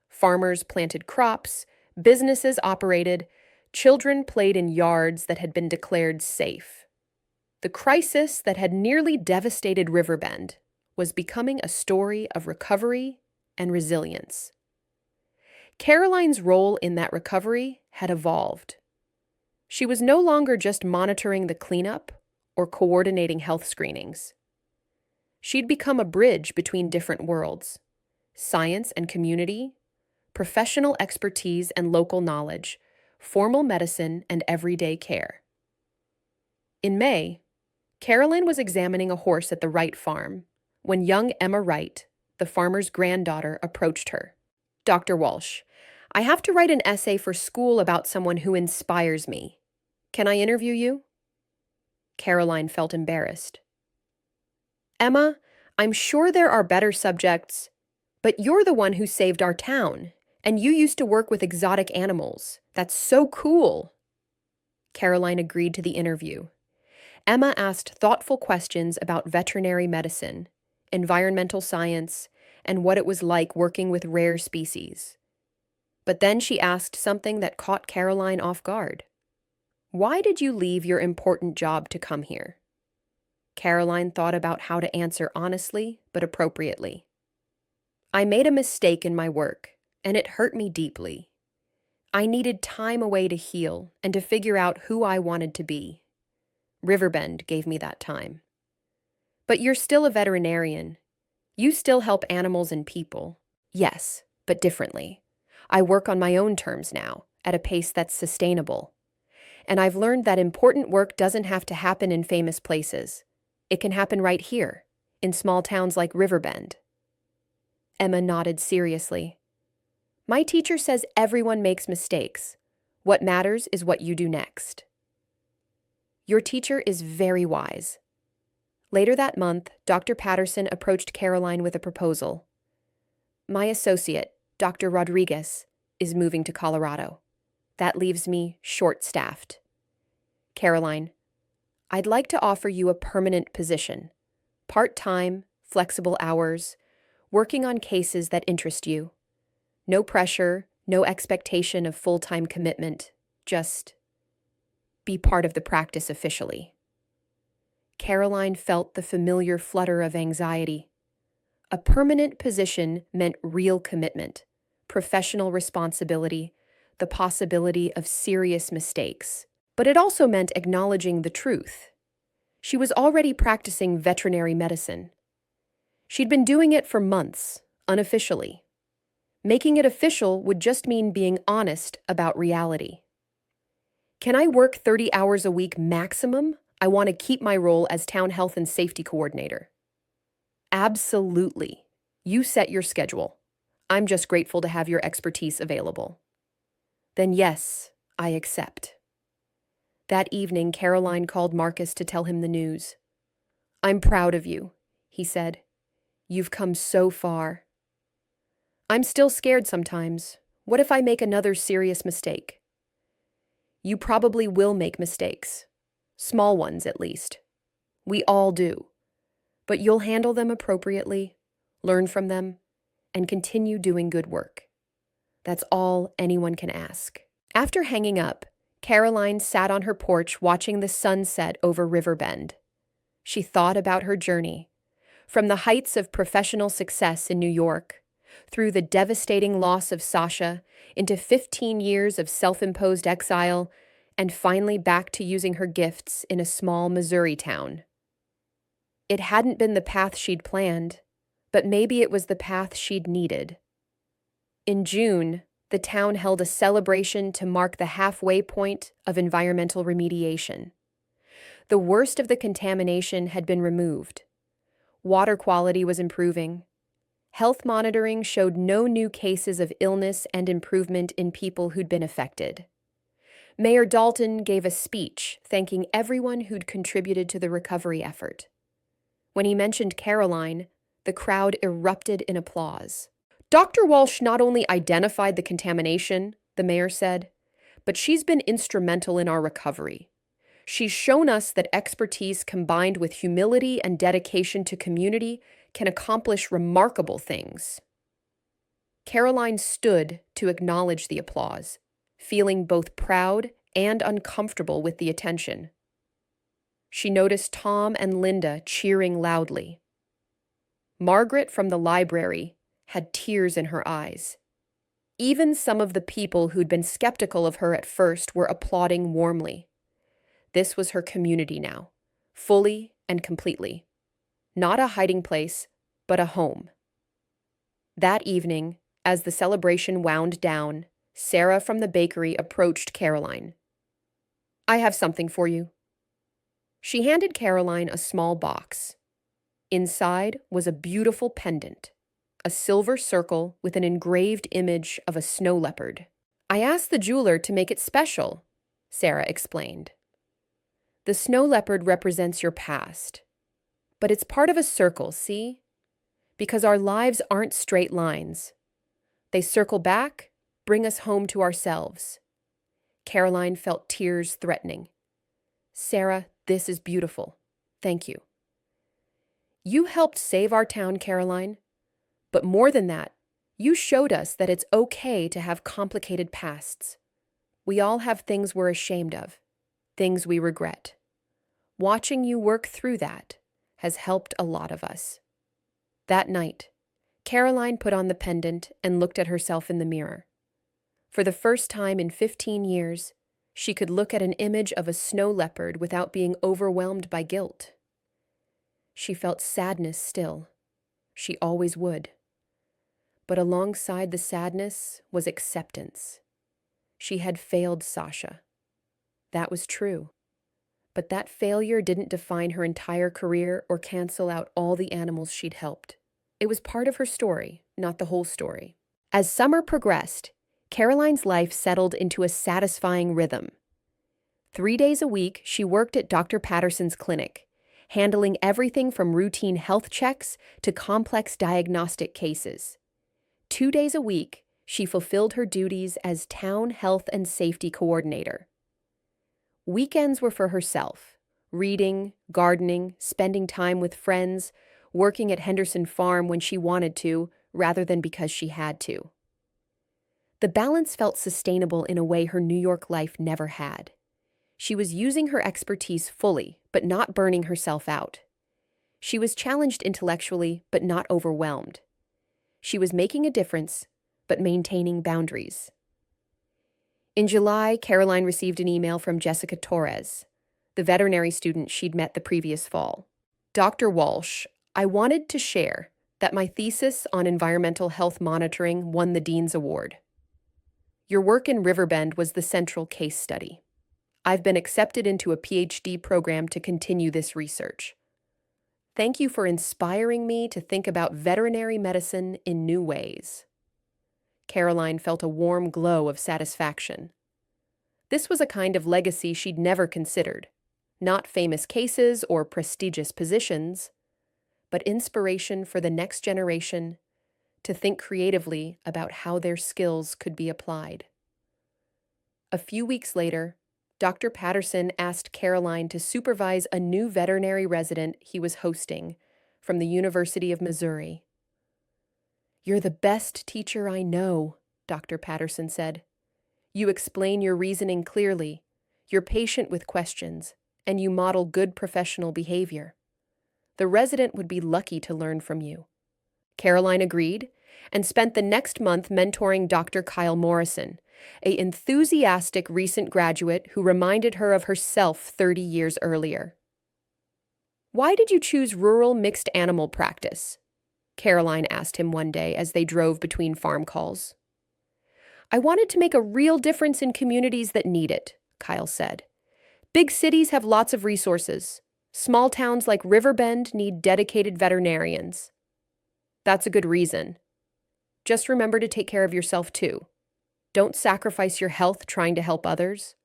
Farmers planted crops, businesses operated, children played in yards that had been declared safe. The crisis that had nearly devastated Riverbend was becoming a story of recovery and resilience. Caroline's role in that recovery had evolved. She was no longer just monitoring the cleanup or coordinating health screenings. She'd become a bridge between different worlds: science and community, professional expertise and local knowledge, formal medicine and everyday care. In May, Caroline was examining a horse at the Wright farm when young Emma Wright, the farmer's granddaughter, approached her. "Dr. Walsh, I have to write an essay for school about someone who inspires me. Can I interview you?" Caroline felt embarrassed. "Emma, I'm sure there are better subjects, but you're the one who saved our town, and you used to work with exotic animals. That's so cool. Caroline agreed to the interview. Emma asked thoughtful questions about veterinary medicine, environmental science, and what it was like working with rare species. But then she asked something that caught Caroline off guard. Why did you leave your important job to come here? Caroline thought about how to answer honestly but appropriately. I made a mistake in my work, and it hurt me deeply. I needed time away to heal and to figure out who I wanted to be. Riverbend gave me that time. But you're still a veterinarian. You still help animals and people. Yes, but differently. I work on my own terms now, at a pace that's sustainable. And I've learned that important work doesn't have to happen in famous places. It can happen right here, in small towns like Riverbend. Emma nodded seriously. My teacher says everyone makes mistakes. What matters is what you do next. Your teacher is very wise. Later that month, Dr. Patterson approached Caroline with a proposal. My associate, Dr. Rodriguez, is moving to Colorado. That leaves me short-staffed. Caroline, I'd like to offer you a permanent position. Part-time, flexible hours, working on cases that interest you. No pressure, no expectation of full-time commitment. Just be part of the practice officially. Caroline felt the familiar flutter of anxiety. A permanent position meant real commitment, professional responsibility, the possibility of serious mistakes. But it also meant acknowledging the truth. She was already practicing veterinary medicine. She'd been doing it for months, unofficially. Making it official would just mean being honest about reality. Can I work 30 hours a week maximum? I want to keep my role as town health and safety coordinator. Absolutely. You set your schedule. I'm just grateful to have your expertise available. Then yes, I accept. That evening, Caroline called Marcus to tell him the news. I'm proud of you, he said. You've come so far. I'm still scared sometimes. What if I make another serious mistake? You probably will make mistakes. Small ones, at least. We all do. But you'll handle them appropriately, learn from them, and continue doing good work. That's all anyone can ask. After hanging up, Caroline sat on her porch watching the sun set over Riverbend. She thought about her journey, from the heights of professional success in New York, through the devastating loss of Sasha, into 15 years of self-imposed exile, and finally back to using her gifts in a small Missouri town. It hadn't been the path she'd planned, but maybe it was the path she'd needed. In June, the town held a celebration to mark the halfway point of environmental remediation. The worst of the contamination had been removed. Water quality was improving. Health monitoring showed no new cases of illness and improvement in people who'd been affected. Mayor Dalton gave a speech thanking everyone who'd contributed to the recovery effort. When he mentioned Caroline, the crowd erupted in applause. Dr. Walsh not only identified the contamination, the mayor said, but she's been instrumental in our recovery. She's shown us that expertise combined with humility and dedication to community can accomplish remarkable things. Caroline stood to acknowledge the applause, feeling both proud and uncomfortable with the attention. She noticed Tom and Linda cheering loudly. Margaret from the library had tears in her eyes. Even some of the people who'd been skeptical of her at first were applauding warmly. This was her community now, fully and completely. Not a hiding place, but a home. That evening, as the celebration wound down, Sarah from the bakery approached Caroline. I have something for you. She handed Caroline a small box. Inside was a beautiful pendant, a silver circle with an engraved image of a snow leopard. I asked the jeweler to make it special, Sarah explained. The snow leopard represents your past. But it's part of a circle, see? Because our lives aren't straight lines. They circle back, bring us home to ourselves. Caroline felt tears threatening. Sarah, this is beautiful. Thank you. You helped save our town, Caroline. But more than that, you showed us that it's okay to have complicated pasts. We all have things we're ashamed of, things we regret. Watching you work through that has helped a lot of us. That night, Caroline put on the pendant and looked at herself in the mirror. For the first time in 15 years, she could look at an image of a snow leopard without being overwhelmed by guilt. She felt sadness still. She always would. But alongside the sadness was acceptance. She had failed Sasha. That was true. But that failure didn't define her entire career or cancel out all the animals she'd helped. It was part of her story, not the whole story. As summer progressed, Caroline's life settled into a satisfying rhythm. 3 days a week, she worked at Dr. Patterson's clinic, handling everything from routine health checks to complex diagnostic cases. 2 days a week, she fulfilled her duties as town health and safety coordinator. Weekends were for herself, reading, gardening, spending time with friends, working at Henderson Farm when she wanted to, rather than because she had to. The balance felt sustainable in a way her New York life never had. She was using her expertise fully, but not burning herself out. She was challenged intellectually, but not overwhelmed. She was making a difference, but maintaining boundaries. In July, Caroline received an email from Jessica Torres, the veterinary student she'd met the previous fall. Dr. Walsh, I wanted to share that my thesis on environmental health monitoring won the Dean's Award. Your work in Riverbend was the central case study. I've been accepted into a PhD program to continue this research. Thank you for inspiring me to think about veterinary medicine in new ways. Caroline felt a warm glow of satisfaction. This was a kind of legacy she'd never considered. Not famous cases or prestigious positions, but inspiration for the next generation to think creatively about how their skills could be applied. A few weeks later, Dr. Patterson asked Caroline to supervise a new veterinary resident he was hosting from the University of Missouri. You're the best teacher I know, Dr. Patterson said. You explain your reasoning clearly, you're patient with questions, and you model good professional behavior. The resident would be lucky to learn from you. Caroline agreed and spent the next month mentoring Dr. Kyle Morrison, an enthusiastic recent graduate who reminded her of herself 30 years earlier. Why did you choose rural mixed animal practice? Caroline asked him one day as they drove between farm calls. I wanted to make a real difference in communities that need it, Kyle said. Big cities have lots of resources. Small towns like Riverbend need dedicated veterinarians. That's a good reason. Just remember to take care of yourself too. Don't sacrifice your health trying to help others.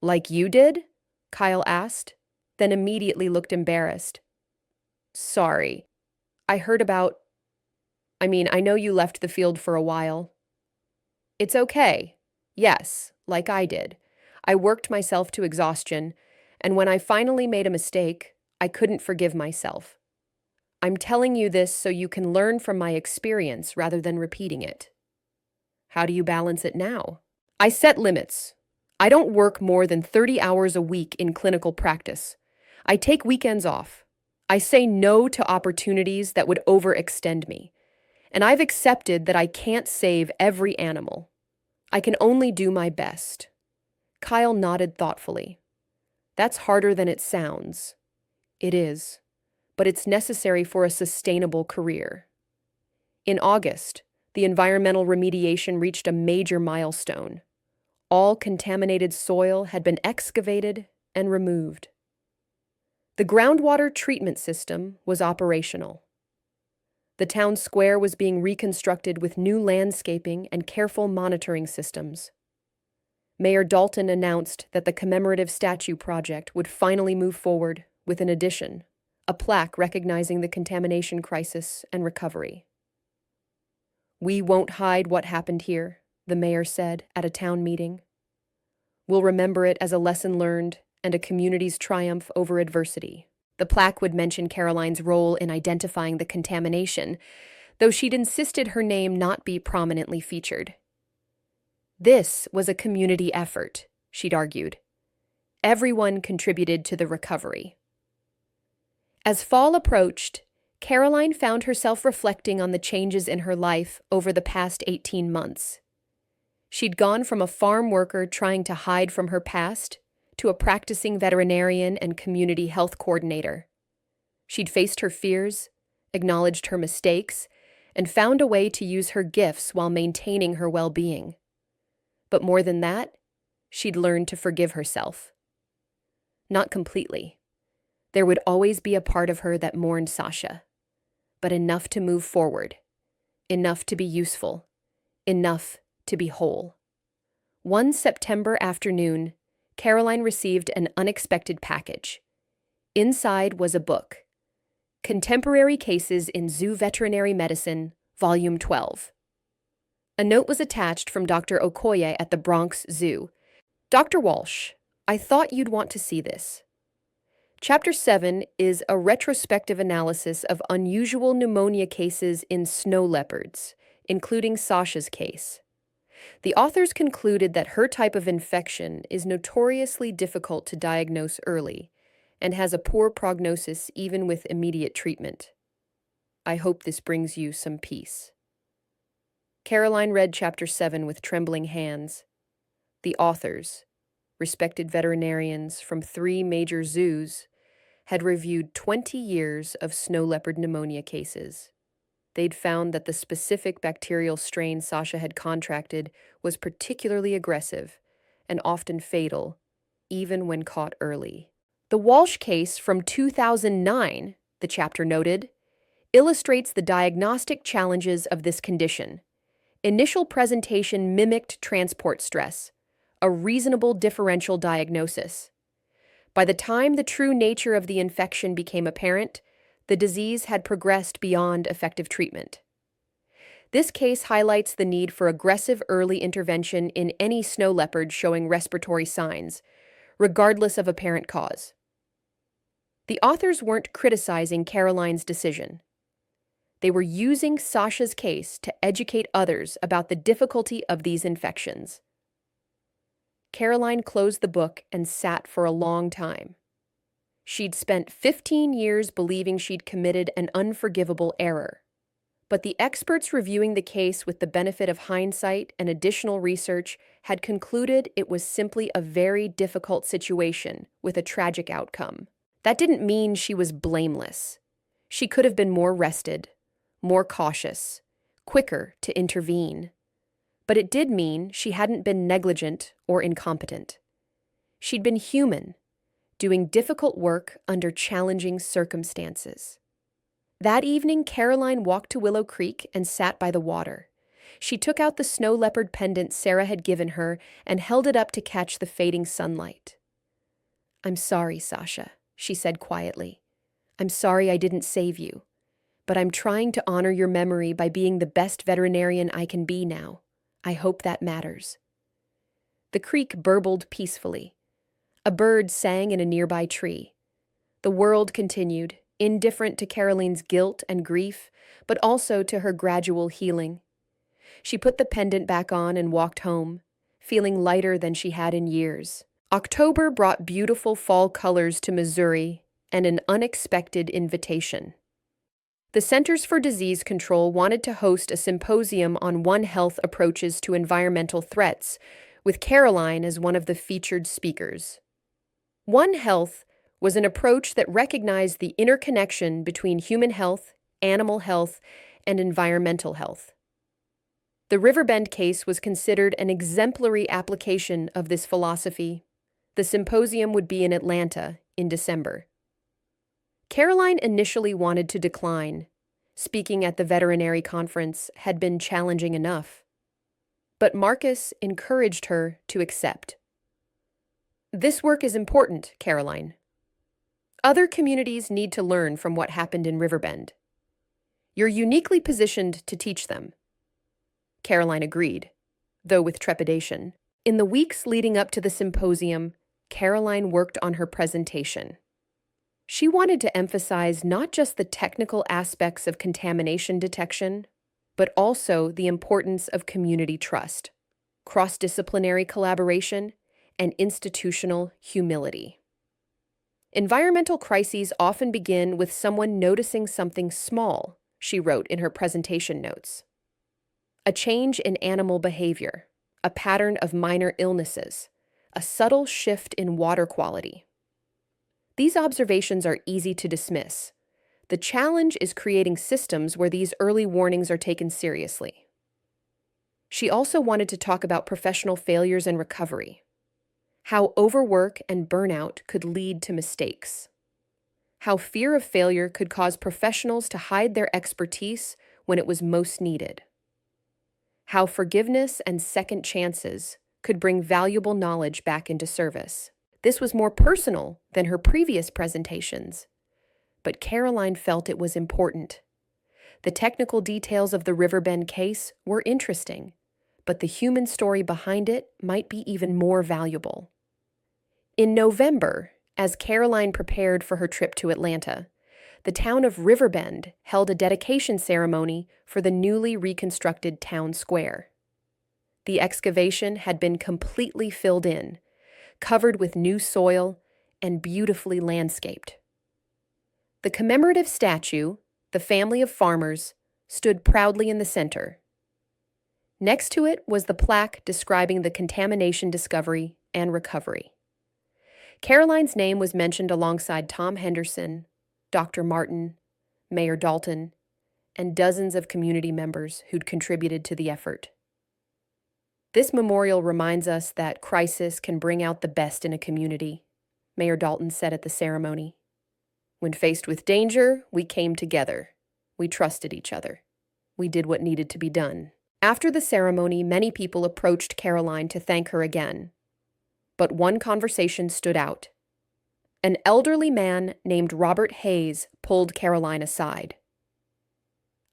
Like you did? Kyle asked, then immediately looked embarrassed. Sorry. I know you left the field for a while. It's okay. Yes, like I did. I worked myself to exhaustion, and when I finally made a mistake, I couldn't forgive myself. I'm telling you this so you can learn from my experience rather than repeating it. How do you balance it now? I set limits. I don't work more than 30 hours a week in clinical practice. I take weekends off. I say no to opportunities that would overextend me. And I've accepted that I can't save every animal. I can only do my best. Kyle nodded thoughtfully. That's harder than it sounds. It is, but it's necessary for a sustainable career. In August, the environmental remediation reached a major milestone. All contaminated soil had been excavated and removed. The groundwater treatment system was operational. The town square was being reconstructed with new landscaping and careful monitoring systems. Mayor Dalton announced that the commemorative statue project would finally move forward with an addition, a plaque recognizing the contamination crisis and recovery. "We won't hide what happened here," the mayor said at a town meeting. "We'll remember it as a lesson learned and a community's triumph over adversity." The plaque would mention Caroline's role in identifying the contamination, though she'd insisted her name not be prominently featured. This was a community effort, she'd argued. Everyone contributed to the recovery. As fall approached, Caroline found herself reflecting on the changes in her life over the past 18 months. She'd gone from a farm worker trying to hide from her past to a practicing veterinarian and community health coordinator. She'd faced her fears, acknowledged her mistakes, and found a way to use her gifts while maintaining her well-being. But more than that, she'd learned to forgive herself. Not completely. There would always be a part of her that mourned Sasha, but enough to move forward, enough to be useful, enough to be whole. One September afternoon, Caroline received an unexpected package. Inside was a book, Contemporary Cases in Zoo Veterinary Medicine, Volume 12. A note was attached from Dr. Okoye at the Bronx Zoo. "Dr. Walsh, I thought you'd want to see this. Chapter 7 is a retrospective analysis of unusual pneumonia cases in snow leopards, including Sasha's case. The authors concluded that her type of infection is notoriously difficult to diagnose early and has a poor prognosis even with immediate treatment. I hope this brings you some peace." Caroline read Chapter 7 with trembling hands. The authors, respected veterinarians from 3 major zoos, had reviewed 20 years of snow leopard pneumonia cases. They'd found that the specific bacterial strain Sasha had contracted was particularly aggressive and often fatal, even when caught early. The Walsh case from 2009, the chapter noted, illustrates the diagnostic challenges of this condition. Initial presentation mimicked transport stress, a reasonable differential diagnosis. By the time the true nature of the infection became apparent, the disease had progressed beyond effective treatment. This case highlights the need for aggressive early intervention in any snow leopard showing respiratory signs, regardless of apparent cause. The authors weren't criticizing Caroline's decision. They were using Sasha's case to educate others about the difficulty of these infections. Caroline closed the book and sat for a long time. She'd spent 15 years believing she'd committed an unforgivable error. But the experts reviewing the case with the benefit of hindsight and additional research had concluded it was simply a very difficult situation with a tragic outcome. That didn't mean she was blameless. She could have been more rested, more cautious, quicker to intervene. But it did mean she hadn't been negligent or incompetent. She'd been human, doing difficult work under challenging circumstances. That evening, Caroline walked to Willow Creek and sat by the water. She took out the snow leopard pendant Sarah had given her and held it up to catch the fading sunlight. "I'm sorry, Sasha," she said quietly. "I'm sorry I didn't save you, but I'm trying to honor your memory by being the best veterinarian I can be now. I hope that matters." The creek burbled peacefully. A bird sang in a nearby tree. The world continued, indifferent to Caroline's guilt and grief, but also to her gradual healing. She put the pendant back on and walked home, feeling lighter than she had in years. October brought beautiful fall colors to Missouri and an unexpected invitation. The Centers for Disease Control wanted to host a symposium on One Health approaches to environmental threats, with Caroline as one of the featured speakers. One Health was an approach that recognized the interconnection between human health, animal health, and environmental health. The Riverbend case was considered an exemplary application of this philosophy. The symposium would be in Atlanta in December. Caroline initially wanted to decline. Speaking at the veterinary conference had been challenging enough. But Marcus encouraged her to accept. "This work is important, Caroline." Other communities need to learn from what happened in Riverbend. You're uniquely positioned to teach them. Caroline agreed, though with trepidation. In the weeks leading up to the symposium, Caroline worked on her presentation. She wanted to emphasize not just the technical aspects of contamination detection, but also the importance of community trust, cross-disciplinary collaboration, and institutional humility. Environmental crises often begin with someone noticing something small, she wrote in her presentation notes. A change in animal behavior, a pattern of minor illnesses, a subtle shift in water quality. These observations are easy to dismiss. The challenge is creating systems where these early warnings are taken seriously. She also wanted to talk about professional failures and recovery, how overwork and burnout could lead to mistakes, how fear of failure could cause professionals to hide their expertise when it was most needed, how forgiveness and second chances could bring valuable knowledge back into service. This was more personal than her previous presentations, but Caroline felt it was important. The technical details of the Riverbend case were interesting, but the human story behind it might be even more valuable. In November, as Caroline prepared for her trip to Atlanta, the town of Riverbend held a dedication ceremony for the newly reconstructed town square. The excavation had been completely filled in, covered with new soil, and beautifully landscaped. The commemorative statue, the family of farmers, stood proudly in the center. Next to it was the plaque describing the contamination discovery and recovery. Caroline's name was mentioned alongside Tom Henderson, Dr. Martin, Mayor Dalton, and dozens of community members who'd contributed to the effort. This memorial reminds us that crisis can bring out the best in a community, Mayor Dalton said at the ceremony. When faced with danger, we came together. We trusted each other. We did what needed to be done. After the ceremony, many people approached Caroline to thank her again. But one conversation stood out. An elderly man named Robert Hayes pulled Caroline aside.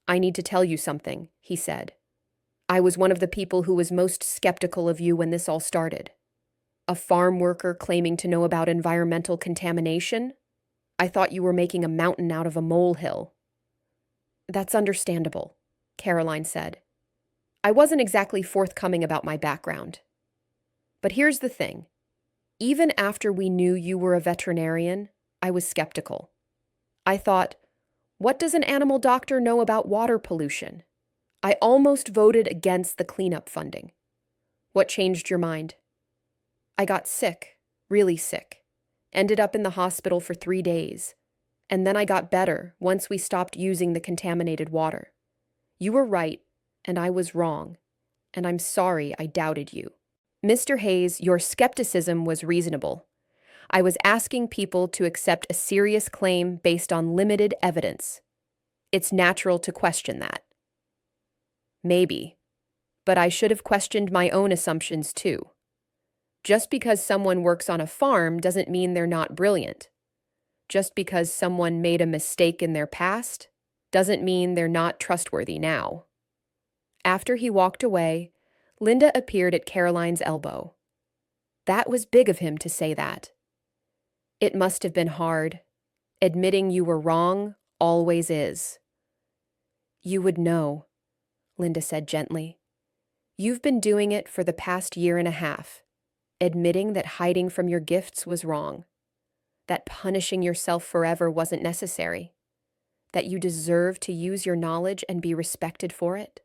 "I need to tell you something," he said. "I was one of the people who was most skeptical of you when this all started. A farm worker claiming to know about environmental contamination? I thought you were making a mountain out of a molehill." "That's understandable," Caroline said. "I wasn't exactly forthcoming about my background. But here's the thing. Even after we knew you were a veterinarian, I was skeptical. I thought, what does an animal doctor know about water pollution? I almost voted against the cleanup funding. What changed your mind?" "I got sick, really sick. Ended up in the hospital for 3 days. And then I got better once we stopped using the contaminated water. You were right, and I was wrong. And I'm sorry I doubted you." "Mr. Hayes, your skepticism was reasonable. I was asking people to accept a serious claim based on limited evidence. It's natural to question that." "Maybe, but I should have questioned my own assumptions too. Just because someone works on a farm doesn't mean they're not brilliant. Just because someone made a mistake in their past doesn't mean they're not trustworthy now." After he walked away, Linda appeared at Caroline's elbow. That was big of him to say that. "It must have been hard. Admitting you were wrong always is." "You would know," Linda said gently. "You've been doing it for the past 1.5 years, admitting that hiding from your gifts was wrong, that punishing yourself forever wasn't necessary, that you deserve to use your knowledge and be respected for it."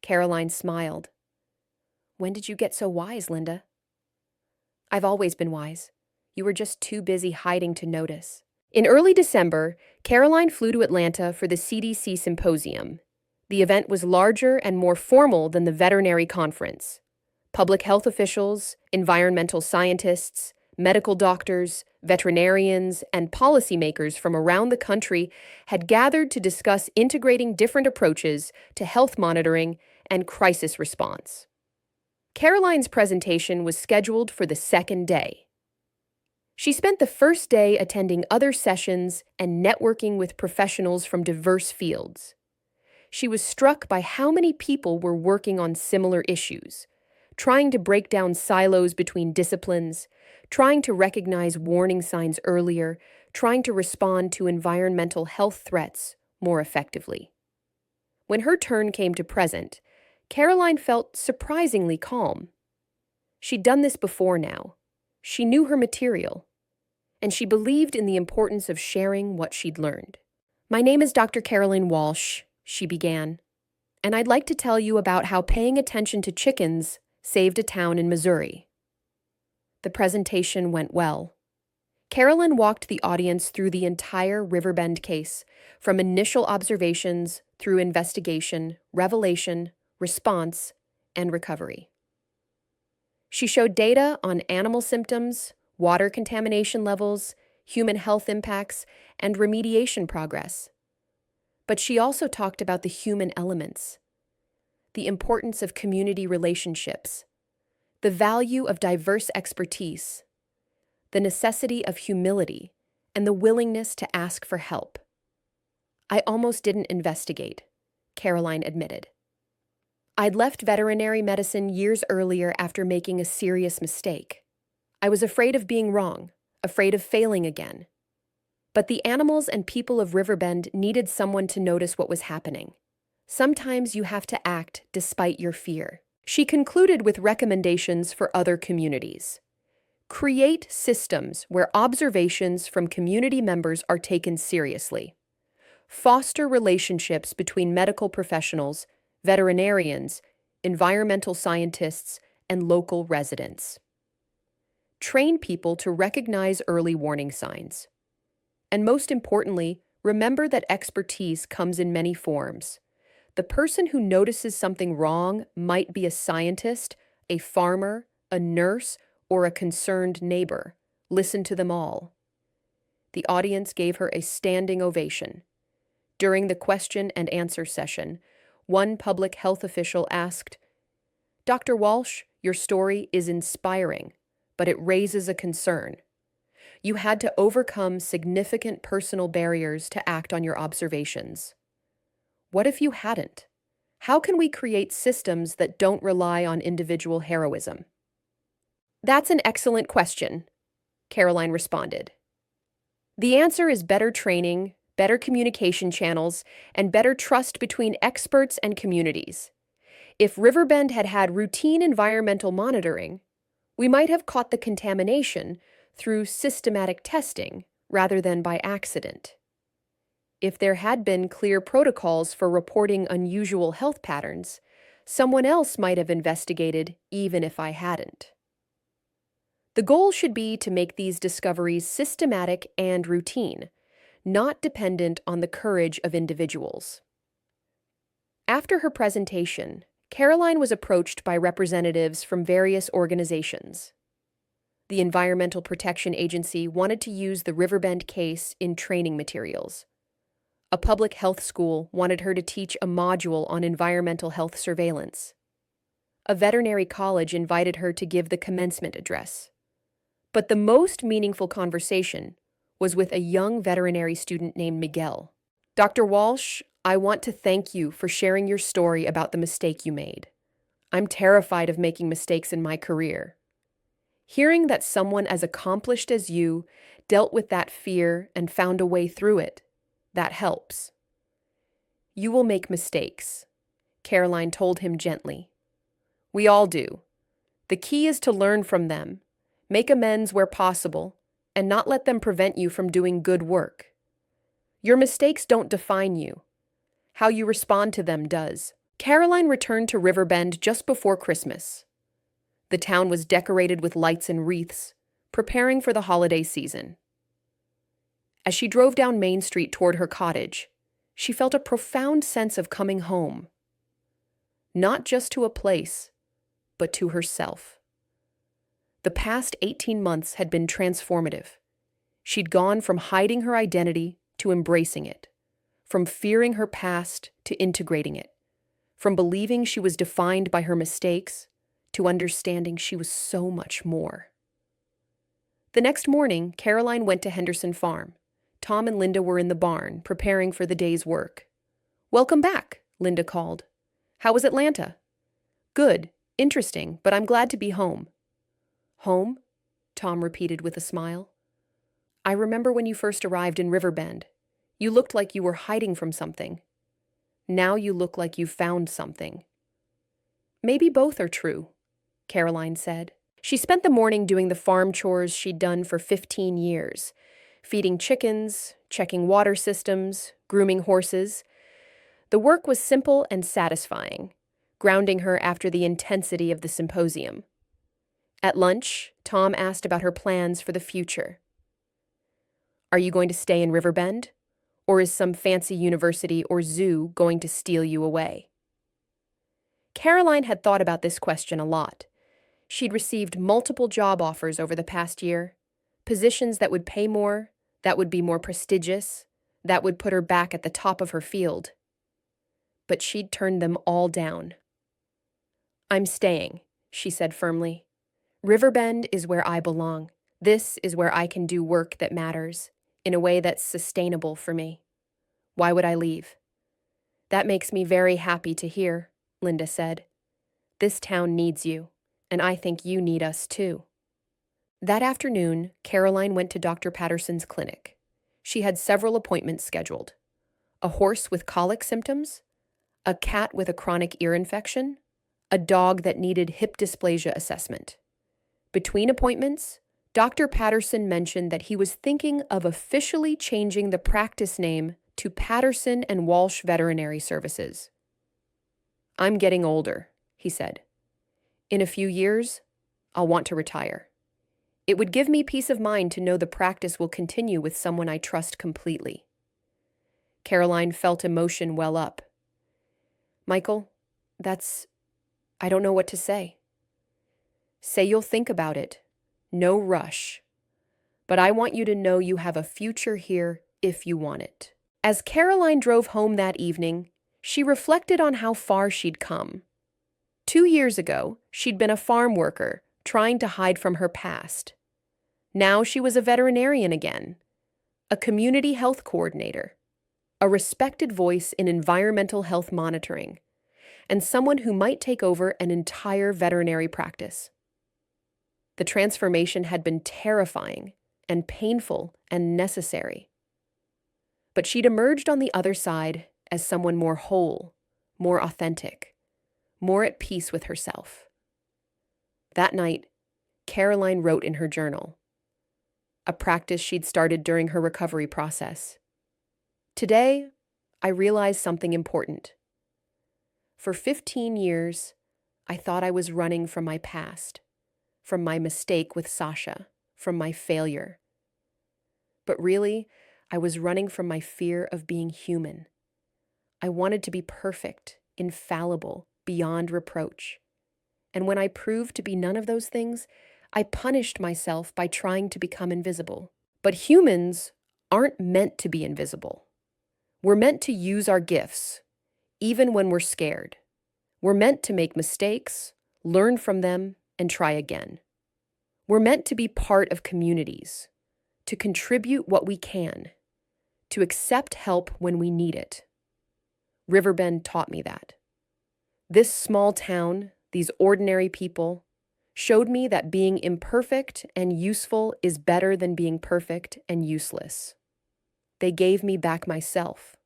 Caroline smiled. "When did you get so wise, Linda?" "I've always been wise. You were just too busy hiding to notice." In early December, Caroline flew to Atlanta for the CDC symposium. The event was larger and more formal than the veterinary conference. Public health officials, environmental scientists, medical doctors, veterinarians, and policymakers from around the country had gathered to discuss integrating different approaches to health monitoring and crisis response. Caroline's presentation was scheduled for the second day. She spent the first day attending other sessions and networking with professionals from diverse fields. She was struck by how many people were working on similar issues, trying to break down silos between disciplines, trying to recognize warning signs earlier, trying to respond to environmental health threats more effectively. When her turn came to present, Caroline felt surprisingly calm. She'd done this before now. She knew her material, and she believed in the importance of sharing what she'd learned. "My name is Dr. Caroline Walsh," she began, "and I'd like to tell you about how paying attention to chickens saved a town in Missouri." The presentation went well. Carolyn walked the audience through the entire Riverbend case, from initial observations through investigation, revelation, response, and recovery. She showed data on animal symptoms, water contamination levels, human health impacts, and remediation progress. But she also talked about the human elements, the importance of community relationships, the value of diverse expertise, the necessity of humility, and the willingness to ask for help. "I almost didn't investigate," Caroline admitted. "I'd left veterinary medicine years earlier after making a serious mistake. I was afraid of being wrong, afraid of failing again. But the animals and people of Riverbend needed someone to notice what was happening. Sometimes you have to act despite your fear." She concluded with recommendations for other communities. Create systems where observations from community members are taken seriously. Foster relationships between medical professionals, veterinarians, environmental scientists, and local residents. Train people to recognize early warning signs. And most importantly, remember that expertise comes in many forms. The person who notices something wrong might be a scientist, a farmer, a nurse, or a concerned neighbor. Listen to them all. The audience gave her a standing ovation. During the question and answer session, one public health official asked, "Dr. Walsh, your story is inspiring, but it raises a concern. You had to overcome significant personal barriers to act on your observations. What if you hadn't? How can we create systems that don't rely on individual heroism?" "That's an excellent question," Caroline responded. "The answer is better training, better communication channels, and better trust between experts and communities. If Riverbend had had routine environmental monitoring, we might have caught the contamination through systematic testing rather than by accident. If there had been clear protocols for reporting unusual health patterns, someone else might have investigated even if I hadn't." The goal should be to make these discoveries systematic and routine, not dependent on the courage of individuals. After her presentation, Caroline was approached by representatives from various organizations. The Environmental Protection Agency wanted to use the Riverbend case in training materials. A public health school wanted her to teach a module on environmental health surveillance. A veterinary college invited her to give the commencement address. But the most meaningful conversation was with a young veterinary student named Miguel. "Dr. Walsh, I want to thank you for sharing your story about the mistake you made. I'm terrified of making mistakes in my career. Hearing that someone as accomplished as you dealt with that fear and found a way through it, that helps." "You will make mistakes," Caroline told him gently. "We all do. The key is to learn from them, make amends where possible, and not let them prevent you from doing good work. Your mistakes don't define you. How you respond to them does." Caroline returned to Riverbend just before Christmas. The town was decorated with lights and wreaths, preparing for the holiday season. As she drove down Main Street toward her cottage, she felt a profound sense of coming home. Not just to a place, but to herself. The past 18 months had been transformative. She'd gone from hiding her identity to embracing it, from fearing her past to integrating it, from believing she was defined by her mistakes to understanding she was so much more. The next morning, Caroline went to Henderson Farm. Tom and Linda were in the barn, preparing for the day's work. "Welcome back," Linda called. "How was Atlanta?" "Good. Interesting, but I'm glad to be home." "Home?" Tom repeated with a smile. "I remember when you first arrived in Riverbend. You looked like you were hiding from something. Now you look like you found something." "Maybe both are true," Caroline said. She spent the morning doing the farm chores she'd done for 15 years, feeding chickens, checking water systems, grooming horses. The work was simple and satisfying, grounding her after the intensity of the symposium. At lunch, Tom asked about her plans for the future. "Are you going to stay in Riverbend? Or is some fancy university or zoo going to steal you away?" Caroline had thought about this question a lot. She'd received multiple job offers over the past year, positions that would pay more, that would be more prestigious, that would put her back at the top of her field. But she'd turned them all down. "I'm staying," she said firmly. "Riverbend is where I belong. This is where I can do work that matters, in a way that's sustainable for me. Why would I leave?" "That makes me very happy to hear," Linda said. "This town needs you, and I think you need us too." That afternoon, Caroline went to Dr. Patterson's clinic. She had several appointments scheduled. A horse with colic symptoms, a cat with a chronic ear infection, a dog that needed hip dysplasia assessment. Between appointments, Dr. Patterson mentioned that he was thinking of officially changing the practice name to Patterson and Walsh Veterinary Services. "I'm getting older," he said. "In a few years, I'll want to retire. It would give me peace of mind to know the practice will continue with someone I trust completely." Caroline felt emotion well up. "Michael, I don't know what to say." "Say you'll think about it. No rush. But I want you to know you have a future here if you want it." As Caroline drove home that evening, she reflected on how far she'd come. 2 years ago, she'd been a farm worker, trying to hide from her past. Now she was a veterinarian again, a community health coordinator, a respected voice in environmental health monitoring, and someone who might take over an entire veterinary practice. The transformation had been terrifying and painful and necessary. But she'd emerged on the other side as someone more whole, more authentic, more at peace with herself. That night, Caroline wrote in her journal, a practice she'd started during her recovery process. "Today, I realized something important. For 15 years, I thought I was running from my past, from my mistake with Sasha, from my failure. But really, I was running from my fear of being human. I wanted to be perfect, infallible, beyond reproach. And when I proved to be none of those things, I punished myself by trying to become invisible. But humans aren't meant to be invisible. We're meant to use our gifts, even when we're scared. We're meant to make mistakes, learn from them, and try again. We're meant to be part of communities, to contribute what we can, to accept help when we need it. Riverbend taught me that. This small town, these ordinary people, showed me that being imperfect and useful is better than being perfect and useless. They gave me back myself.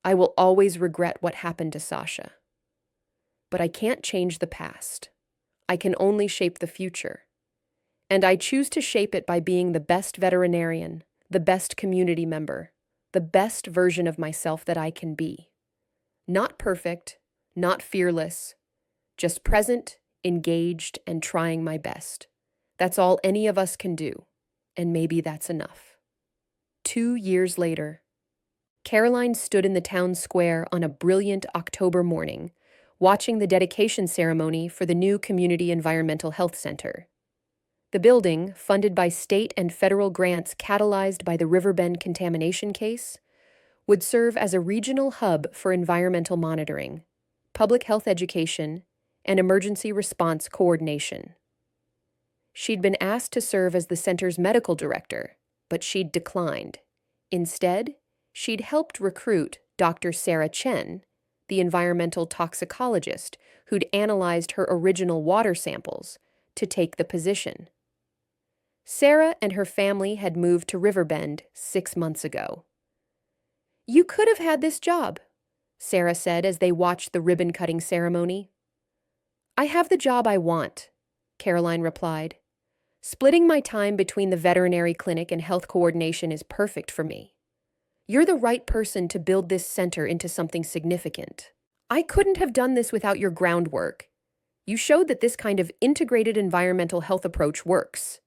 I will always regret what happened to Sasha. But I can't change the past. I can only shape the future. And I choose to shape it by being the best veterinarian, the best community member, the best version of myself that I can be. Not perfect, not fearless, just present, engaged, and trying my best. That's all any of us can do, and maybe that's enough." 2 years later, Caroline stood in the town square on a brilliant October morning, watching the dedication ceremony for the new Community Environmental Health Center. The building, funded by state and federal grants catalyzed by the Riverbend contamination case, would serve as a regional hub for environmental monitoring, public health education, and emergency response coordination. She'd been asked to serve as the center's medical director, but she'd declined. Instead, she'd helped recruit Dr. Sarah Chen, the environmental toxicologist who'd analyzed her original water samples, to take the position. Sarah and her family had moved to Riverbend 6 months ago. "You could have had this job," Sarah said as they watched the ribbon-cutting ceremony. "I have the job I want," Caroline replied. "Splitting my time between the veterinary clinic and health coordination is perfect for me. You're the right person to build this center into something significant. I couldn't have done this without your groundwork. You showed that this kind of integrated environmental health approach works."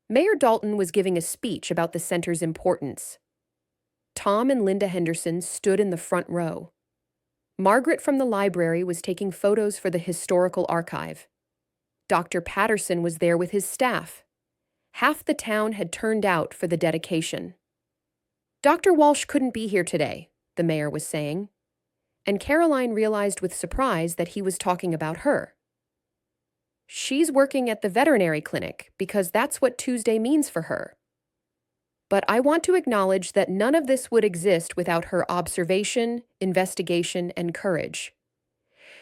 Mayor Dalton was giving a speech about the center's importance. Tom and Linda Henderson stood in the front row. Margaret from the library was taking photos for the historical archive. Dr. Patterson was there with his staff. Half the town had turned out for the dedication. "Dr. Walsh couldn't be here today," the mayor was saying, and Caroline realized with surprise that he was talking about her. "She's working at the veterinary clinic because that's what Tuesday means for her. But I want to acknowledge that none of this would exist without her observation, investigation, and courage.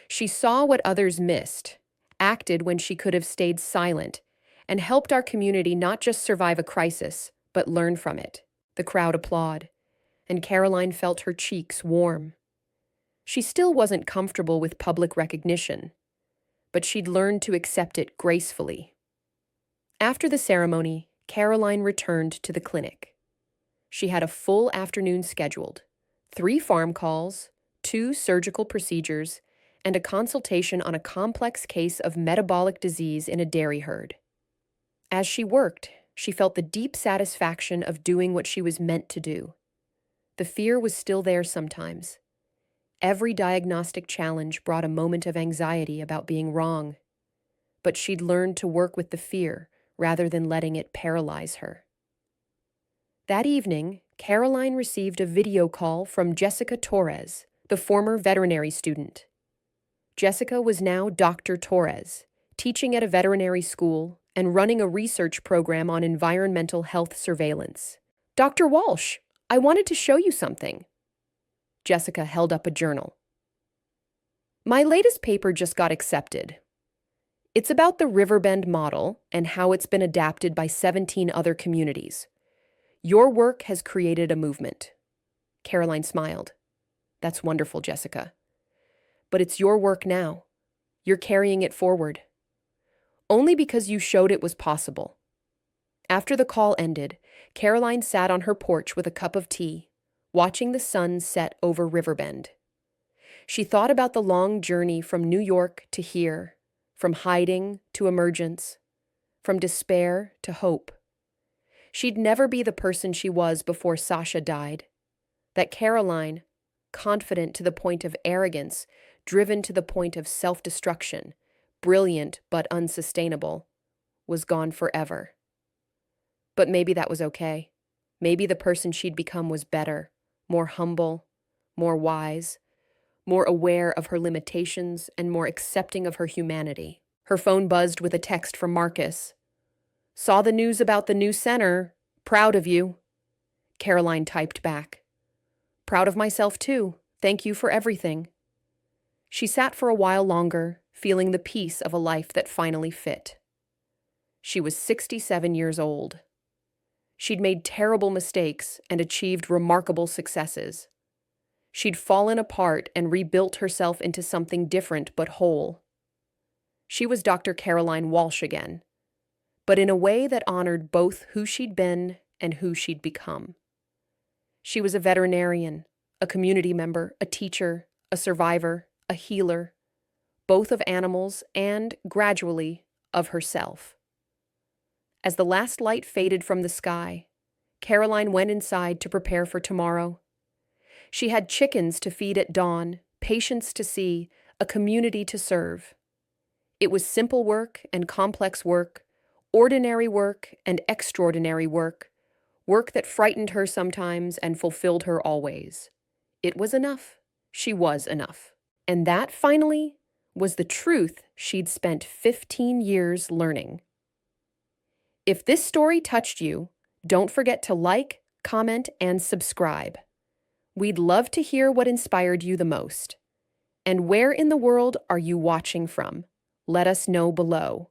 She saw what others missed, acted when she could have stayed silent, and helped our community not just survive a crisis, but learn from it." The crowd applauded, and Caroline felt her cheeks warm. She still wasn't comfortable with public recognition, but she'd learned to accept it gracefully. After the ceremony, Caroline returned to the clinic. She had a full afternoon scheduled: 3 farm calls, 2 surgical procedures, and a consultation on a complex case of metabolic disease in a dairy herd. As she worked, she felt the deep satisfaction of doing what she was meant to do. The fear was still there sometimes. Every diagnostic challenge brought a moment of anxiety about being wrong, but she'd learned to work with the fear rather than letting it paralyze her. That evening, Caroline received a video call from Jessica Torres, the former veterinary student. Jessica was now Dr. Torres, teaching at a veterinary school and running a research program on environmental health surveillance. "Dr. Walsh, I wanted to show you something." Jessica held up a journal. "My latest paper just got accepted. It's about the Riverbend model and how it's been adapted by 17 other communities. Your work has created a movement." Caroline smiled. "That's wonderful, Jessica. But it's your work now. You're carrying it forward. Only because you showed it was possible." After the call ended, Caroline sat on her porch with a cup of tea, watching the sun set over Riverbend. She thought about the long journey from New York to here, from hiding to emergence, from despair to hope. She'd never be the person she was before Sasha died. That Caroline, confident to the point of arrogance, driven to the point of self-destruction, brilliant but unsustainable, was gone forever. But maybe that was okay. Maybe the person she'd become was better, more humble, more wise, more aware of her limitations, and more accepting of her humanity. Her phone buzzed with a text from Marcus. "Saw the news about the new center. Proud of you." Caroline typed back. "Proud of myself too. Thank you for everything." She sat for a while longer, feeling the peace of a life that finally fit. She was 67 years old. She'd made terrible mistakes and achieved remarkable successes. She'd fallen apart and rebuilt herself into something different but whole. She was Dr. Caroline Walsh again, but in a way that honored both who she'd been and who she'd become. She was a veterinarian, a community member, a teacher, a survivor, a healer, both of animals and, gradually, of herself. As the last light faded from the sky, Caroline went inside to prepare for tomorrow. She had chickens to feed at dawn, patients to see, a community to serve. It was simple work and complex work, ordinary work and extraordinary work, work that frightened her sometimes and fulfilled her always. It was enough. She was enough. And that, finally, was the truth she'd spent 15 years learning. If this story touched you, don't forget to like, comment, and subscribe. We'd love to hear what inspired you the most. And where in the world are you watching from? Let us know below.